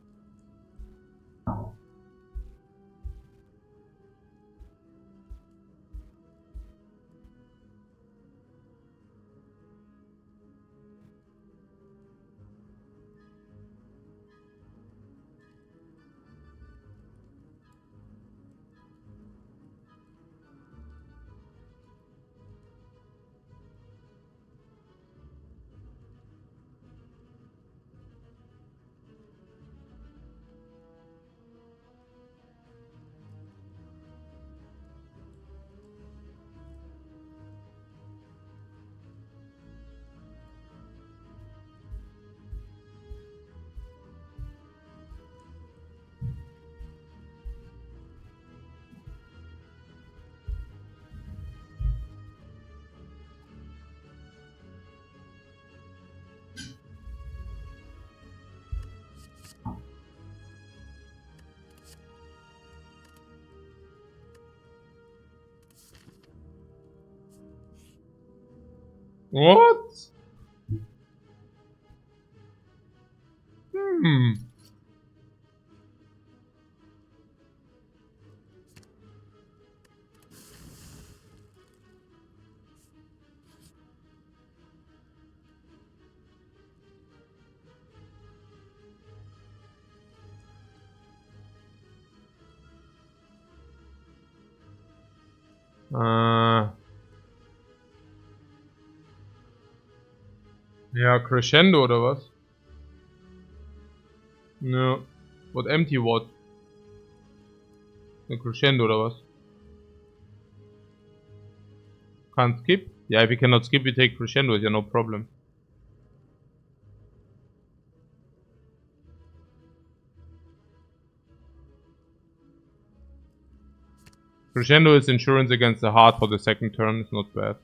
What? Hmm. Ja, Crescendo oder was? Ja. What empty what? Eine Crescendo oder was? Can't skip? Yeah, if we cannot skip, we take Crescendo, yeah, no problem. Crescendo is insurance against the heart for the second turn, it's not bad.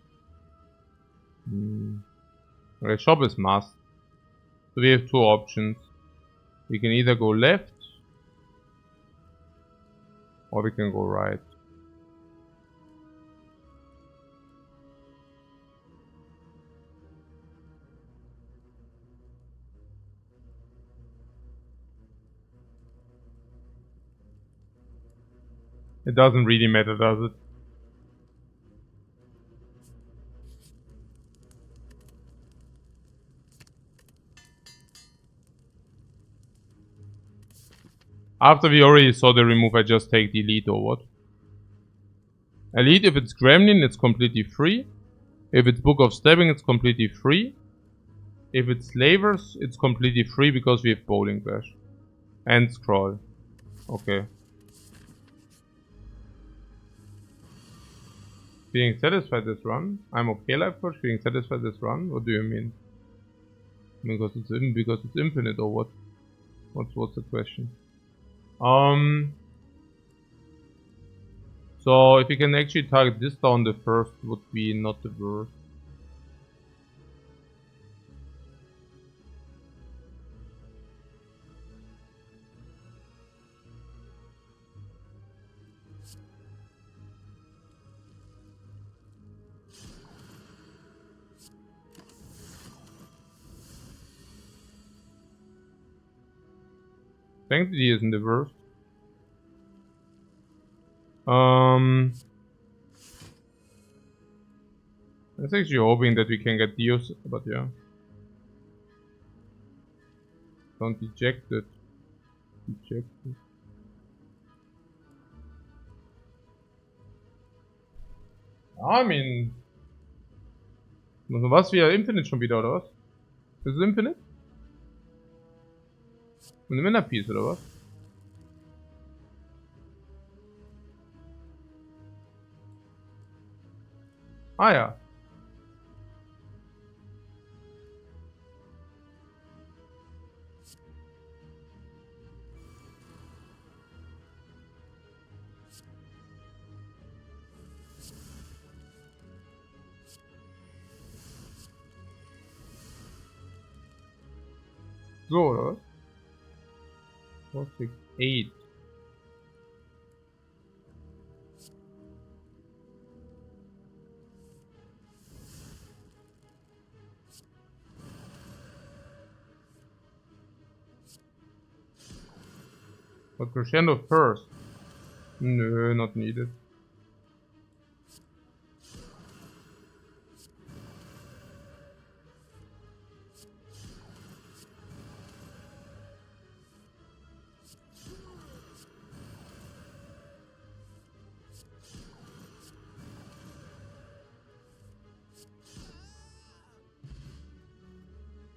Okay, shop is must. So we have two options. We can either go left or we can go right. It doesn't really matter, does it? After we already saw the remove, I just take the elite or what? Elite, if it's Gremlin, it's completely free. If it's Book of Stabbing, it's completely free. If it's Slavers, it's completely free because we have Bowling Bash. And Scroll. Okay. Being satisfied this run? I'm okay, Lifecoach. Being satisfied this run? What do you mean? Because it's infinite or what? What's the question? So if you can actually target this down the first would be not the worst. Sanctity isn't the worst. I was actually hoping that we can get Dios, but yeah. Don't eject it. Eject it. I mean... Was? Wieder Infinite schon wieder, oder was? Ist es Infinite? Eine Männerpiece, oder was? Ah ja. So, oder was? 4, 6, 8. But Crescendo first. No, not needed.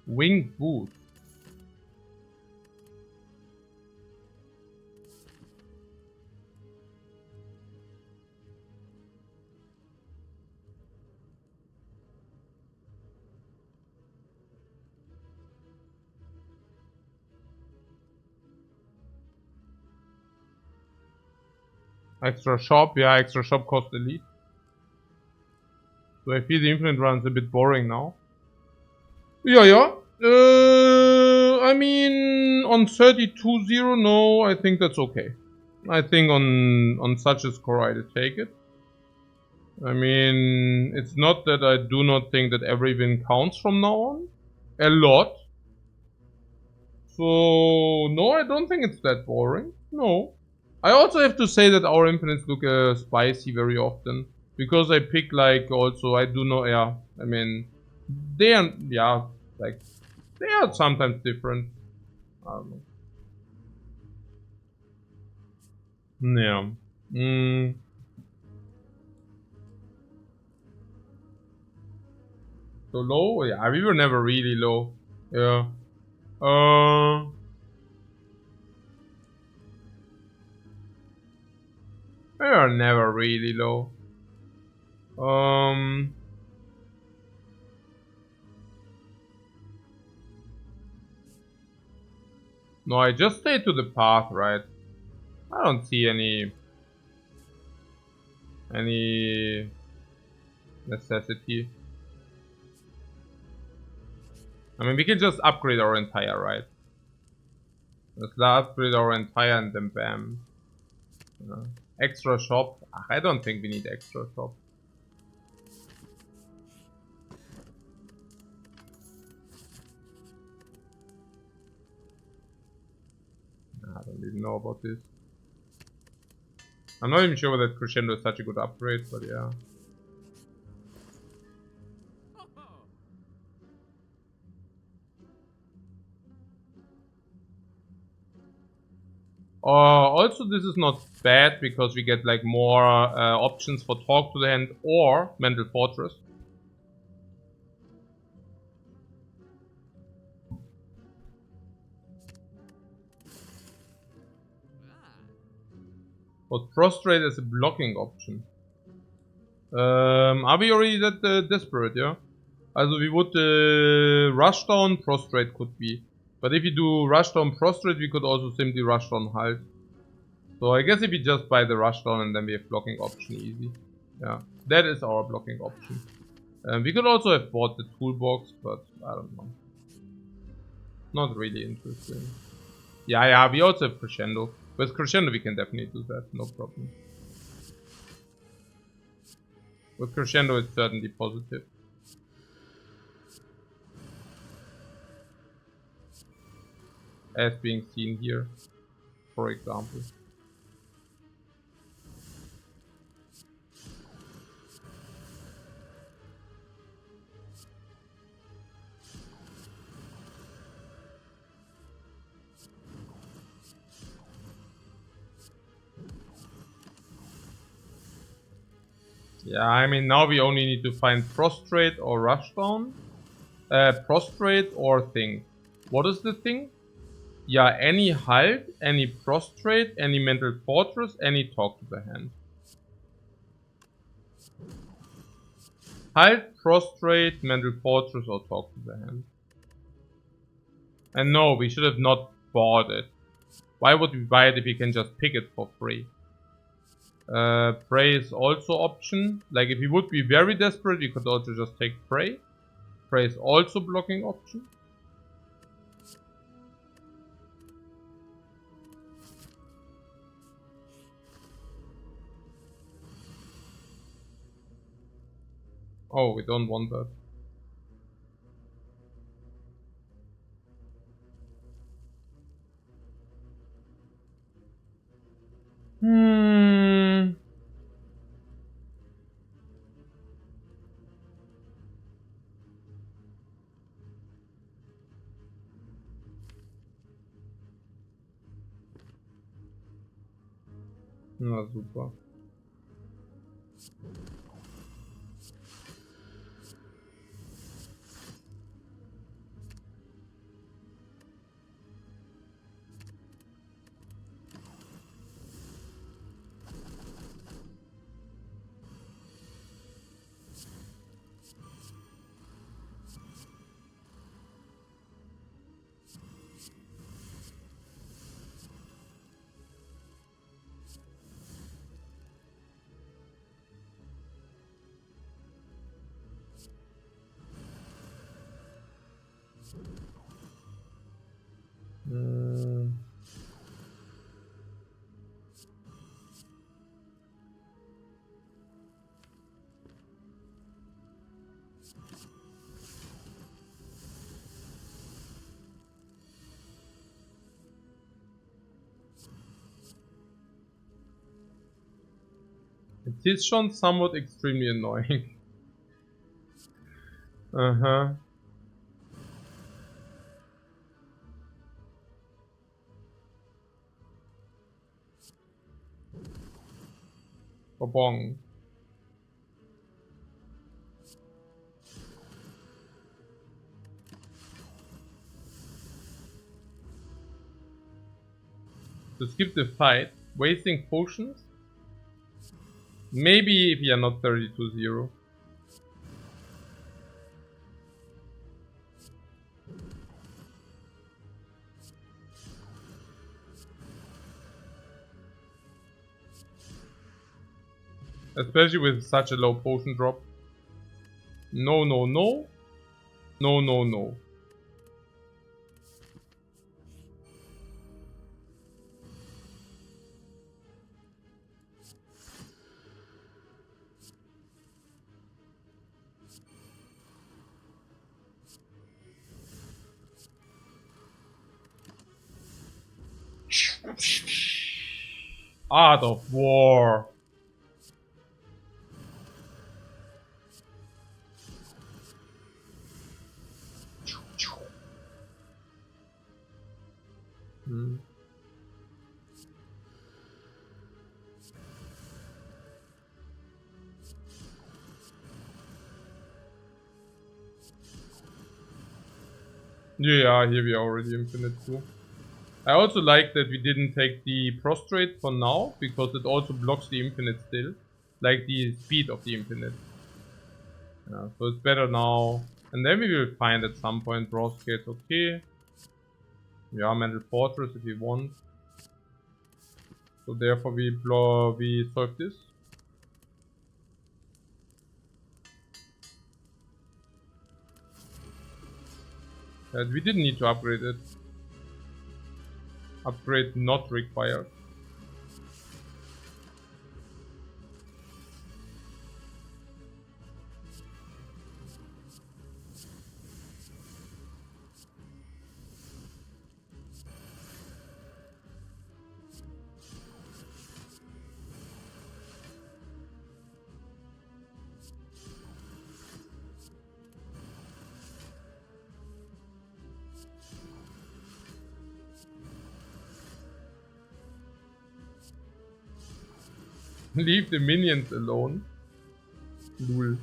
Wing boost. Extra shop, yeah, extra shop cost elite. So I feel the infinite run's a bit boring now. Yeah. I mean, on 32-0, no, I think that's okay. I think on such a score I'd take it. I mean, it's not that I do not think that every win counts from now on. A lot. So, no, I don't think it's that boring. No. I also have to say that our infinites look spicy very often. Because I pick like also, I do know, yeah, I mean, they are, yeah, like, they are sometimes different. I don't know. Yeah. So low? Yeah, we were never really low. Yeah. We were never really low. No, I just stay to the path, right? I don't see any necessity. I mean, we can just upgrade our entire, right? Let's upgrade our entire and then bam. Extra shop. I don't think we need extra shop. I don't even know about this. I'm not even sure whether Crescendo is such a good upgrade, but yeah. Also, this is not bad because we get like more options for Talk to the Hand or Mental Fortress. But Prostrate is a blocking option. Are we already that desperate, yeah? Also we would rush down, prostrate could be. But if you do rush down, prostrate, we could also simply rush down halt. So I guess if we just buy the rush down and then we have blocking option easy. Yeah, that is our blocking option. We could also have bought the toolbox, but I don't know. Not really interesting. Yeah, we also have Crescendo. With Crescendo we can definitely do that, no problem. With Crescendo it's certainly positive. As being seen here, for example. Yeah, I mean now we only need to find prostrate or rushdown. Prostrate or thing. What is the thing? Yeah, any halt, any prostrate, any mental fortress, any talk to the hand. Halt, prostrate, mental fortress, or talk to the hand. And no, we should have not bought it. Why would we buy it if we can just pick it for free? Prey is also option. Like if we would be very desperate, we could also just take Prey. Prey is also blocking option. Oh, we don't want that. Na super. It is schon somewhat extremely annoying. Uh-huh. Bong. To skip the fight, wasting potions? Maybe if you are not 32-0. Especially with such a low potion drop. No, no, no. No, no, no. Art of War. Yeah, here we are already infinite too. I also like that we didn't take the prostrate for now, because it also blocks the infinite still. Like the speed of the infinite. Yeah, so it's better now. And then we will find at some point Broskate, okay. Yeah, Mental Fortress if we want. So therefore we solve this. We didn't need to upgrade it. Upgrade not required. Leave the minions alone. Lul.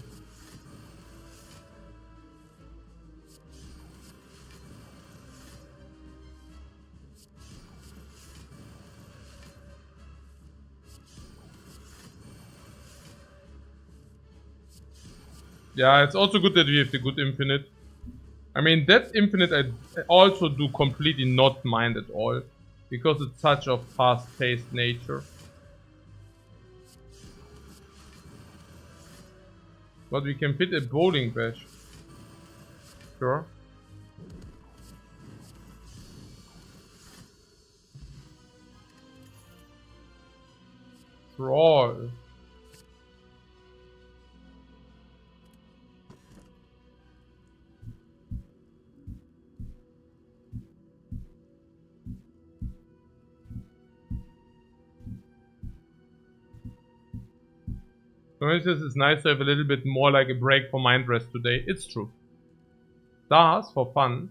Yeah, it's also good that we have the good infinite. I mean, that infinite I also do completely not mind at all. Because it's such a fast-paced nature. But we can fit a bowling bash. Sure. Troll. For instance, it's nice to have a little bit more like a break for mind rest today. It's true. Stars for fun.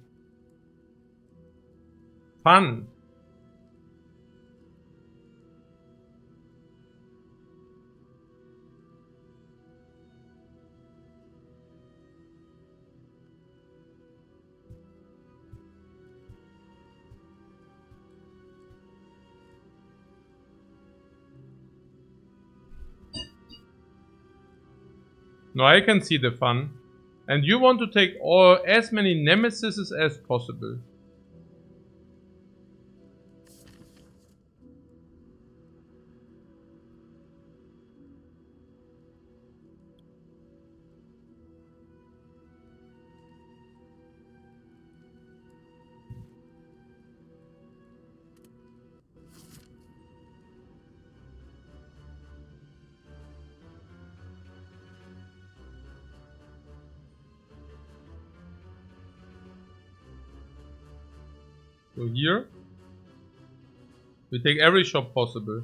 Fun. No, I can see the fun. And you want to take as many nemesises as possible. So here, we take every shop possible.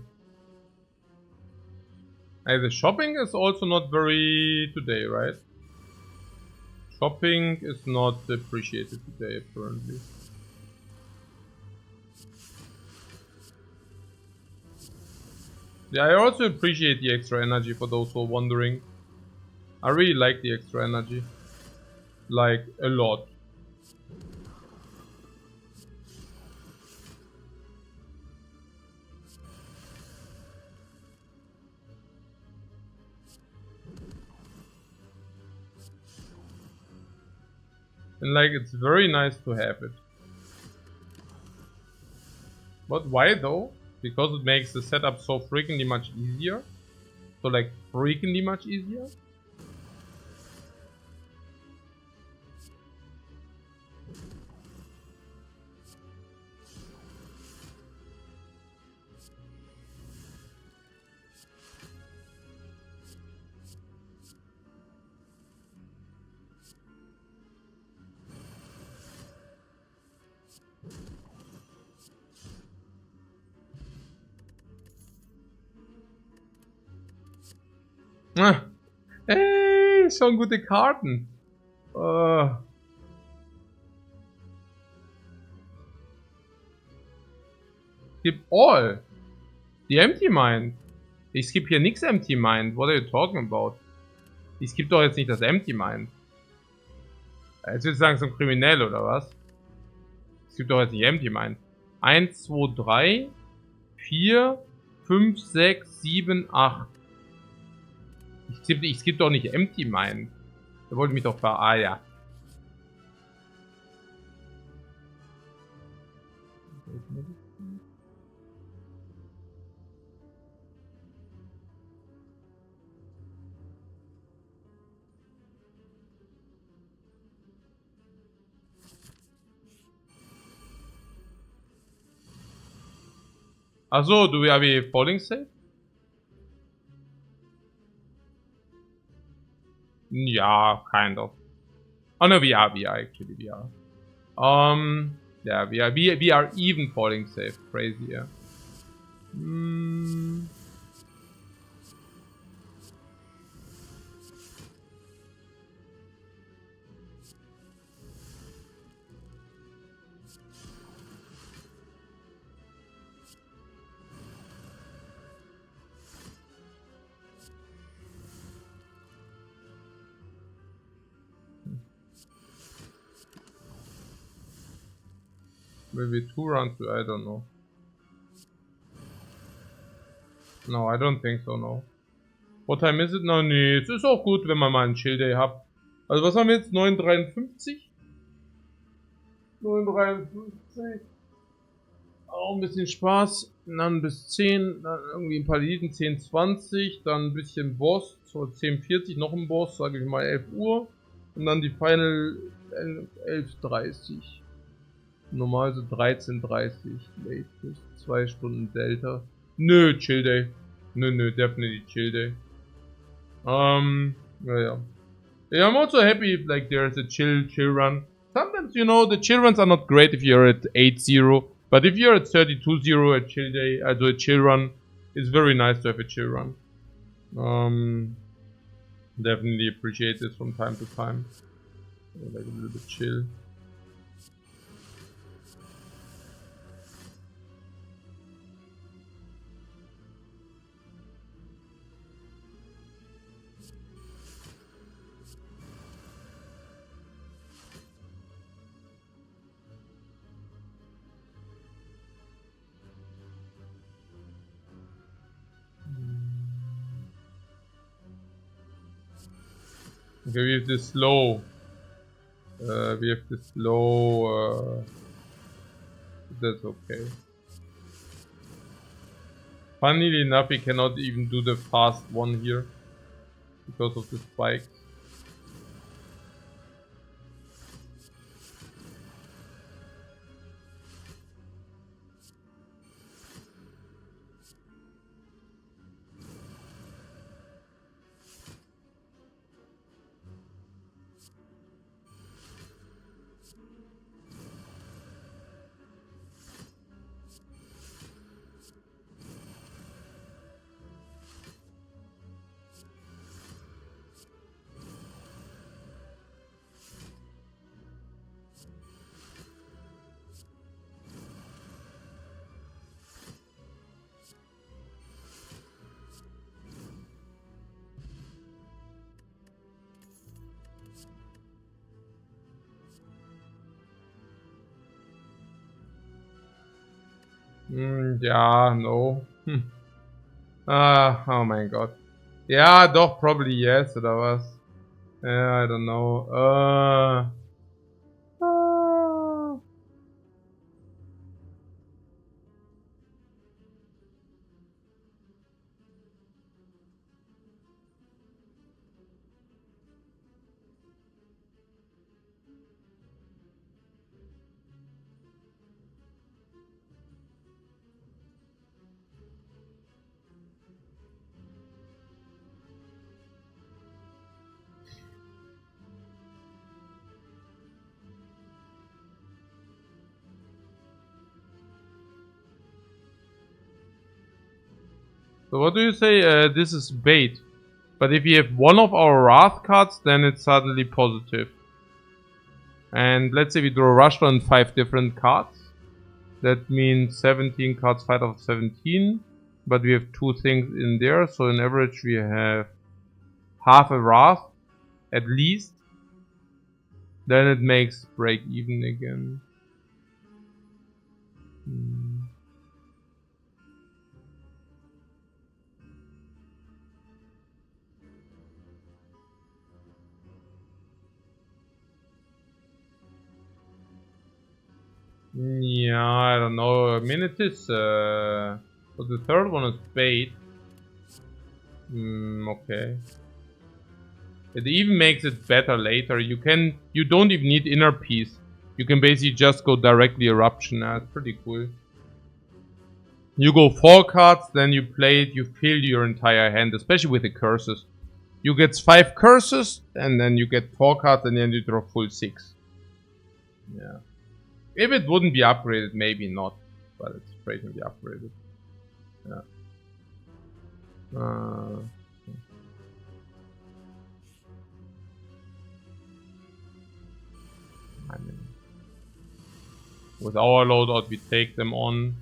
The shopping is also not very today, right? Shopping is not appreciated today, apparently. Yeah, I also appreciate the extra energy for those who are wondering. I really like the extra energy. Like, a lot. And like, it's very nice to have it. But why though? Because it makes the setup so freakingly much easier. So like, freakingly much easier. Ah. Hey, schon gute Karten. Skip all. The Empty Mind. Ich skip hier nix Empty Mind. What are you talking about? Ich skip doch jetzt nicht das Empty Mind. Jetzt willst du sagen, zum kriminell oder was? Es gibt doch jetzt nicht Empty Mind. 1, 2, 3, 4, 5, 6, 7, 8. Ich skip doch nicht Empty Mind. Der wollte mich doch Ah ja. Also, do we have a falling safe? Yeah, kind of. Oh no, we are actually, we are. Yeah, we are even falling safe. Crazy, yeah. Maybe 2 rounds, I don't know. No, I don't think so, no. What time is it? No, nee, es ist auch gut, wenn man mal einen Chill-Day hat. Also was haben wir jetzt? 9,53? 9,53. Auch ein bisschen Spaß. Dann bis 10, dann irgendwie ein paar Lieden, 10,20. Dann ein bisschen Boss, so 10,40, noch ein Boss, sage ich mal 11 Uhr. Und dann die Final 11,30. Normal so 13,30. Late bis 2 Stunden Delta. Nö, Chill Day. Nö, definitely Chill Day. Yeah. I'm also happy if like there's a chill run. Sometimes, you know, the chill runs are not great if you're at 8-0. But if you're at 32-0 at chill day, I do a chill run. It's very nice to have a chill run. Definitely appreciate this from time to time. Like a little bit chill. Okay, we have this slow. That's okay. Funnily enough, we cannot even do the fast one here because of the spikes. Ja, no. Oh mein Gott. Ja, doch, probably yes, oder was? I don't know. So what do you say? This is bait. But if you have one of our Wrath cards, then it's suddenly positive. And let's say we draw Rush on 5 different cards. That means 17 cards, 5 out of 17. But we have 2 things in there, so on average we have half a Wrath, at least. Then it makes break even again. Yeah, I don't know. I mean, it is. But the third one is bait. Okay. It even makes it better later. You don't even need inner peace. You can basically just go directly eruption. That's pretty cool. You go 4 cards, then you play it. You fill your entire hand, especially with the curses. You get 5 curses, and then you get 4 cards, and then you draw full 6. Yeah. If it wouldn't be upgraded, maybe not. But it's great to be upgraded. Yeah. I mean, with our loadout, we take them on.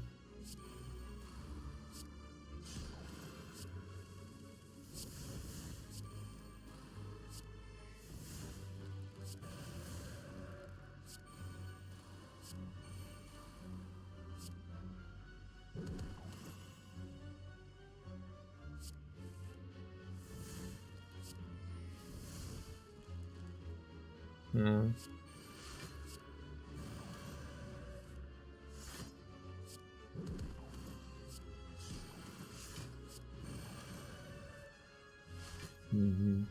Hmm. Mm-hmm.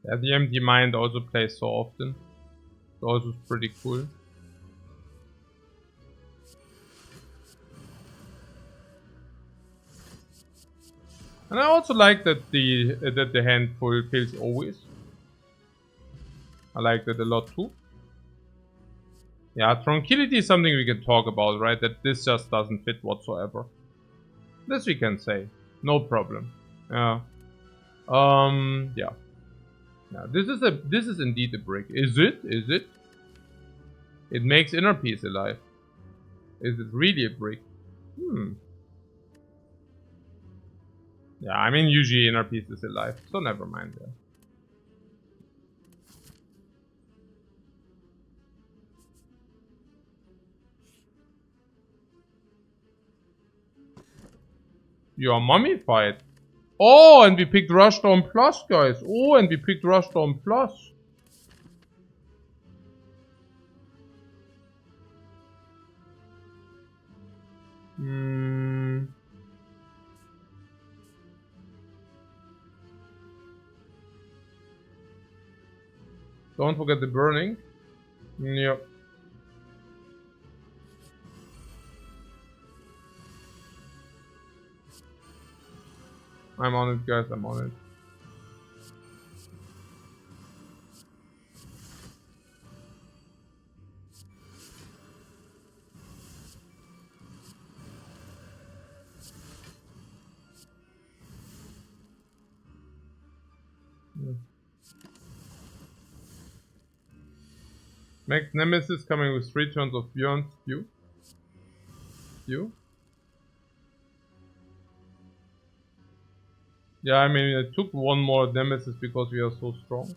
Yeah, the empty mind also plays so often. It's also pretty cool. And I also like that the handful kills always. I like that a lot too. Yeah, tranquility is something we can talk about, right? That this just doesn't fit whatsoever. This we can say. No problem. Yeah. Yeah. Yeah, this is indeed a brick. Is it? Is it? It makes inner peace alive. Is it really a brick? Yeah, I mean usually inner peace is alive, so never mind that. You are mummified. Oh, and we picked Rushdown Plus, guys. Oh, and we picked Rushdown Plus. Don't forget the burning. Yep. I'm on it, guys. I'm on it. Max Nemesis coming with 3 turns of Beyond Spew. you. Yeah, I mean, I took one more Nemesis because we are so strong.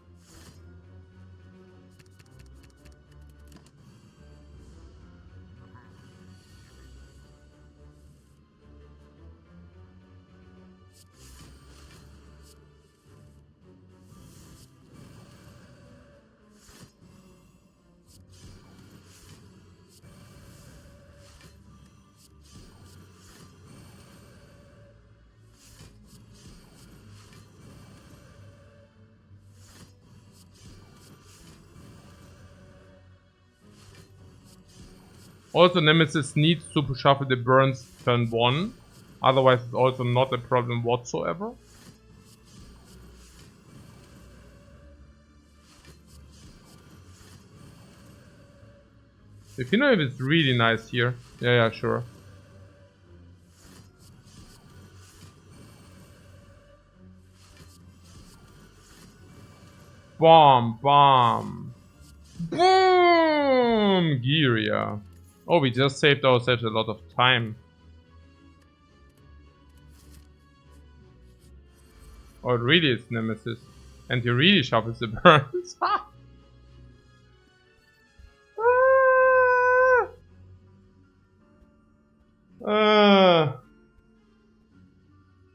Also, Nemesis needs to shuffle the burns turn 1. Otherwise, it's also not a problem whatsoever. If you know if it's really nice here. Yeah, sure. Bomb, bomb. Boom! Giria. Oh, we just saved ourselves a lot of time. Oh, it really is Nemesis. And he really shuffles the burns.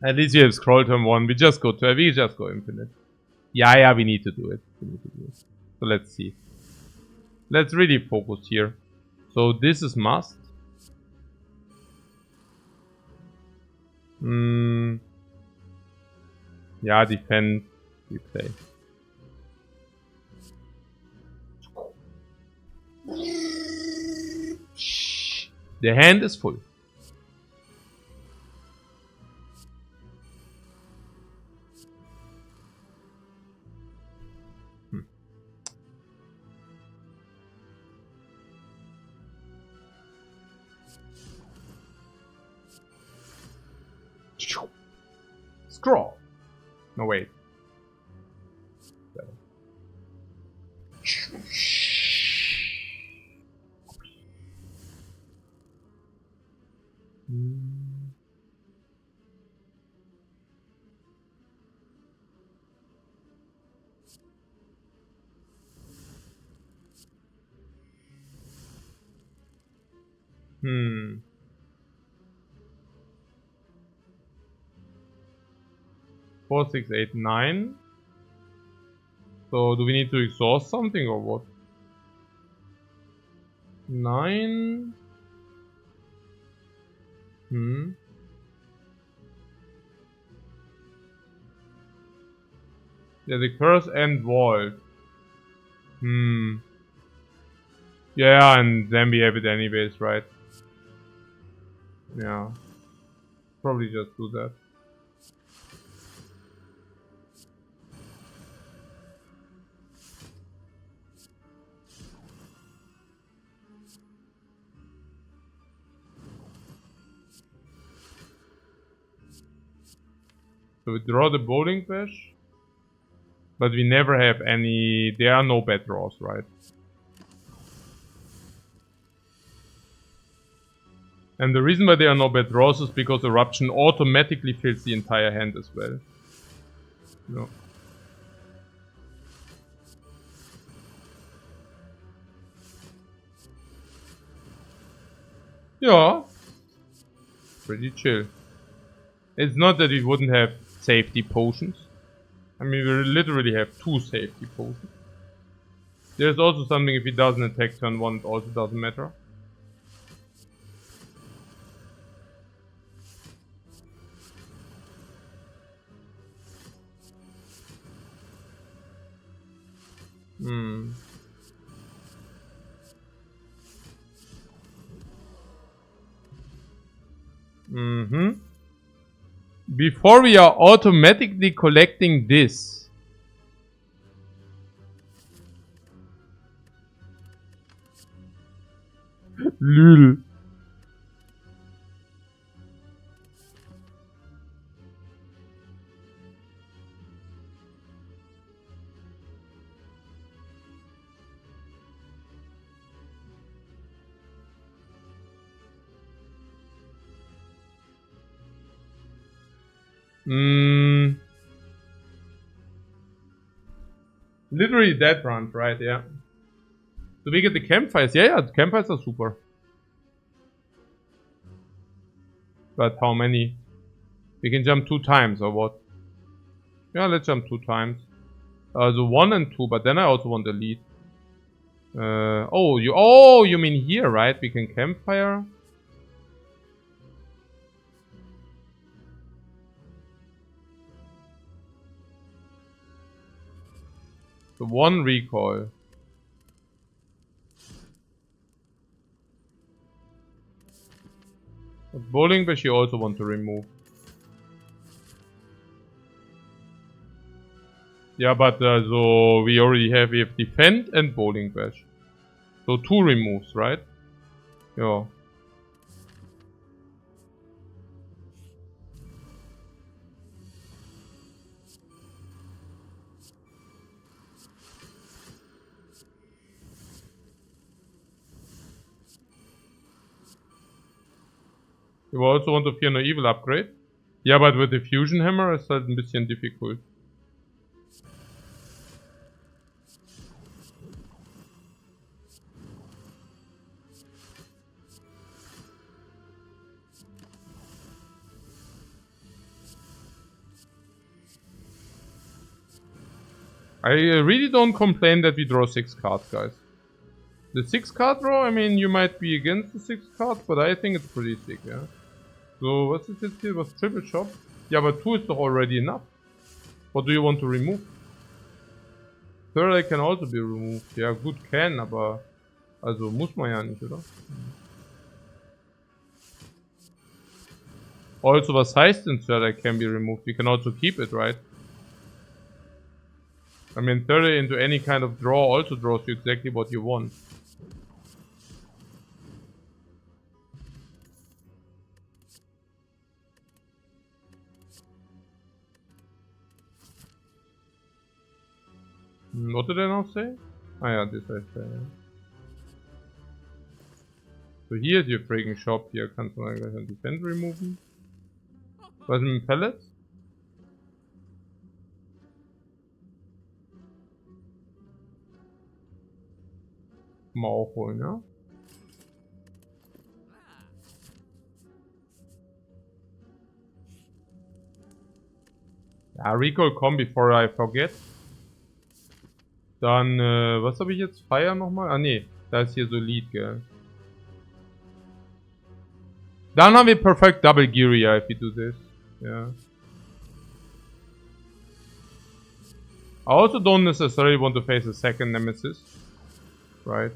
At least you have scroll turn 1. We just go infinite. Yeah, we need to do it. So let's see. Let's really focus here. So this is must. Yeah, defend. We play. The hand is full. Scroll. No, wait. Hmm. 4, 6, 8, 9. So do we need to exhaust something or what? 9. Yeah, the curse and vault. Yeah, and then we have it anyways, right? Yeah. Probably just do that. So we draw the bowling bash. But we never have any... There are no bad draws, right? And the reason why there are no bad draws is because Eruption automatically fills the entire hand as well. No. Yeah. Pretty chill. It's not that we wouldn't have safety potions. I mean, we literally have 2 safety potions. There's also something if he doesn't attack turn 1, it also doesn't matter. Before we are automatically collecting this. Lul. Literally that branch, right? Yeah. So we get the campfires. Yeah, the campfires are super. But how many? We can jump 2 times or what? Yeah, let's jump 2 times. So 1 and 2, but then I also want the lead. You mean here, right? We can campfire. The 1 recoil. But bowling bash you also want to remove. Yeah, but so we have defend and bowling bash. So 2 removes, right? Yeah. You also want to Fear No Evil upgrade? Ja, but with the Fusion Hammer ist halt ein bisschen difficult. I really don't complain that we draw 6 cards, guys. The 6 card draw, I mean, you might be against the 6 cards, but I think it's pretty sick, yeah. So, what's it here? Was triple shop? Yeah, but 2 is doch already enough. What do you want to remove? Third eye can also be removed. Ja, gut, can, aber... Also, muss man ja nicht, oder? Also, was heißt denn third eye can be removed? We can also keep it, right? I mean, third eye into any kind of draw also draws you exactly what you want. What did I now say? Ah ja, this I say. So hier ist your freaking shop. Hier kannst du mal gleich ein Defend removen. Was ist mit dem Pallet? Kann man auch holen, ja? Ja, Recall komm, before I forget. Dann, was habe ich jetzt? Fire nochmal? Ah, nee. Da ist hier Solid, gell? Dann haben wir Perfect Double Gearia if you do this. Yeah. I also don't necessarily want to face a second Nemesis. Right?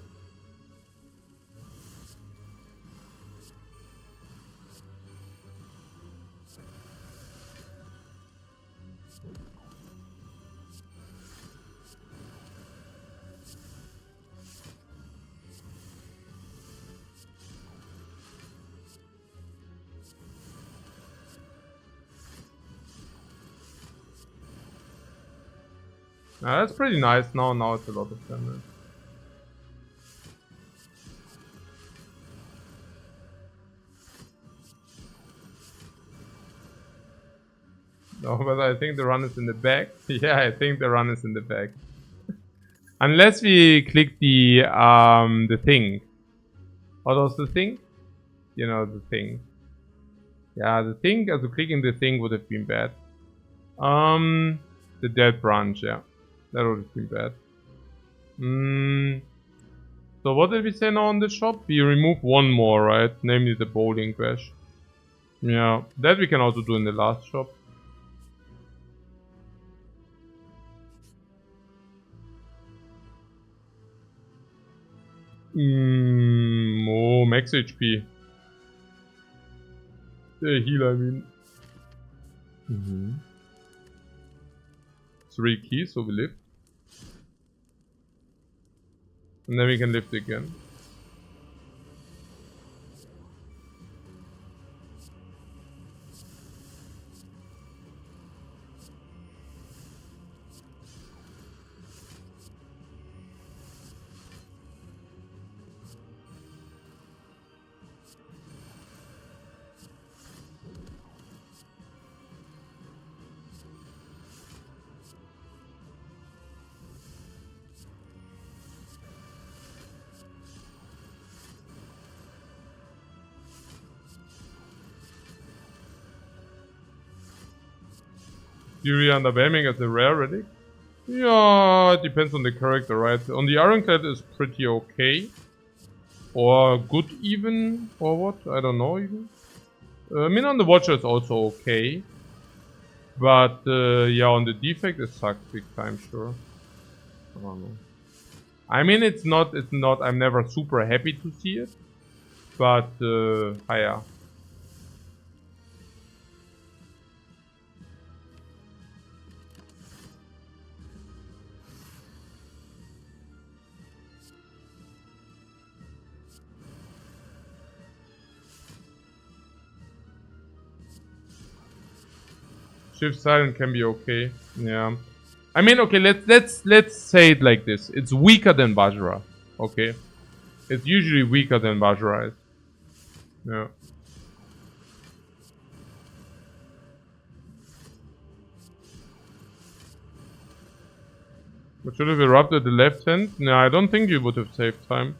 That's pretty nice. Now it's a lot of damage. No, but I think the run is in the back. Yeah, I think the run is in the back. Unless we click the thing. What was the thing? You know, the thing. Yeah, the thing, also clicking the thing would have been bad. The dead branch, yeah. That would have been bad. So what did we say now on the shop? We remove 1 more, right? Namely the bowling bash. Yeah, that we can also do in the last shop. Oh, max HP. The heal, I mean. 3 keys, so we lift. And then we can lift again. Fury underwhelming as a rare relic? Yeah, it depends on the character, right? On the Ironclad is pretty okay. Or good even, or what? I don't know even. I mean, on the Watcher it's also okay. But yeah, on the Defect it sucks big time, sure. I don't know. I mean, it's not, I'm never super happy to see it. But, yeah. Shift Silent can be okay. Yeah. I mean, okay, let's say it like this. It's weaker than Vajra. Okay. It's usually weaker than Vajra is. Yeah. But should have erupted the left hand? No, I don't think you would have saved time.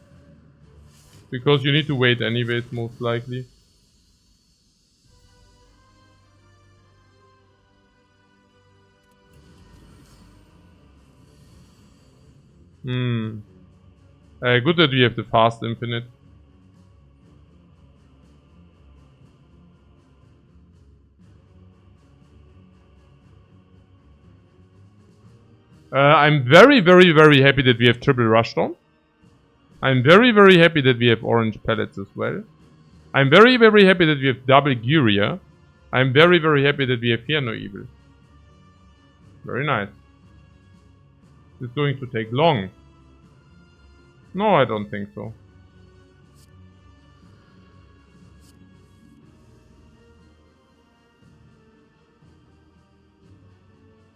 Because you need to wait anyways, most likely. Good that we have the fast infinite. I'm very, very, very happy that we have triple rushdown. I'm very, very happy that we have orange pellets as well. I'm very, very happy that we have double Guria. I'm very, very happy that we have Fear No Evil. Very nice. It's going to take long. No, I don't think so.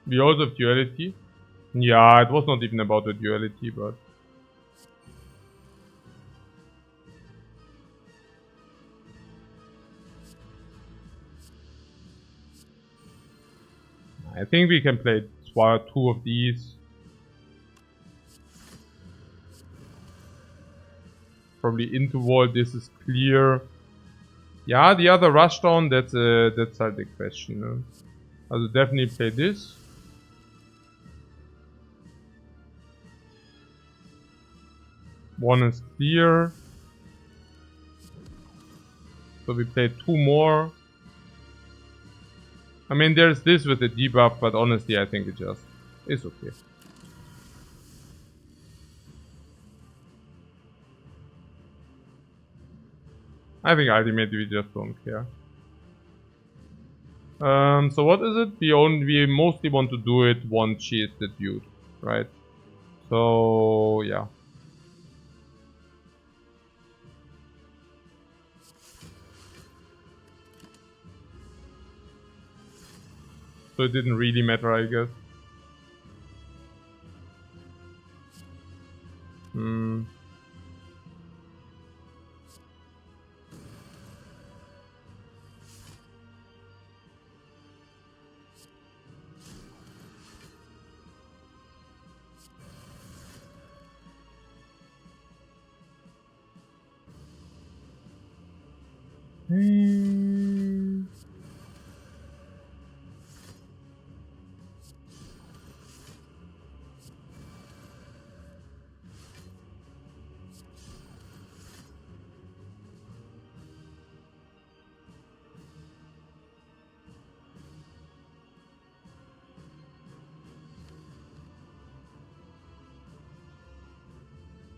We also have duality. Yeah, it was not even about the duality, but... I think we can play two of these. Probably into wall, this is clear. Yeah, the other rushdown, that's like the question. No? Also definitely play this. One is clear. So we play two more. I mean, there's this with the debuff, but honestly, I think it just is okay. I think ultimately we just don't care. So what is it? We mostly want to do it once she is the dude, right? So yeah. So it didn't really matter, I guess.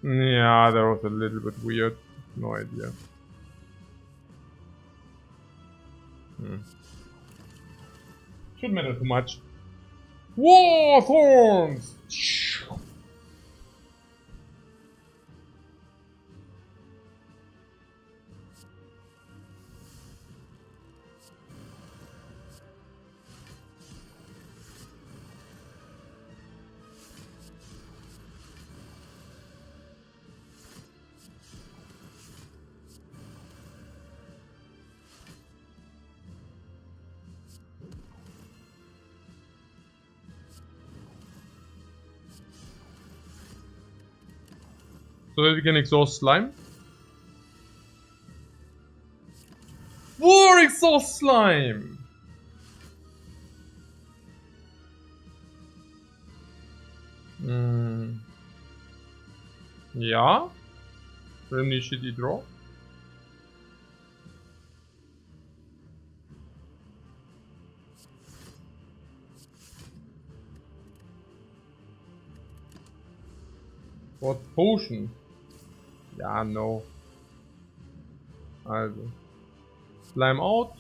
Yeah, that was a little bit weird. No idea. Shouldn't matter too much. War Thorns! So that we can exhaust slime. War exhaust slime! Ja. Really shitty draw. What potion? Ja, no. Also. Slime out.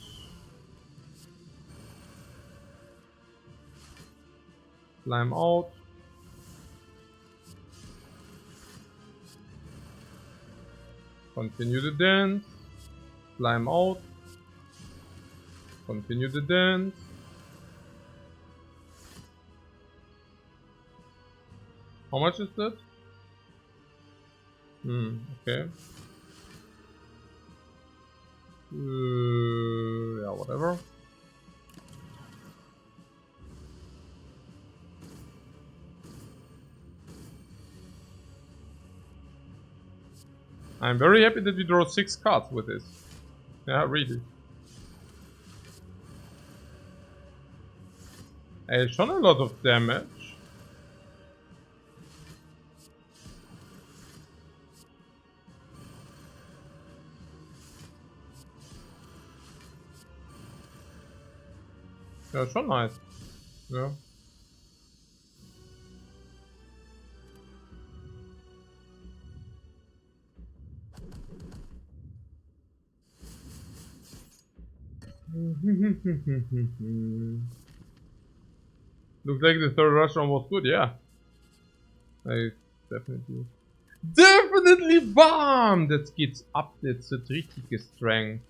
Slime out. Continue the dance. Slime out. Continue the dance. How much is that? Okay. Yeah, whatever. I'm very happy that we draw 6 cards with this. Yeah, really. It's shown a lot of damage. Yeah, schon nice. Yeah. Looks like the third restaurant was good, yeah. I definitely warm! Das geht's ab, das ist richtige Strength.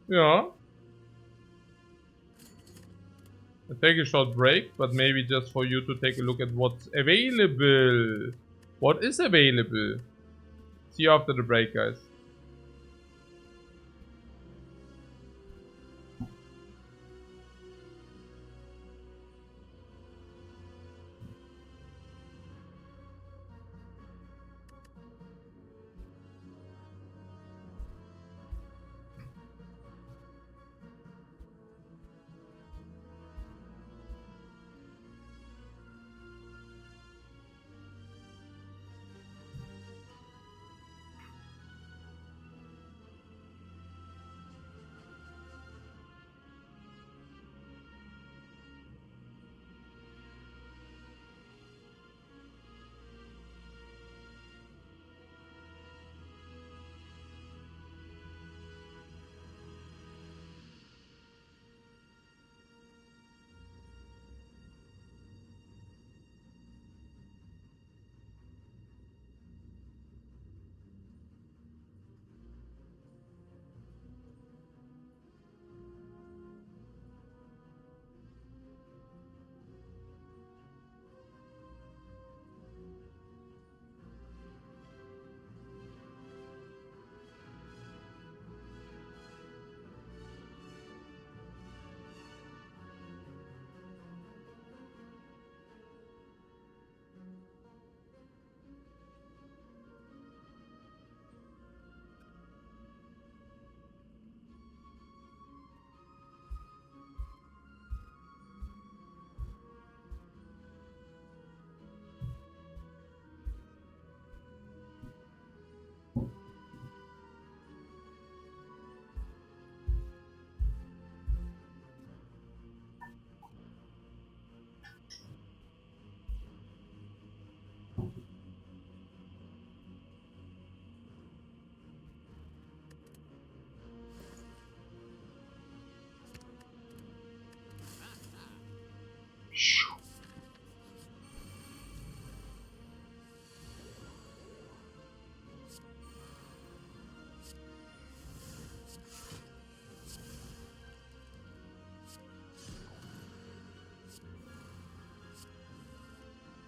Yeah. I take a short break, but maybe just for you to take a look at what's available. What is available? See you after the break, guys.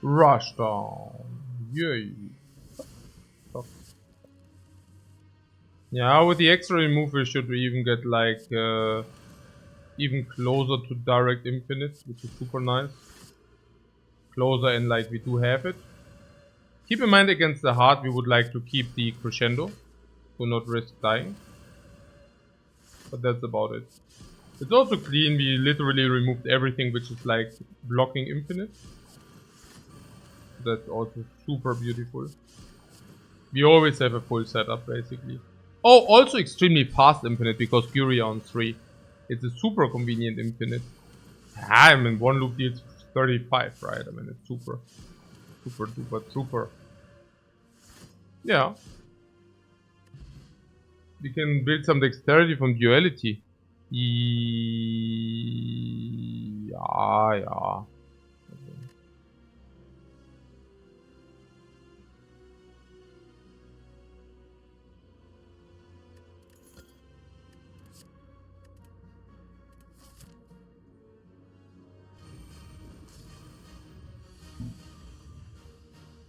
Rush down. Yay. Yeah, with the extra remove we should even get like even closer to direct infinite, which is super nice. Closer and like we do have it. Keep in mind against the heart we would like to keep the crescendo to not risk dying. But that's about it. It's also clean, we literally removed everything which is like blocking infinite. That's also super beautiful. We always have a full setup basically. Oh, also extremely fast infinite because Furia on 3. It's a super convenient infinite. I mean, one loop deals 35, right? I mean, it's super duper. Yeah. We can build some dexterity from duality. Yeah.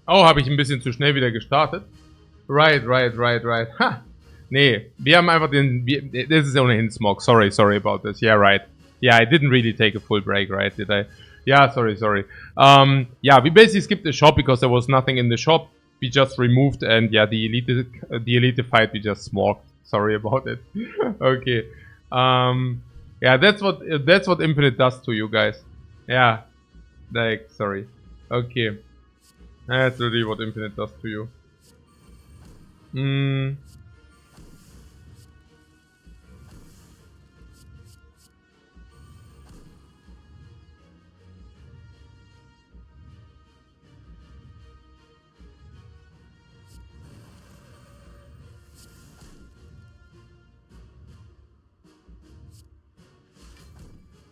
Oh, habe ich ein bisschen zu schnell wieder gestartet. Right. Ha! Nee, wir haben einfach this is only in smoke. Sorry about this. Yeah, right. Yeah, I didn't really take a full break, right? Did I? Yeah, sorry. Yeah, we basically skipped the shop because there was nothing in the shop. We just removed and yeah, the elite fight we just smoked. Sorry about it. Okay. Yeah, that's what Infinite does to you guys. Yeah. Like, sorry. Okay. That's really what Infinite does to you. Hmm.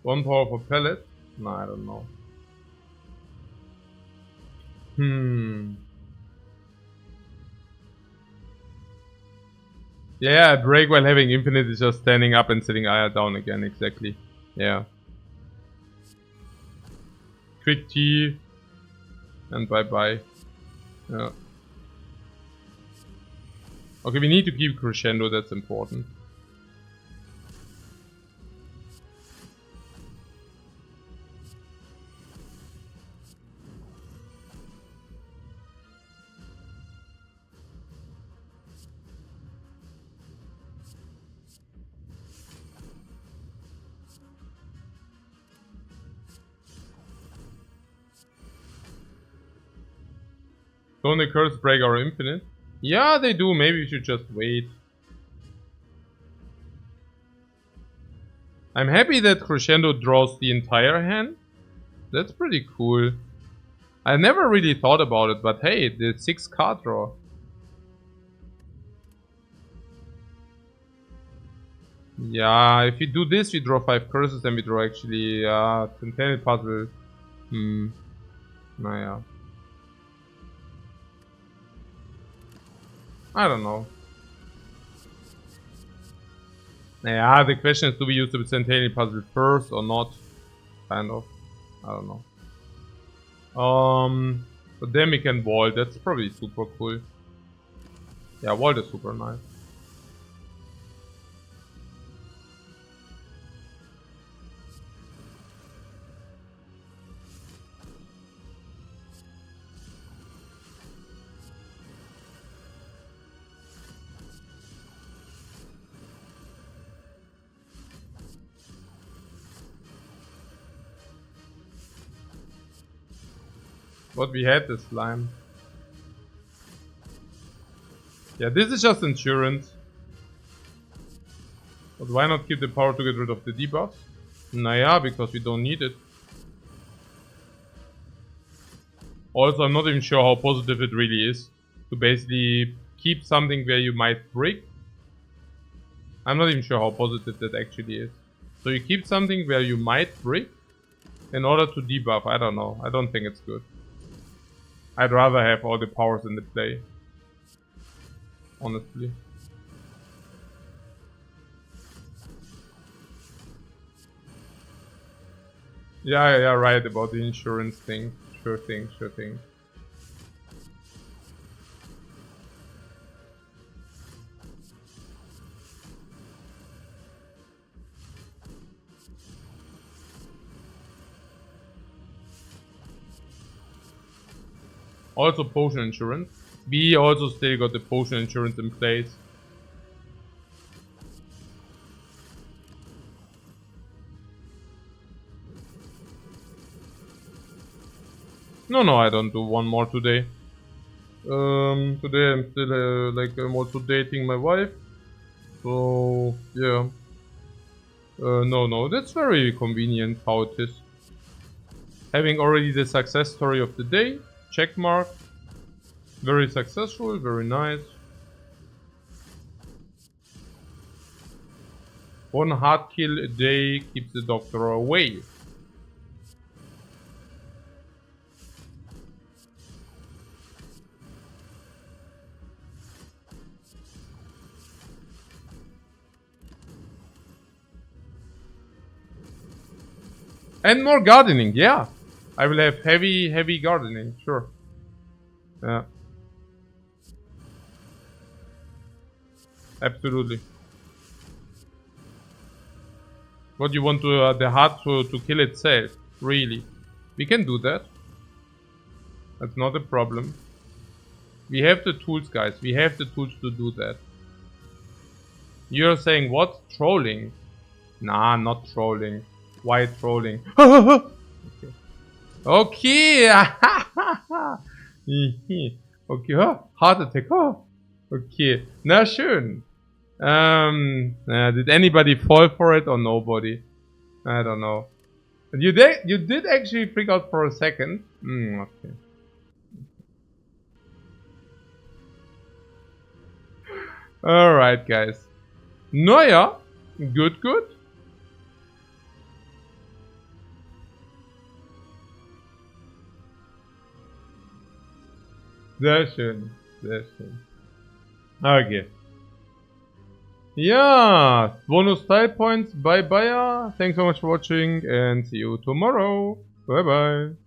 One power for pellet? No, I don't know. Yeah, break while having infinite is just standing up and sitting Aya down again, exactly. Yeah. Quick T. And bye. Yeah. Okay, we need to keep crescendo, that's important. Don't the curse break our infinite? Yeah, they do. Maybe we should just wait. I'm happy that crescendo draws the entire hand. That's pretty cool. I never really thought about it, but hey, the 6 card draw. Yeah, if we do this, we draw 5 curses, then we draw actually Centennial Puzzle. Naja. I don't know. Naja, the question is, do we use the Centennial Puzzle first or not? Kind of. I don't know. But then we can vault. That's probably super cool. Yeah, vault is super nice. But we had this slime. Yeah, this is just insurance. But why not keep the power to get rid of the debuffs? Naja, because we don't need it. Also, I'm not even sure how positive it really is to basically keep something where you might break. I'm not even sure how positive that actually is. So you keep something where you might break in order to debuff. I don't know. I don't think it's good. I'd rather have all the powers in the play. Honestly. Yeah, right about the insurance thing. Sure thing. Also potion insurance. We also still got the potion insurance in place. No, I don't do one more today. Today I'm still like I'm also dating my wife. So yeah. No, that's very convenient how it is. Having already the success story of the day. Check mark. Very successful, very nice. One hard kill a day keeps the doctor away. And more gardening, yeah. I will have heavy gardening, sure. Yeah. Absolutely. What you want to the heart to kill itself, really. We can do that. That's not a problem. We have the tools, guys. We have the tools to do that. You're saying what? Trolling? Nah, not trolling. Why trolling? Okay. Okay. Oh, heart attack. Oh. Okay. Na schön. Did anybody fall for it or nobody? I don't know. You did actually freak out for a second. Okay. Alright, guys. Naja, good. Sehr schön. Okay. Yeah, bonus style points. Bye bye. Thanks so much for watching and see you tomorrow. Bye bye.